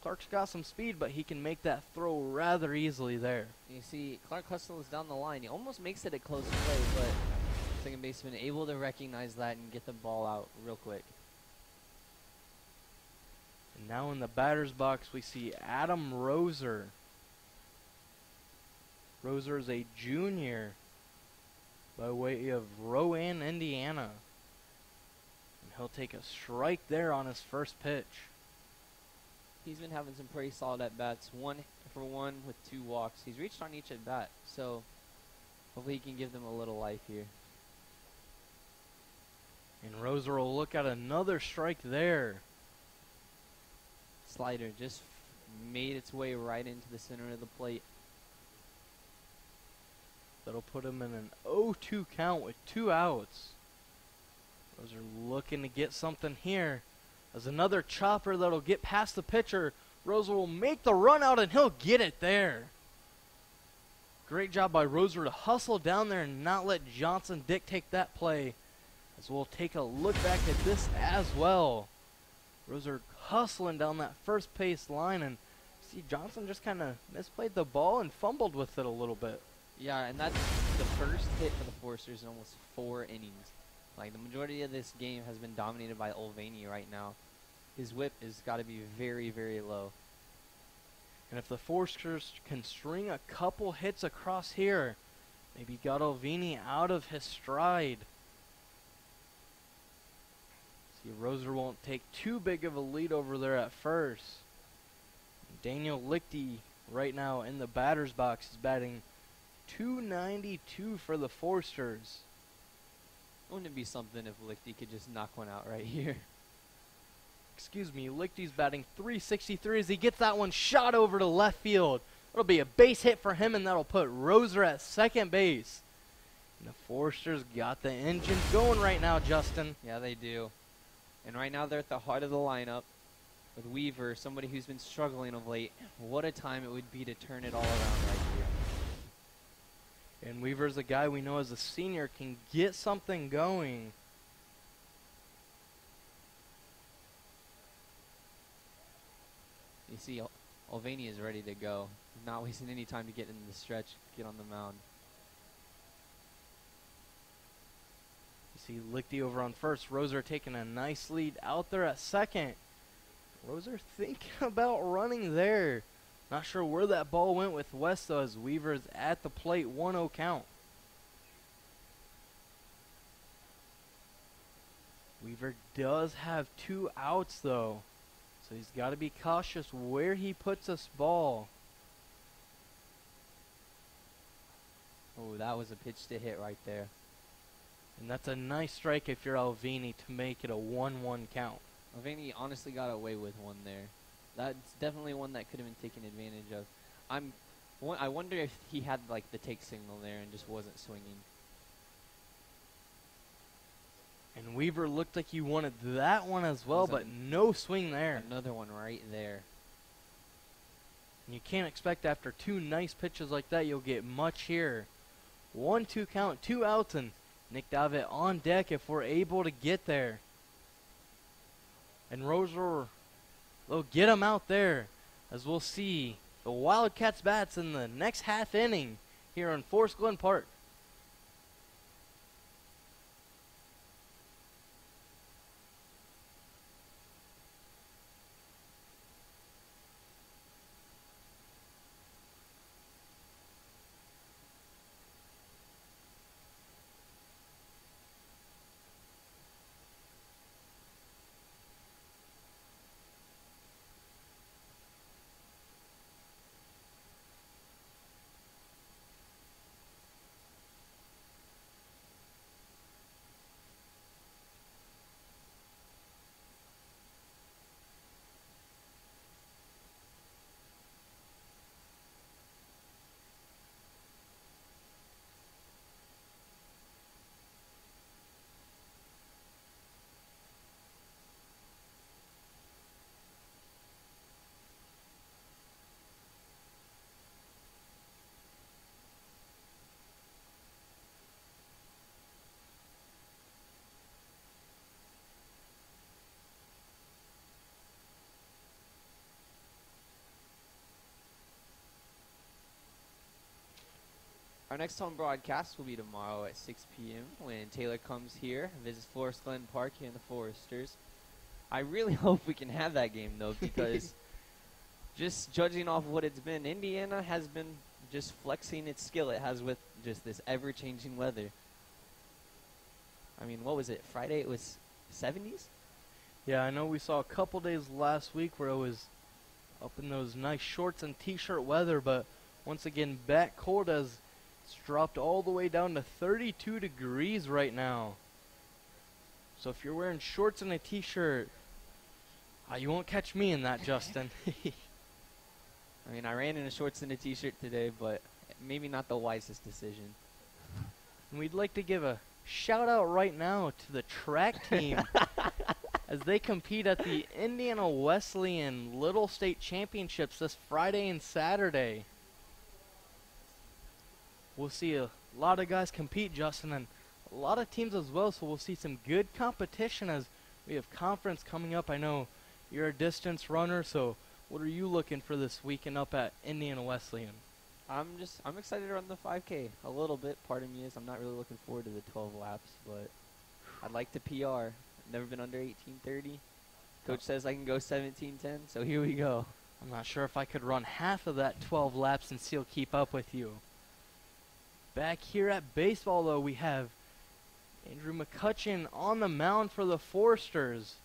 Clark's got some speed, but he can make that throw rather easily there.
You see, Clark hustles down the line. He almost makes it a close play, but second baseman able to recognize that and get the ball out real quick.
And now in the batter's box, we see Adam Roser. Roser is a junior by way of Rowan, Indiana. And he'll take a strike there on his first pitch.
He's been having some pretty solid at-bats. 1 for 1 with 2 walks. He's reached on each at-bat, so hopefully he can give them a little life here.
And Roser will look at another strike there.
Slider just made its way right into the center of the plate.
That'll put him in an 0-2 count with 2 outs. Roser looking to get something here. As another chopper that'll get past the pitcher. Roser will make the run out and he'll get it there. Great job by Roser to hustle down there and not let Johnson dictate that play. As we'll take a look back at this as well. Roser hustling down that first base line, and see Johnson just kind of misplayed the ball and fumbled with it a little bit.
Yeah, and that's the first hit for the Foresters in almost 4 innings. Like, the majority of this game has been dominated by Olvani right now. His whip has got to be very, very low.
And if the Foresters can string a couple hits across here, maybe got Olvani out of his stride. See, Roser won't take too big of a lead over there at first. Daniel Lichty right now in the batter's box is batting .292 for the Foresters.
Wouldn't it be something if Lichty could just knock one out right here?
Excuse me, Lichty's batting .363 as he gets that one shot over to left field. It'll be a base hit for him, and that'll put Roser at second base. And the Foresters got the engine going right now, Justin.
Yeah, they do. And right now they're at the heart of the lineup with Weaver, somebody who's been struggling of late. What a time it would be to turn it all around right here.
And Weaver's a guy we know as a senior can get something going.
You see, Mulvaney is ready to go. Not wasting any time to get into the stretch, get on the mound.
You see Lichty over on first. Roser taking a nice lead out there at second. Roser thinking about running there. Not sure where that ball went with West though, as Weaver's at the plate, 1-0 count. Weaver does have 2 outs though, so he's got to be cautious where he puts this ball.
Oh, that was a pitch to hit right there.
And that's a nice strike if you're Alvini to make it a 1-1 count.
Mulvaney honestly got away with one there. That's definitely one that could have been taken advantage of. I wonder if he had like the take signal there and just wasn't swinging.
And Weaver looked like he wanted that one as well, but no swing there.
Another one right there.
And you can't expect after 2 nice pitches like that you'll get much here. 1-2 count, 2 outs, and Nick Davitt on deck if we're able to get there. And Roser, they'll get him out there, as we'll see the Wildcats bats in the next half inning here on Forest Glen Park.
Our next home broadcast will be tomorrow at 6 p.m. when Taylor comes here, visits Forest Glen Park here in the Foresters. I really hope we can have that game, though, because just judging off what it's been, Indiana has been just flexing its skill it has with just this ever-changing weather. I mean, what was it? Friday it was 70s?
Yeah, I know we saw a couple days last week where it was up in those nice shorts and t-shirt weather, but once again, back cold as it's dropped all the way down to 32 degrees right now. So if you're wearing shorts and a t-shirt, you won't catch me in that, Justin.
I mean, I ran in a shorts and a t-shirt today, but maybe not the wisest decision.
And we'd like to give a shout out right now to the track team as they compete at the Indiana Wesleyan Little State Championships this Friday and Saturday. We'll see a lot of guys compete, Justin, and a lot of teams as well, so we'll see some good competition as we have conference coming up. I know you're a distance runner, so what are you looking for this weekend up at Indiana Wesleyan?
I'm excited to run the 5K a little bit. Part of me is I'm not really looking forward to the 12 laps, but I'd like to PR. I've never been under 18:30. Coach says I can go 17:10, so here we go.
I'm not sure if I could run half of that 12 laps and still keep up with you. Back here at baseball, though, we have Andrew McCutcheon on the mound for the Foresters.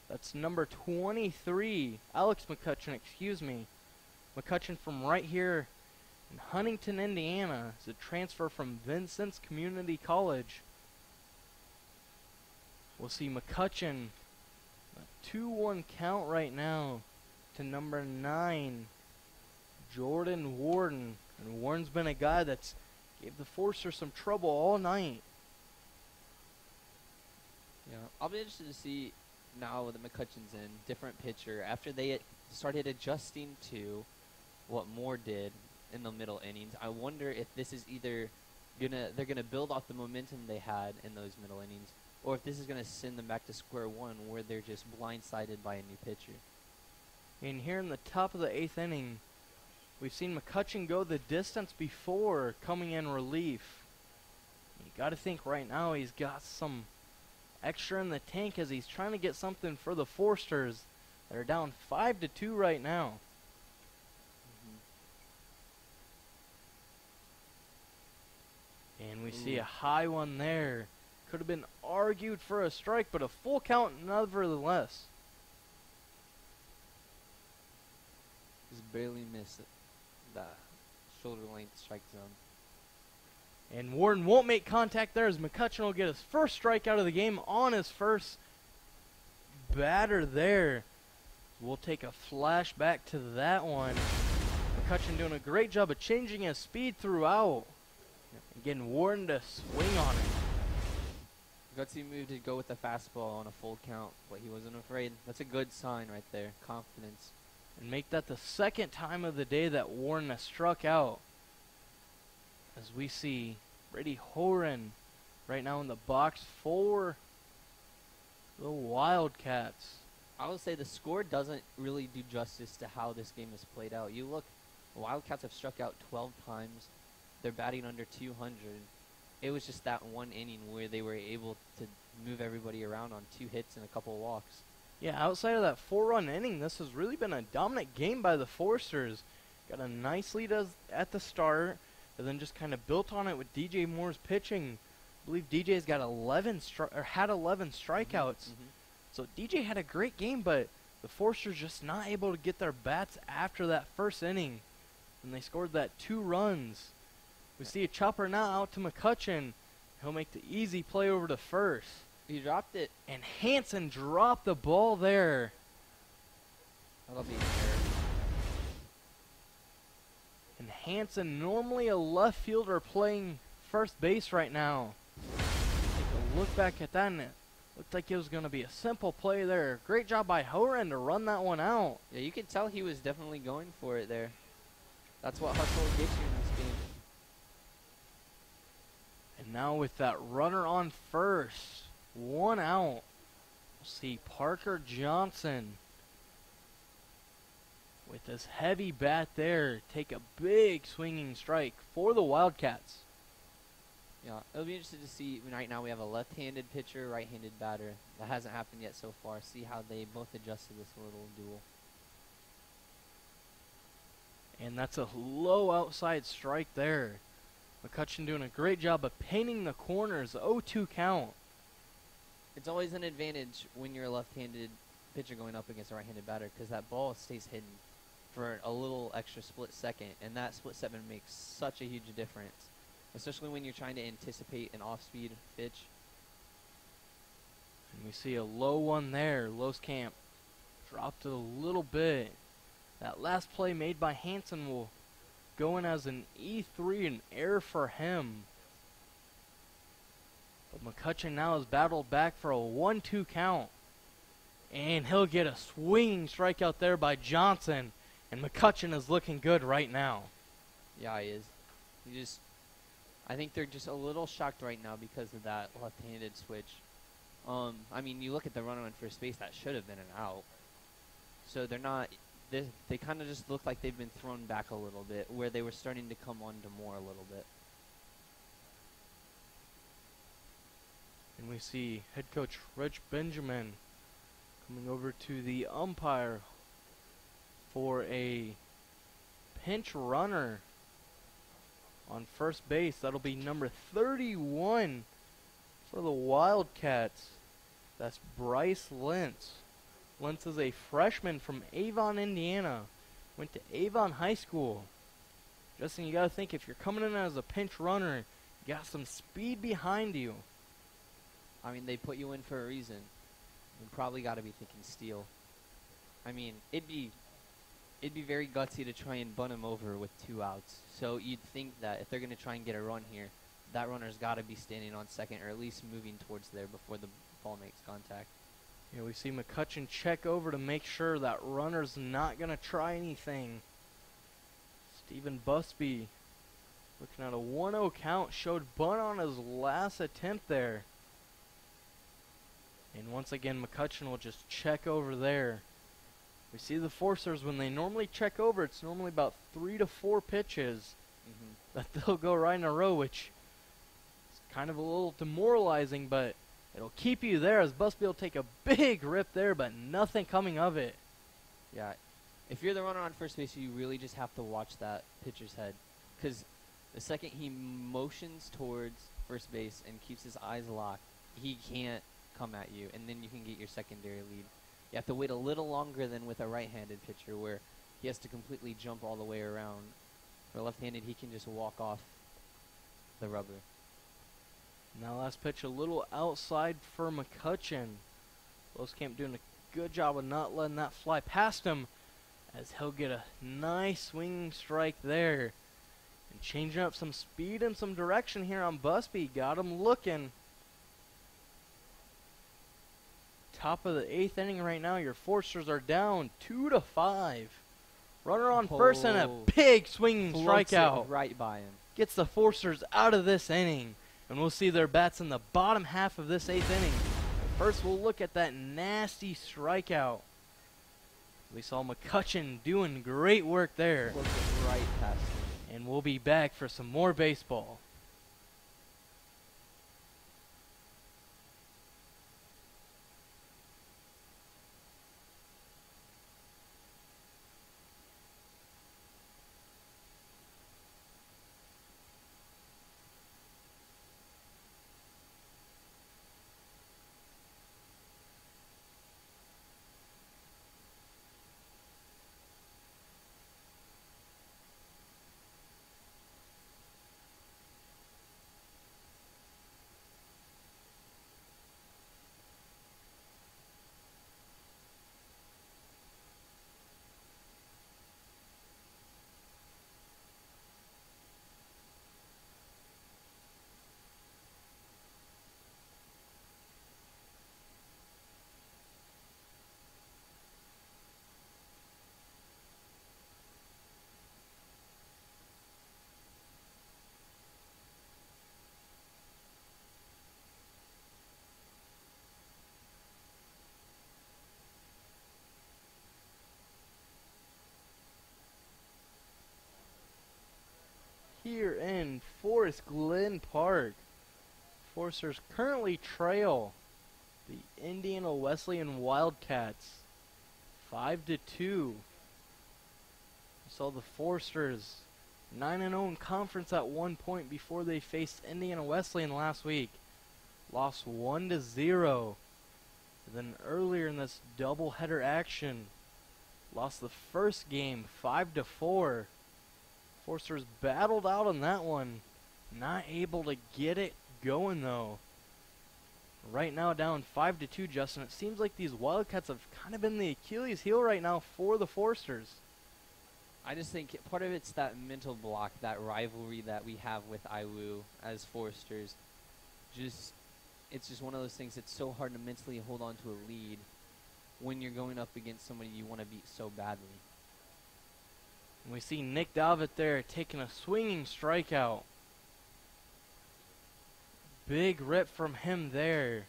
That's number 23, Alex McCutcheon, excuse me. McCutcheon from right here in Huntington, Indiana. Is a transfer from Vincent's Community College. We'll see McCutcheon, a 2-1 count right now to number 9, Jordan Warden. And Warden's been a guy that's gave the Foresters some trouble all night.
Yeah, I'll be interested to see now with the McCutcheon's in, different pitcher, after they started adjusting to what Moore did in the middle innings. I wonder if this is either they're gonna build off the momentum they had in those middle innings, or if this is gonna send them back to square one where they're just blindsided by a new pitcher.
And here in the top of the 8th inning, we've seen McCutcheon go the distance before coming in relief. You got to think right now he's got some extra in the tank as he's trying to get something for the Forsters. They're down 5-2 right now. And we see a high one there. Could have been argued for a strike, but a full count nevertheless.
Just barely missed the shoulder length strike zone.
And Warren won't make contact there as McCutcheon will get his first strikeout of the game on his first batter there. We'll take a flashback to that one. McCutcheon doing a great job of changing his speed throughout. And getting Warren to swing on it.
Gutsy move to go with the fastball on a full count, but he wasn't afraid. That's a good sign right there. Confidence.
And make that the second time of the day that Warren has struck out. As we see Brady Horan right now in the box for the Wildcats.
I would say the score doesn't really do justice to how this game is played out. You look, the Wildcats have struck out 12 times. They're batting under 200. It was just that one inning where they were able to move everybody around on 2 hits and a couple walks.
Yeah, outside of that 4-run inning, this has really been a dominant game by the Forsters. Got a nice lead at the start, and then just kind of built on it with DJ Moore's pitching. I believe DJ's got 11 had 11 strikeouts. So DJ had a great game, but the Forsters just not able to get their bats after that first inning. And they scored that 2 runs. We see a chopper now out to McCutcheon. He'll make the easy play over to first.
He dropped it.
And Hansen dropped the ball there.
That'll be fair.
And Hansen, normally a left fielder playing first base right now. Take a look back at that, and it looked like it was going to be a simple play there. Great job by Horan to run that one out.
Yeah, you could tell he was definitely going for it there. That's what hustle gets you in this game.
And now with that runner on first, 1 out, we'll see Parker Johnson with this heavy bat there take a big swinging strike for the Wildcats.
Yeah, it'll be interesting to see. Right now we have a left-handed pitcher, right-handed batter. That hasn't happened yet so far. See how they both adjust to this little duel.
And that's a low outside strike there. McCutcheon doing a great job of painting the corners. 0-2 count.
It's always an advantage when you're a left-handed pitcher going up against a right-handed batter because that ball stays hidden for a little extra split second, and that split second makes such a huge difference, especially when you're trying to anticipate an off-speed pitch.
And we see a low one there. Loskamp dropped it a little bit. That last play made by Hansen will go in as an E3, an error for him. But McCutcheon now has battled back for a 1-2 count. And he'll get a swinging strikeout there by Johnson. And McCutcheon is looking good right now.
Yeah, he is. I think they're just a little shocked right now because of that left-handed switch. I mean, you look at the runner on first base, that should have been an out. So they're not. They kind of just look like they've been thrown back a little bit, where they were starting to come on to more a little bit.
And we see head coach Rich Benjamin coming over to the umpire for a pinch runner on first base. That'll be number 31 for the Wildcats. That's Bryce Lentz. Lentz is a freshman from Avon, Indiana. Went to Avon High School. Justin, you got to think, if you're coming in as a pinch runner, you got some speed behind you.
I mean, they put you in for a reason. You probably got to be thinking steal. I mean, it'd be very gutsy to try and bunt him over with 2 outs. So you'd think that if they're going to try and get a run here, that runner's got to be standing on second or at least moving towards there before the ball makes contact.
Yeah, we see McCutcheon check over to make sure that runner's not going to try anything. Stephen Busby, looking at a 1-0 count, showed bunt on his last attempt there. And once again, McCutcheon will just check over there. We see the Forcers, when they normally check over, it's normally about 3 to 4 pitches that they'll go right in a row, which is kind of a little demoralizing, but it'll keep you there as Busby will take a big rip there, but nothing coming of it.
Yeah, if you're the runner on first base, you really just have to watch that pitcher's head, because the second he motions towards first base and keeps his eyes locked, he can't come at you, and then you can get your secondary lead. You have to wait a little longer than with a right-handed pitcher, where he has to completely jump all the way around. For left-handed, he can just walk off the rubber.
Now last pitch a little outside for McCutcheon. Loskamp doing a good job of not letting that fly past him, as he'll get a nice swinging strike there. And changing up some speed and some direction here on Busby. Got him looking. Top of the 8th inning right now. Your Forcers are down 2 to 5. Runner on first and a big swinging strikeout.
Right by him.
Gets the Forcers out of this inning. And we'll see their bats in the bottom half of this 8th inning. First, we'll look at that nasty strikeout. We saw McCutcheon doing great work there.
Looking right past him.
And we'll be back for some more baseball. Here in Forest Glen Park, Forcers currently trail the Indiana Wesleyan Wildcats 5-2. We saw the Forsters 9-0 in conference at one point before they faced Indiana Wesleyan last week. Lost 1-0. Then earlier in this doubleheader action, lost the first game 5-4. Forcers battled out on that one. Not able to get it going though. Right now down 5-2, Justin. It seems like these Wildcats have kind of been the Achilles heel right now for the Forsters.
I just think part of it's that mental block, that rivalry that we have with IWU as Forsters. It's just one of those things that's so hard to mentally hold on to a lead when you're going up against somebody you want to beat so badly.
And we see Nick Davitt there taking a swinging strikeout. Big rip from him there.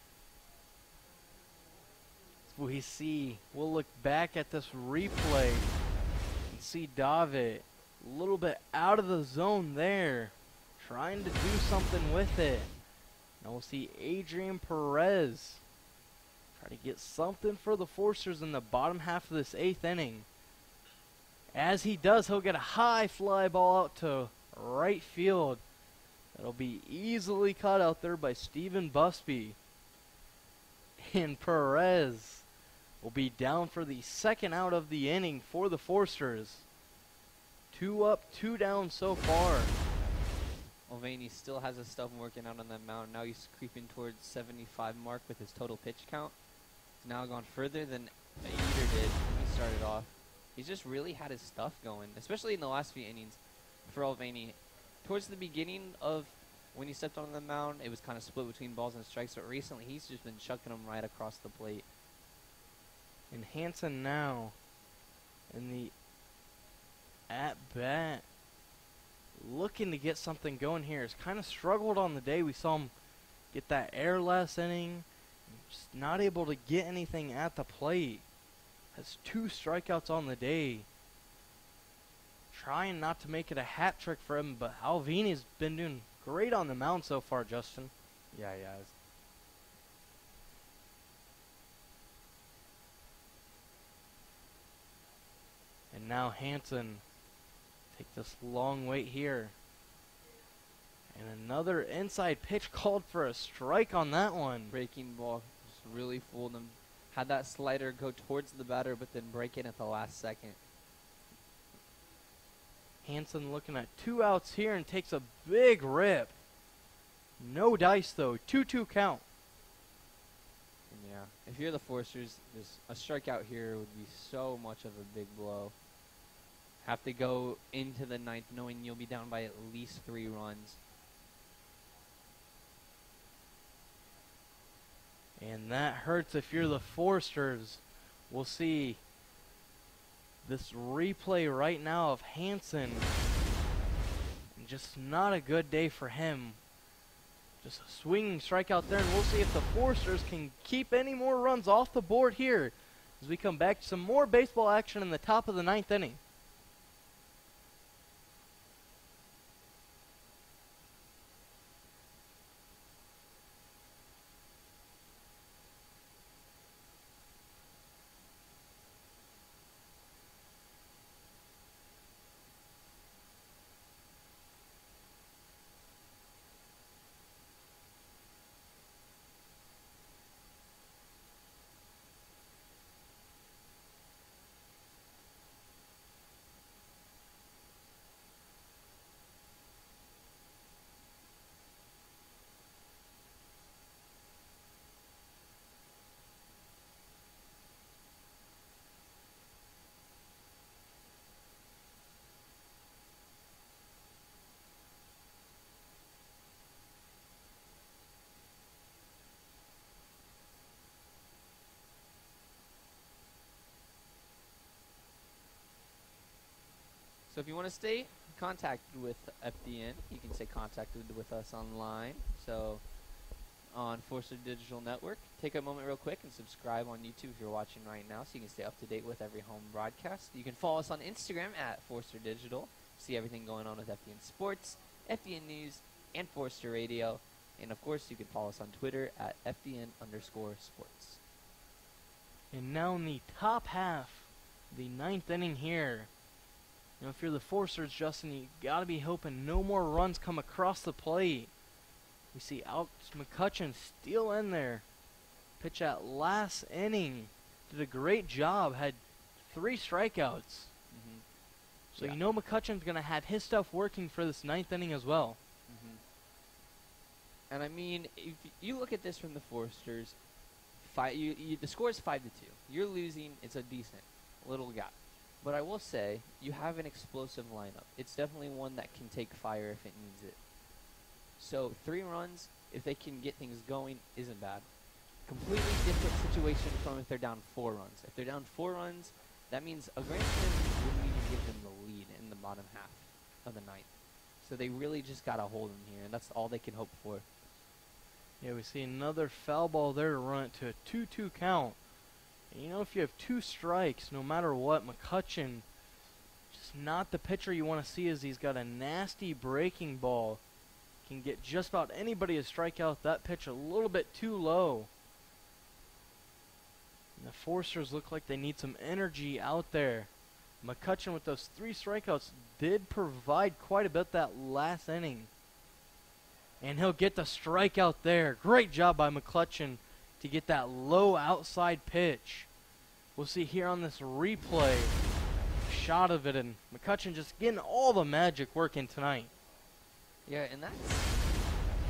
We'll look back at this replay and see Davitt a little bit out of the zone there, trying to do something with it. Now we'll see Adrian Perez try to get something for the Forcers in the bottom half of this 8th inning. As he does, he'll get a high fly ball out to right field. That'll be easily caught out there by Stephen Busby. And Perez will be down for the second out of the inning for the Forsters. 2 up, 2 down so far.
Mulvaney still has his stuff working out on that mound. Now he's creeping towards 75 mark with his total pitch count. He's now gone further than Eater did when he started off. He's just really had his stuff going, especially in the last few innings for Mulvaney. Towards the beginning of when he stepped on the mound, it was kind of split between balls and strikes, but recently he's just been chucking them right across the plate.
And Hansen now in the at-bat, looking to get something going here. He's kind of struggled on the day. We saw him get that error last inning. Just not able to get anything at the plate. has 2 strikeouts on the day. Trying not to make it a hat trick for him, but Alvini's been doing great on the mound so far, Justin.
Yeah, he has.
And now Hanson take this long wait here. And another inside pitch called for a strike on that one.
Breaking ball just really fooled him. Had that slider go towards the batter, but then break in at the last second.
Hanson looking at 2 outs here and takes a big rip. No dice though, 2-2 count.
And yeah, if you're the Foresters, just a strikeout here would be so much of a big blow. Have to go into the 9th knowing you'll be down by at least 3 runs.
And that hurts if you're the Foresters. We'll see this replay right now of Hanson. And just not a good day for him. Just a swinging strikeout there, and we'll see if the Foresters can keep any more runs off the board here as we come back to some more baseball action in the top of the 9th inning.
So if you want to stay contacted with FDN, you can stay contacted with us online. So on Forster Digital Network, take a moment real quick and subscribe on YouTube if you're watching right now so you can stay up to date with every home broadcast. You can follow us on Instagram at Forster Digital, see everything going on with FDN Sports, FDN News, and Forster Radio. And of course, you can follow us on Twitter at FDN_sports.
And now in the top half, the 9th inning here. You know, if you're the Foresters, Justin, you gotta be hoping no more runs come across the plate. We see Alex McCutcheon still in there. Pitch at last inning. Did a great job. Had 3 strikeouts. So
Yeah.
you know McCutcheon's going to have his stuff working for this 9th inning as well.
And I mean, if you look at this from the Foresters, the score is 5-2. You're losing. It's a decent little gap. But I will say, you have an explosive lineup. It's definitely one that can take fire if it needs it. So 3 runs, if they can get things going, isn't bad. Completely different situation from if they're down 4 runs. If they're down 4 runs, that means a grand slam wouldn't even give them the lead in the bottom half of the 9th. So they really just got to hold them here, and that's all they can hope for.
Yeah, we see another foul ball there to run it to a 2-2 count. And you know, if you have 2 strikes, no matter what, McCutcheon, just not the pitcher you want to see, as he's got a nasty breaking ball. Can get just about anybody to strike out that pitch a little bit too low. And the Foresters look like they need some energy out there. McCutcheon with those 3 strikeouts did provide quite a bit that last inning. And he'll get the strikeout there. Great job by McCutcheon to get that low outside pitch. We'll see here on this replay a shot of it, and McCutcheon just getting all the magic working tonight.
Yeah, and that's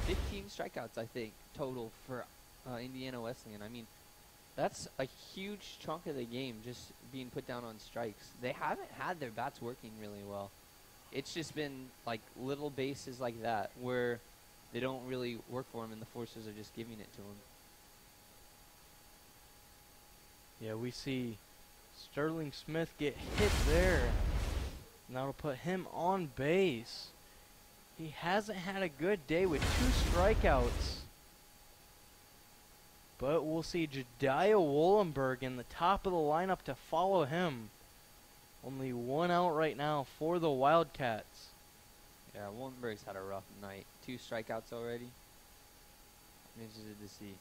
15 strikeouts, I think, total for Indiana Wesleyan. I mean, that's a huge chunk of the game just being put down on strikes. They haven't had their bats working really well. It's just been like little bases like that where they don't really work for them, and the Foresters are just giving it to them.
Yeah, we see Sterling Smith get hit there. And that'll put him on base. He hasn't had a good day with 2 strikeouts. But we'll see Jediah Wollenberg in the top of the lineup to follow him. Only one out right now for the Wildcats.
Yeah, Wollenberg's had a rough night. 2 strikeouts already. I'm interested to see.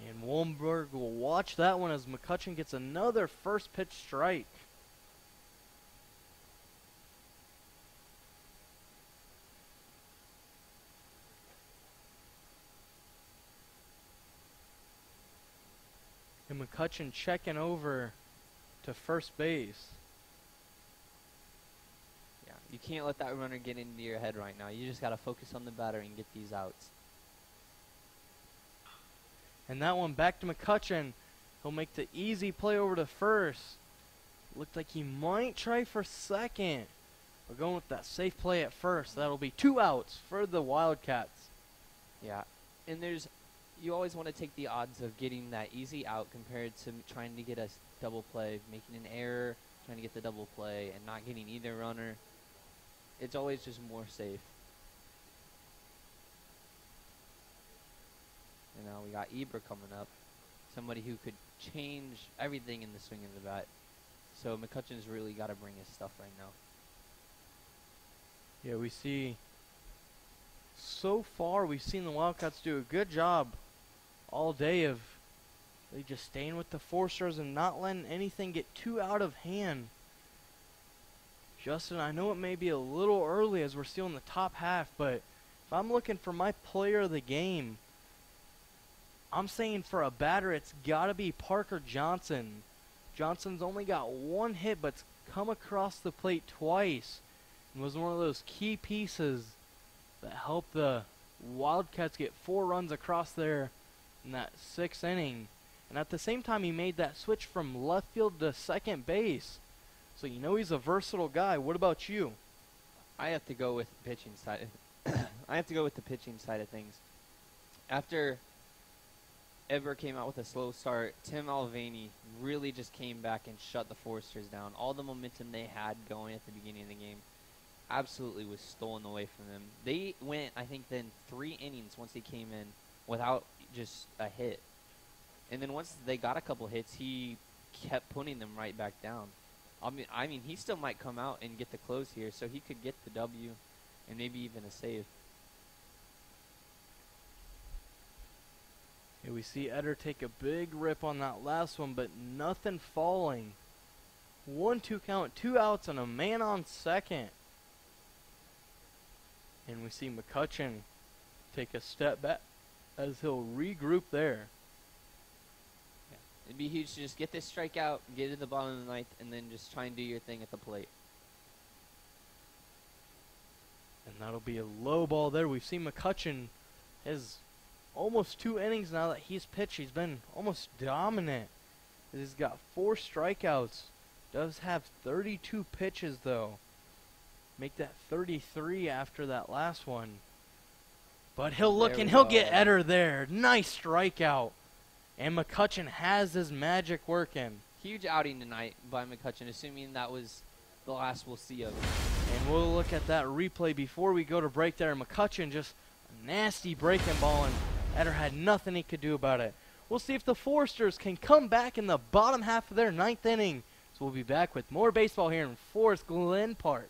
And Wollenberg will watch that one as McCutcheon gets another first pitch strike. And McCutcheon checking over to first base.
Yeah, you can't let that runner get into your head right now. You just got to focus on the batter and get these outs.
And that one back to McCutcheon. He'll make the easy play over to first. Looked like he might try for second. We're going with that safe play at first. That'll be 2 outs for the Wildcats.
Yeah, and you always want to take the odds of getting that easy out compared to trying to get a double play, making an error, trying to get the double play, and not getting either runner. It's always just more safe. And now we got Eber coming up, somebody who could change everything in the swing of the bat. So McCutcheon's really got to bring his stuff right now.
Yeah, we see, so far we've seen the Wildcats do a good job all day of really just staying with the Foresters and not letting anything get too out of hand. Justin, I know it may be a little early as we're still in the top half, but if I'm looking for my player of the game, I'm saying for a batter, it's got to be Parker Johnson. Johnson's only got 1 hit, but's come across the plate twice and was one of those key pieces that helped the Wildcats get 4 runs across there in that 6th inning. And at the same time, he made that switch from left field to second base. So you know he's a versatile guy. What about you?
I have to go with the pitching side. I have to go with the pitching side of things. After Eber came out with a slow start, Tim Alvaney really just came back and shut the Foresters down. All the momentum they had going at the beginning of the game absolutely was stolen away from them. They went, I think, then 3 innings once he came in without just a hit. And then once they got a couple hits, he kept putting them right back down. I mean, he still might come out and get the close here, so he could get the W and maybe even a save.
Yeah, we see Eder take a big rip on that last one, but nothing falling. 1-2 count, 2 outs, and a man on second. And we see McCutcheon take a step back as he'll regroup there.
Yeah. It'd be huge to just get this strikeout, get to the bottom of the ninth, and then just try and do your thing at the plate.
And that'll be a low ball there. We've seen McCutcheon has almost 2 innings now that he's pitched. He's been almost dominant. He's got 4 strikeouts. Does have 32 pitches, though. Make that 33 after that last one. But he'll look and he'll get Eder there. Nice strikeout. And McCutcheon has his magic working.
Huge outing tonight by McCutcheon, assuming that was the last we'll see of him.
And we'll look at that replay before we go to break there. McCutcheon just a nasty breaking ball, and Eder had nothing he could do about it. We'll see if the Foresters can come back in the bottom half of their 9th inning. So we'll be back with more baseball here in Forest Glen Park.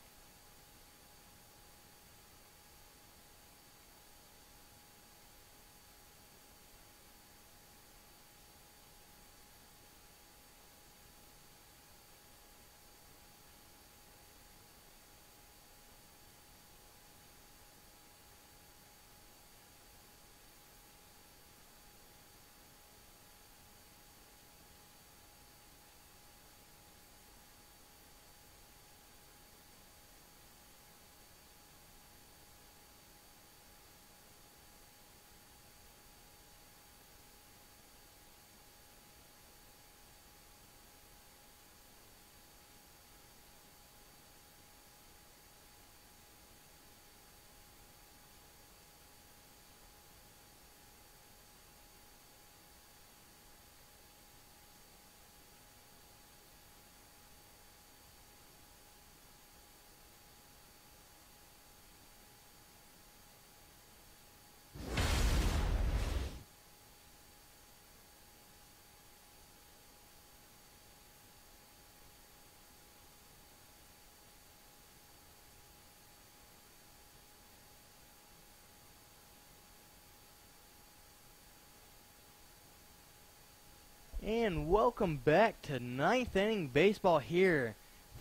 And welcome back to ninth inning baseball here,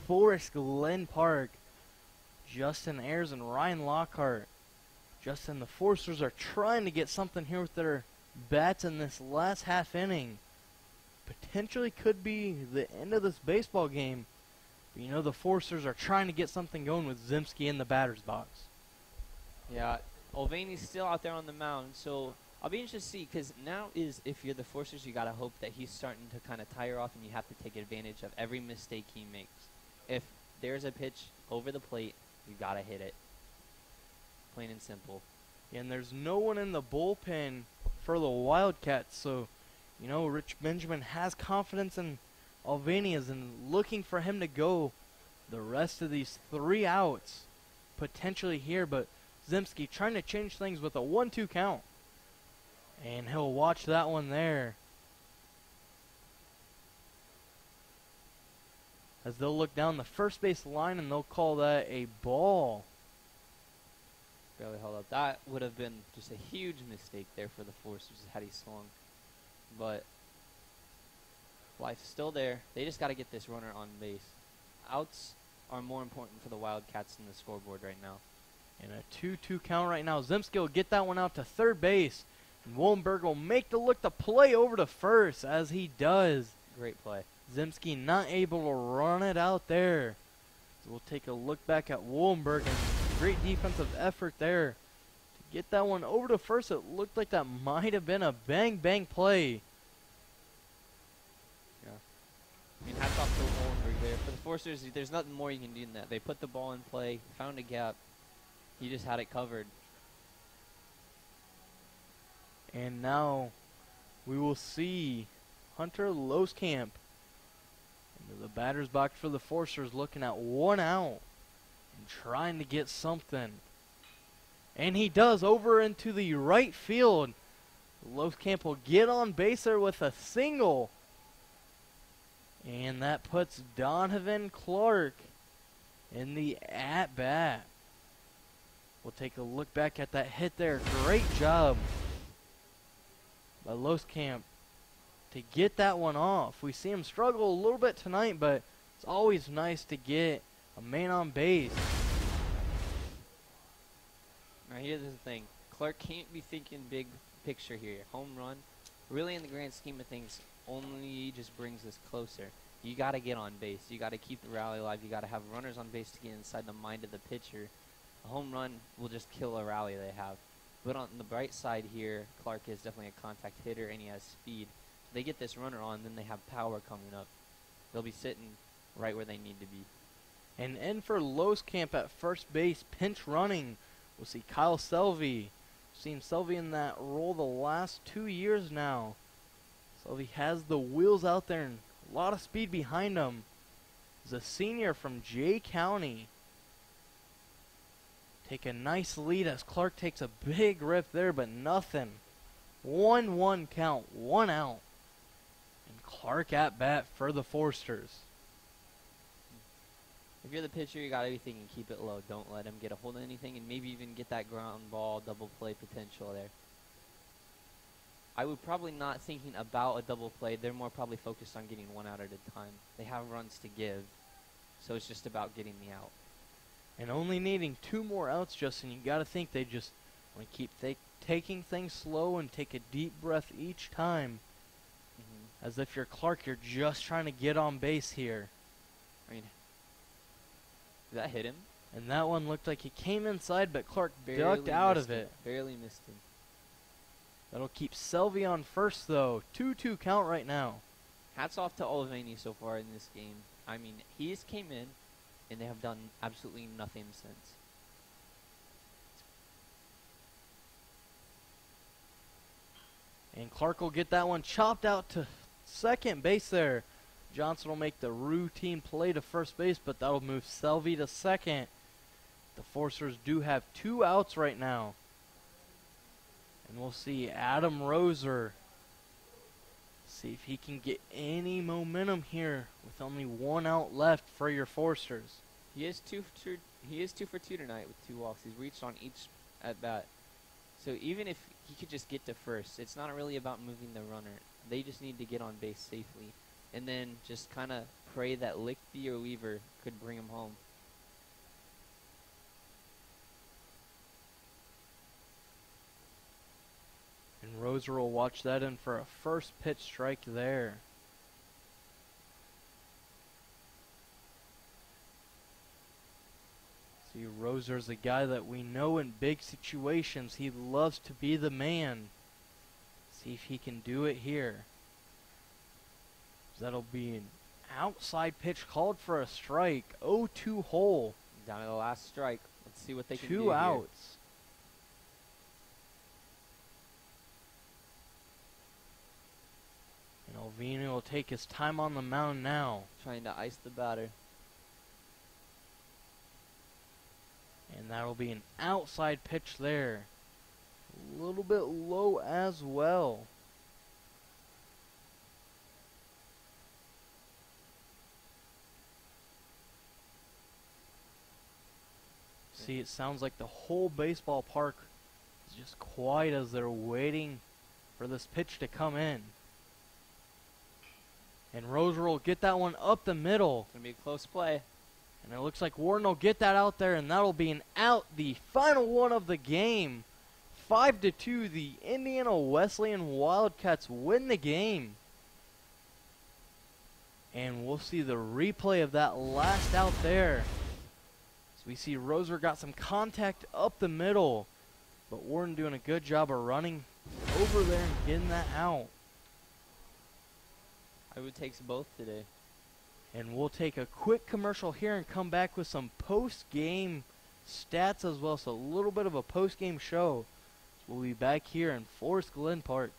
Forest Glen Park. Justin Ayers and Ryan Lockhart. Justin, the Foresters are trying to get something here with their bats in this last half inning. Potentially could be the end of this baseball game. But you know the Foresters are trying to get something going with Zimski in the batter's box.
Yeah, Mulvaney's still out there on the mound, so I'll be interested to see, because now if you're the Foresters, you got to hope that he's starting to kind of tire off, and you have to take advantage of every mistake he makes. If there's a pitch over the plate, you got to hit it. Plain and simple.
And there's no one in the bullpen for the Wildcats, so, you know, Rich Benjamin has confidence in Alvanias and looking for him to go the rest of these 3 outs potentially here, but Zimski trying to change things with a 1-2 count. And he'll watch that one there, as they'll look down the first base line and they'll call that a ball.
Barely held up. That would have been just a huge mistake there for the Foresters had he swung. But life's still there. They just got to get this runner on base. Outs are more important for the Wildcats than the scoreboard right now.
And a 2-2 count right now. Zimski will get that one out to third base. And Wollenberg will make the look to play over to first, as he does.
Great play.
Zimski not able to run it out there. So we'll take a look back at Wollenberg, and great defensive effort there to get that one over to first. It looked like that might have been a bang play.
Yeah. I mean, hats off to Wollenberg there. For the Foresters, there's nothing more you can do than that. They put the ball in play, found a gap. He just had it covered.
And now we will see Hunter Loskamp into the batter's box for the Foresters, looking at 1 out and trying to get something. And he does, over into the right field. Loskamp will get on base there with a single. And that puts Donovan Clark in the at-bat. We'll take a look back at that hit there. Great job by Loskamp to get that one off. We see him struggle a little bit tonight, but it's always nice to get a man on base.
Now here's the thing. Clark can't be thinking big picture here. Home run, really in the grand scheme of things, only just brings us closer. You got to get on base. You got to keep the rally alive. You got to have runners on base to get inside the mind of the pitcher. A home run will just kill a rally they have. But on the bright side here, Clark is definitely a contact hitter, and he has speed. They get this runner on, then they have power coming up. They'll be sitting right where they need to be.
And in for Loskamp at first base, pinch running. We'll see Kyle Selvey. Seen Selvey in that role the last 2 years now. Selvey has the wheels out there and a lot of speed behind him. He's a senior from Jay County. Take a nice lead as Clark takes a big rip there, but nothing. 1-1 count, 1 out. And Clark at bat for the Foresters.
If you're the pitcher, you got to be thinking keep it low. Don't let him get a hold of anything, and maybe even get that ground ball double play potential there. I would probably not thinking about a double play. They're more probably focused on getting 1 out at a time. They have runs to give, so it's just about getting the out.
And only needing 2 more outs, Justin. You got to think they just want to keep taking things slow and take a deep breath each time. As if you're Clark, you're just trying to get on base here.
I mean, did that hit him?
And that one looked like he came inside, but Clark
Barely
ducked out
missed
of it.
Barely missed him.
That'll keep Selvey on first, though. 2-2 count right now.
Hats off to Olivani so far in this game. I mean, he just came in, and they have done absolutely nothing since.
And Clark will get that one chopped out to second base there. Johnson will make the routine play to first base, but that'll move Selvey to second. The Foresters do have 2 outs right now. And we'll see Adam Roser. See if he can get any momentum here with only 1 out left for your Foresters.
He is 2 for 2 tonight with 2 walks. He's reached on each at bat. So even if he could just get to first, it's not really about moving the runner. They just need to get on base safely, and then just kind of pray that Lickby or Weaver could bring them home.
And Roser will watch that in for a first pitch strike there. See, Roser's a guy that we know in big situations, he loves to be the man. See if he can do it here. That'll be an outside pitch called for a strike. 0-2 hole.
Down to the last strike. Let's see what they can do.
2 outs. And Alvini will take his time on the mound now.
Trying to ice the batter.
And that'll be an outside pitch there. A little bit low as well. See, it sounds like the whole baseball park is just quiet as they're waiting for this pitch to come in. And Roser will get that one up the middle.
It's going to be a close play.
And it looks like Warden will get that out there, and that'll be an out, the final one of the game. 5-2, the Indiana Wesleyan Wildcats win the game. And we'll see the replay of that last out there. So we see Roser got some contact up the middle, but Warden doing a good job of running over there and getting that out.
I would take both today.
And we'll take a quick commercial here and come back with some post-game stats as well. So a little bit of a post-game show. We'll be back here in Forest Glen Park.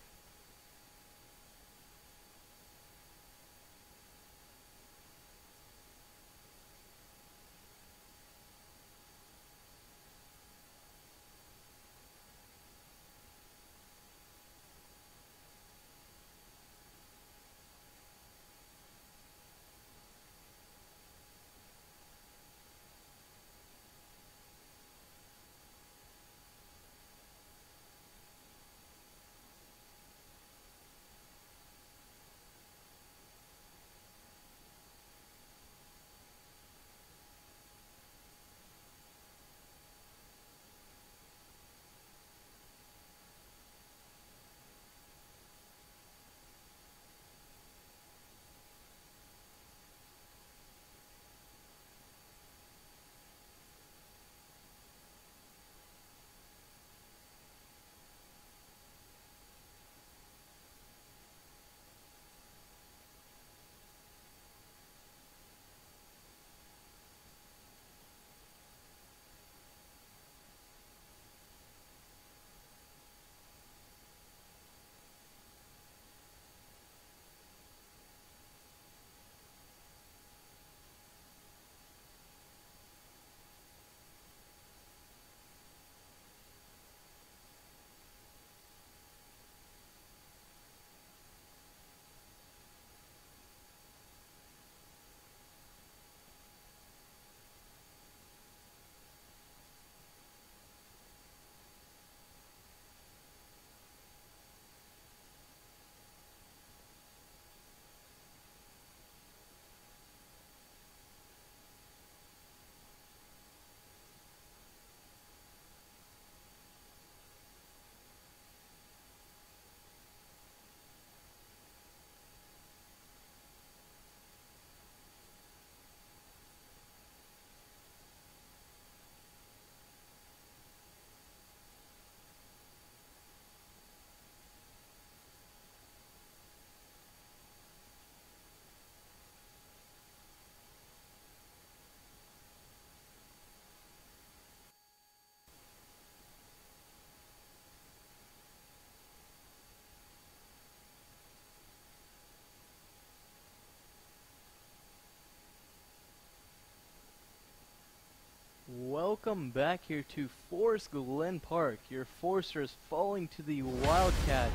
Welcome back here to Forest Glen Park. Your Foresters falling to the Wildcats.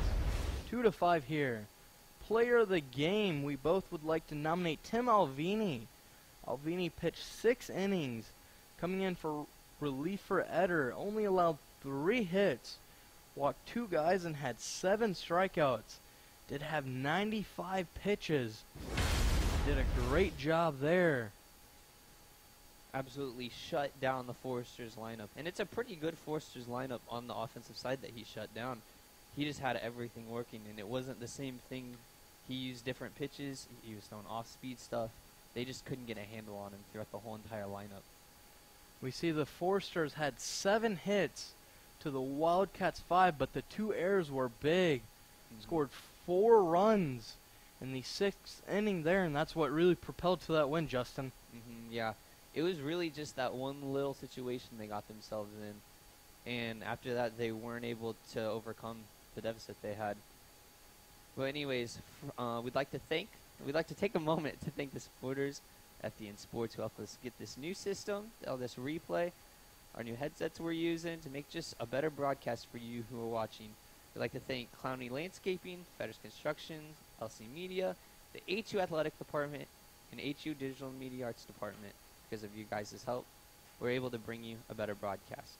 2-5 here. Player of the game, we both would like to nominate Tim Alvini. Alvini pitched 6 innings, coming in for relief for Eder. Only allowed 3 hits, walked 2 guys, and had 7 strikeouts. did have 95 pitches. Did a great job there.
Absolutely shut down the Foresters lineup. And it's a pretty good Foresters lineup on the offensive side that he shut down. He just had everything working, and it wasn't the same thing. He used different pitches. He was throwing off-speed stuff. They just couldn't get a handle on him throughout the whole entire lineup.
We see the Foresters had 7 hits to the Wildcats 5, but the 2 errors were big. Scored 4 runs in the 6th inning there, and that's what really propelled to that win, Justin.
Yeah, it was really just that one little situation they got themselves in, and after that they weren't able to overcome the deficit they had. But anyways, we'd like to take a moment to thank the supporters, FDN Sports, who helped us get this new system, all this replay, our new headsets we're using to make just a better broadcast for you who are watching. We'd like to thank Clowney Landscaping, Fetters Construction, LC Media, the HU Athletic Department, and HU Digital and Media Arts Department. Because of you guys' help, we're able to bring you a better broadcast.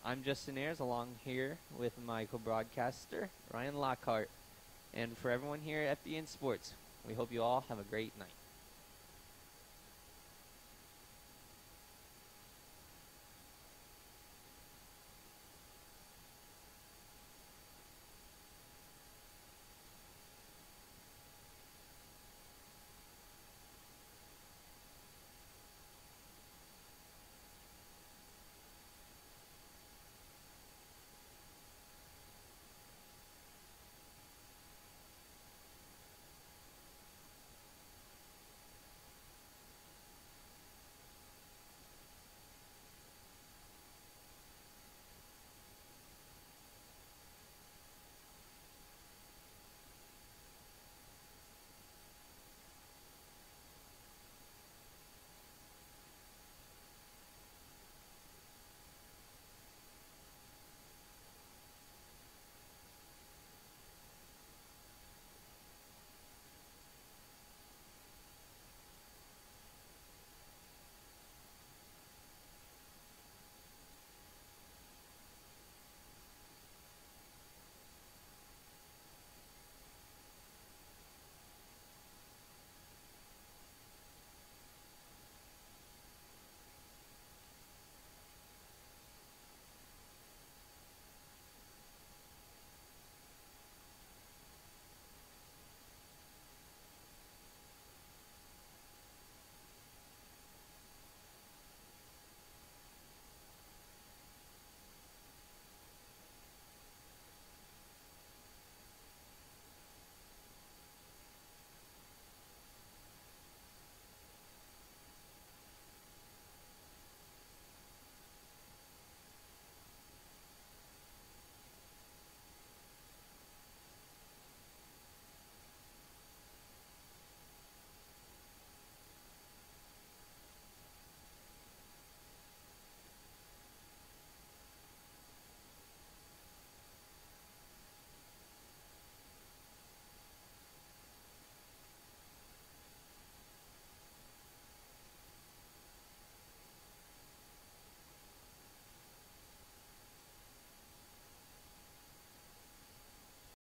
I'm Justin Ayers, along here with my co-broadcaster, Ryan Lockhart. And for everyone here at FDN Sports, we hope you all have a great night.